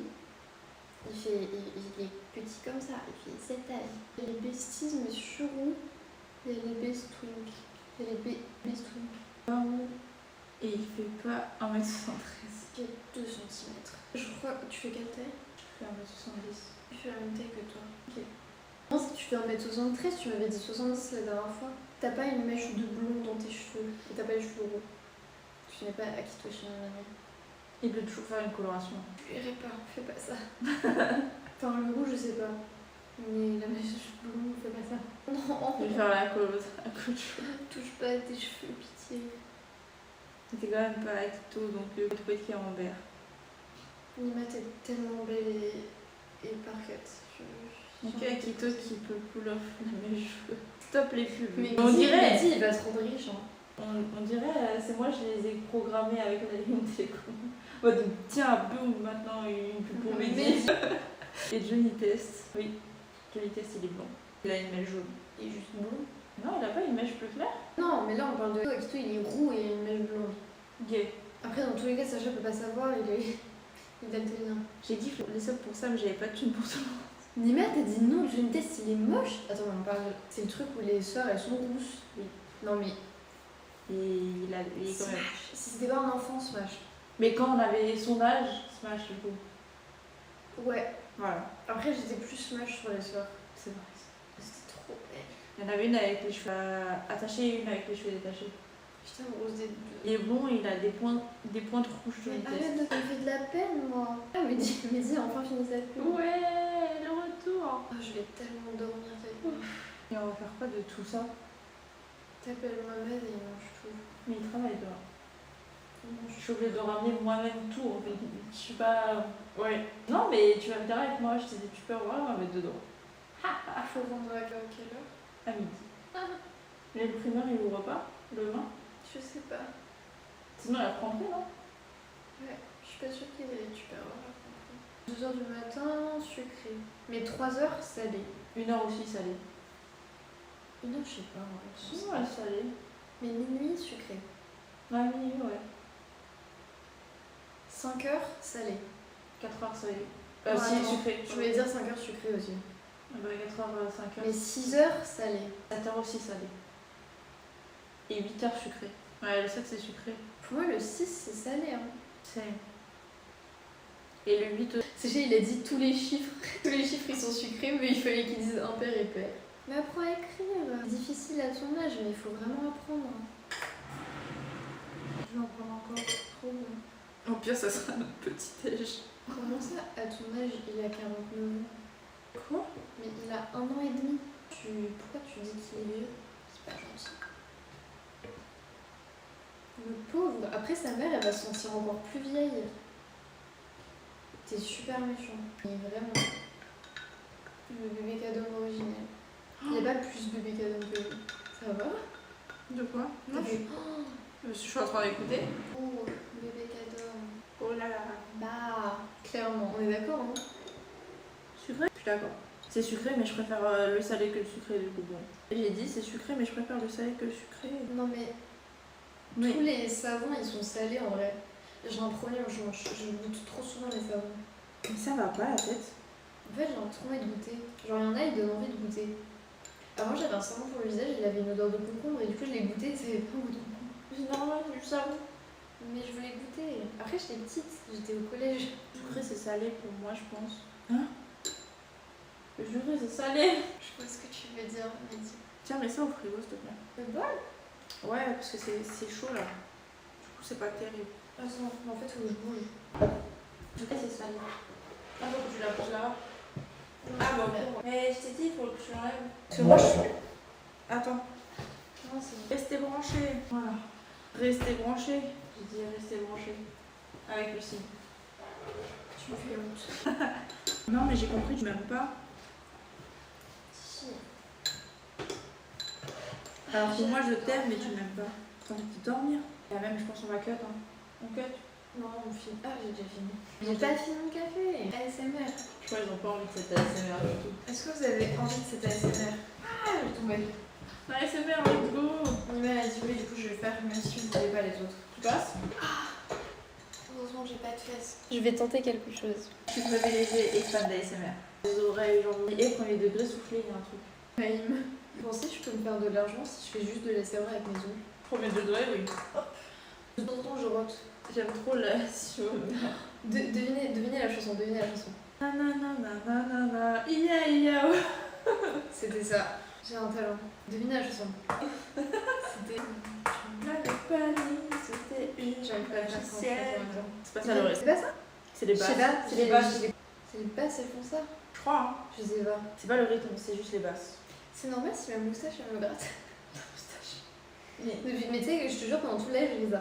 Il est petit comme ça, il fait cette taille. Il y a les besties, mais sur où il y a les best twinks. Il y a les best twinks. Et il fait pas 1m73. Il fait 2 cm. Je crois que tu fais quelle taille? Je fais 1m70. Je fais la même taille que toi. Ok. Non, si tu fais 1m73, tu m'avais dit 70 la dernière fois. T'as pas une mèche de blond dans tes cheveux et t'as pas les cheveux roux. Tu n'es pas Akito Shinobu. Il peut toujours faire une coloration. Je verrai pas, fais pas ça. Enfin, le rouge, je sais pas. Mais la mèche de cheveux blonds, fais pas ça. Non, Je vais faire la colo à coup de cheveux. touche pas à tes cheveux, pitié. C'était quand même pas Akito, donc le peut être qui est en vert. Nima, t'es tellement belle et parfaite. Donc Akito qui peut pull off mes cheveux. Stop les pubs. Mais on dirait, il va se rendre riche. Hein. on dirait, c'est moi je les ai programmés avec la ligne télécom. Ouais, donc tiens, boum, maintenant une pub pour Mehdi. Et Johnny Test. Oui, Johnny Test il est blond. Il a une mèche jaune. Il est juste blond. Non, il a pas une mèche plus claire. Non, mais là on parle de Akito, il est roux et il a une mèche blonde. Gay. Après, dans tous les cas, Sacha peut pas savoir, il est daltonien. J'ai dit les subs pour ça, mais j'avais pas de thune pour ça. Nima, t'as dit non, Johnny Test, il est moche. Attends, on parle. C'est le truc où les sœurs elles sont rousses. Oui. Non, mais. Et il est quand même. Smash. Si c'était pas un enfant, Smash. Mais quand on avait son âge, Smash du coup. Ouais. Voilà, Après, j'étais plus Smash sur les sœurs. c'est vrai. C'était trop belle. Il y en avait une avec les cheveux attachés et une avec les cheveux détachés. Putain, rose des deux. Il est blond, il a des pointes rouges de Mais vitesse. arrête de me faire de la peine, moi. Ah, mais dis, enfin fini sa pub. Ouais, le retour. Ah, je vais tellement dormir cette nuit. Et on va faire quoi de tout ça? T'appelles Mohamed et il mange tout. Mais il travaille. Je suis obligée de ramener moi-même tout en fait. Je suis pas. Ouais. Non, mais tu vas venir avec moi, je t'ai dit, tu peux avoir, on va mettre dedans. Faut vendre à quelle heure? À midi. Mais le primeur, il ouvre pas demain. Je sais pas. Sinon, elle prend non? Ouais, je suis pas sûre qu'il ait les tupperwares. 2h du matin, sucré. Mais 3h, salé. 1h aussi salée. 1h, je sais pas. Ouais, Sinon, elle est salée. Mais minuit, sucré. Ouais, minuit, ouais. 5h, salé. 4h salée. Ouais, Si, non. sucré. Je voulais dire 5h sucré aussi. Bah, 4h, 5h. Mais 6h, salé. 7h aussi salée. Et 8h sucré. Ouais, le 7 c'est sucré. Pour moi, le 6, c'est salé. Hein. C'est. Et le 8. C'est il a dit tous les chiffres. Tous les chiffres, ils sont sucrés, mais il fallait qu'ils disent impair et pair. Mais apprends à écrire. Difficile à ton âge, mais il faut vraiment apprendre. Je vais en prendre encore. Trop bon. Au pire, ça sera notre petit déj. Comment ça, à ton âge, il a 49 ans? Quoi? Mais il a 1 an et demi. Pourquoi tu dis qu'il est vieux? C'est pas gentil. Le pauvre. Après, sa mère, elle va se sentir encore plus vieille. T'es super méchant. Mais vraiment. Le bébé cadeau original. Il n'y a pas plus bébé cadeau que lui. Ça va? De quoi? T'as fait... Je suis en train d'écouter. Oh, bébé cadeau. Oh là là. Bah, clairement, on est d'accord, hein? Sucré? Je suis d'accord. C'est sucré, mais je préfère le salé que le sucré du coup. Bon. J'ai dit c'est sucré, mais je préfère le salé que le sucré. Non, mais Oui. tous les savons, ils sont salés en vrai. J'ai un problème, je goûte trop souvent les savons. Mais ça va pas la tête. En fait, j'ai trop envie de goûter. Genre, il y en a, ils donnent envie de goûter. Avant, j'avais un savon pour le visage, il avait une odeur de concombre, et du coup, je l'ai goûté, ça avait pas un goût de concombre. C'est normal, du savon. Mais je voulais goûter. Après, j'étais petite, j'étais au collège. Le sucré, c'est salé pour moi, je pense. Hein? Le sucré, c'est salé. Je vois ce que tu veux dire, mais dis. Tiens, mets ça au frigo, s'il te plaît. Le bol? Ouais, parce que c'est chaud là. Du coup, c'est pas terrible. Attends, en fait, faut que je bouge. Le sucré, c'est salé. Ah, donc tu la poses là. Ah, bon, mais je t'ai dit, il faut que tu l'enlèves. Parce que moi, je suis. Attends. Non, c'est... Restez branchés. Voilà. Restez branchés. J'ai dit restez branchés. Avec Lucie. Tu me fais honte. Non, mais j'ai compris, tu m'aimes pas. Si. Alors que moi, je t'aime, mais tu m'aimes pas. T'as envie de dormir. Et même, je pense qu'on va cut. Hein. On cut. Non, on filme. Ah, j'ai déjà fini. J'ai pas fini mon café. ASMR. Je crois qu'ils ont pas envie de cette ASMR du tout. Est-ce que vous avez envie de cette ASMR? Ah, je suis tombée. ASMR, let's go. Mon mère a dit oui, du coup, je vais faire même si vous n'avez pas les autres. Tu passes? Heureusement, j'ai pas de fesses. Je vais tenter quelque chose. Je suis privilégiée et fan d'ASMR. Les oreilles, genre, et premier degré soufflé, il y a un truc. Naïm. Vous pensez que je peux me faire de l'argent si je fais juste de l'ASMR avec mes ongles? Premier degré, oui. De temps en temps, je rote. J'aime trop la Devinez la chanson, devinez la chanson. Nananana, iya iya. C'était ça. J'ai un talent. Devinez la chanson. C'était... C'était une. J'arrive pas à faire ça. C'est pas ça le reste. C'est pas ça? C'est les Je basses. sais pas, C'est les basses. C'est les basses, elles font ça? Je crois, hein. Je sais pas. C'est pas le rythme, c'est juste les basses. C'est normal si ma moustache elle me gratte. Mais Mais tu sais, je te jure, pendant tout le live, je les ai.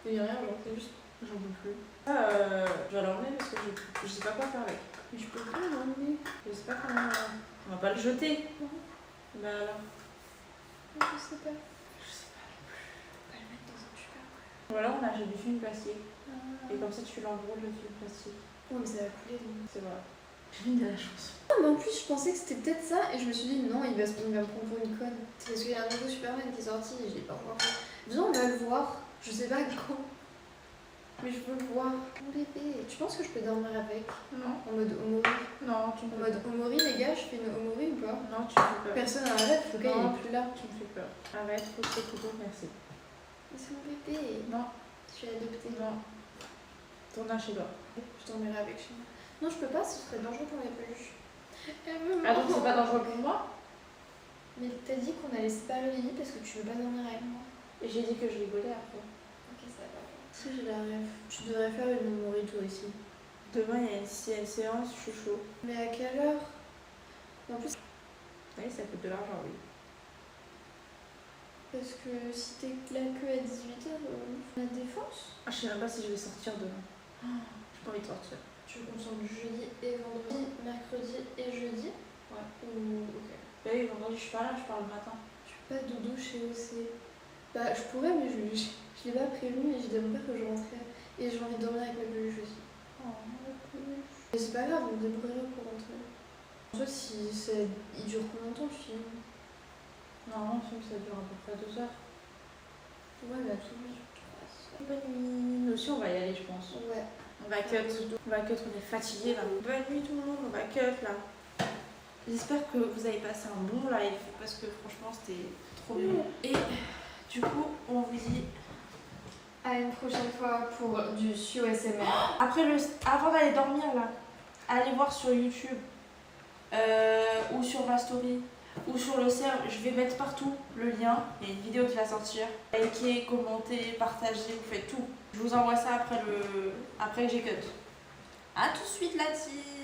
Il y a rien, genre, c'est juste. j'en peux plus. Je vais l'emmener parce que je sais pas quoi faire avec. Mais je peux pas l'emmener. Je sais pas comment. On va pas le jeter. Non. Bah alors. Je sais pas. Je sais pas. On va le mettre dans un tupperware. Voilà, on a du film plastique. Ah. Et comme ça, tu l'enroules le film plastique. Oh, mais ça va couler. Donc. C'est vrai. J'ai mis de la chance. Non, mais en plus, je pensais que c'était peut-être ça, et je me suis dit, non, il va me prendre pour une conne. C'est parce qu'il y a un nouveau Superman qui est sorti, et je l'ai pas encore vu. Viens, on va le voir. Je sais pas quand. Mais je veux le voir. Mon bébé. Tu penses que je peux dormir avec? Non. En mode Omori? Non, tu me En fais mode Omori, les gars, je fais une Omori ou pas? peur. Non, tu me fais peur. Personne n'a arrête, en tout cas, il Non. est plus là. Tu me fais peur. Arrête, faut que plutôt, merci. Mais c'est mon bébé. Non, Je suis adoptée. non. Tourne à chez toi. Je dormirai avec chez moi. Non, je peux pas, ce serait dangereux pour mes peluches. Ah donc c'est pas dangereux pour moi? Mais t'as dit qu'on allait séparer les lits parce que tu veux pas dormir avec moi. Et j'ai dit que je rigolais après. Ok, ça va. Si j'ai la rêve. Tu devrais faire une Omori toi aussi. Demain, il y a une séance, je suis chaud. Mais à quelle heure? En plus, Oui, ça coûte de l'argent, oui. parce que si t'es là que à 18h, la défense? sais même pas si je vais sortir demain. J'ai pas envie de sortir. Tu consommes jeudi et vendredi, mercredi et jeudi? Ouais. Ou ok. Bah oui, vendredi je suis pas là, je pars le matin. Je suis pas dodo chez OC. Bah je pourrais mais je l'ai pas prévenu et je dis à mon père que je rentrais. Et j'ai envie de dormir avec ma peluche aussi. Oh, la peluche. Mais c'est pas grave, on me débrouillera pour rentrer. En fait, il dure combien de temps le film? Normalement, le film ça dure à peu près 2 heures. Ouais, mais à tout le monde, 3 heures. Bonne nuit. Nous aussi, on va y aller, je pense. Ouais. On va cut. On va cut, on est fatigué là. Bonne nuit tout le monde, on va cut là. J'espère que vous avez passé un bon live parce que franchement, c'était trop bien. Et du coup, on vous dit. À une prochaine fois pour du Sio SMR. Après avant d'aller dormir là, allez voir sur YouTube ou sur ma story ou sur le serve, je vais mettre partout le lien. Il y a une vidéo qui va sortir. Likez, commentez, partagez, vous faites tout. Je vous envoie ça après que j'ai cut. A tout de suite la team.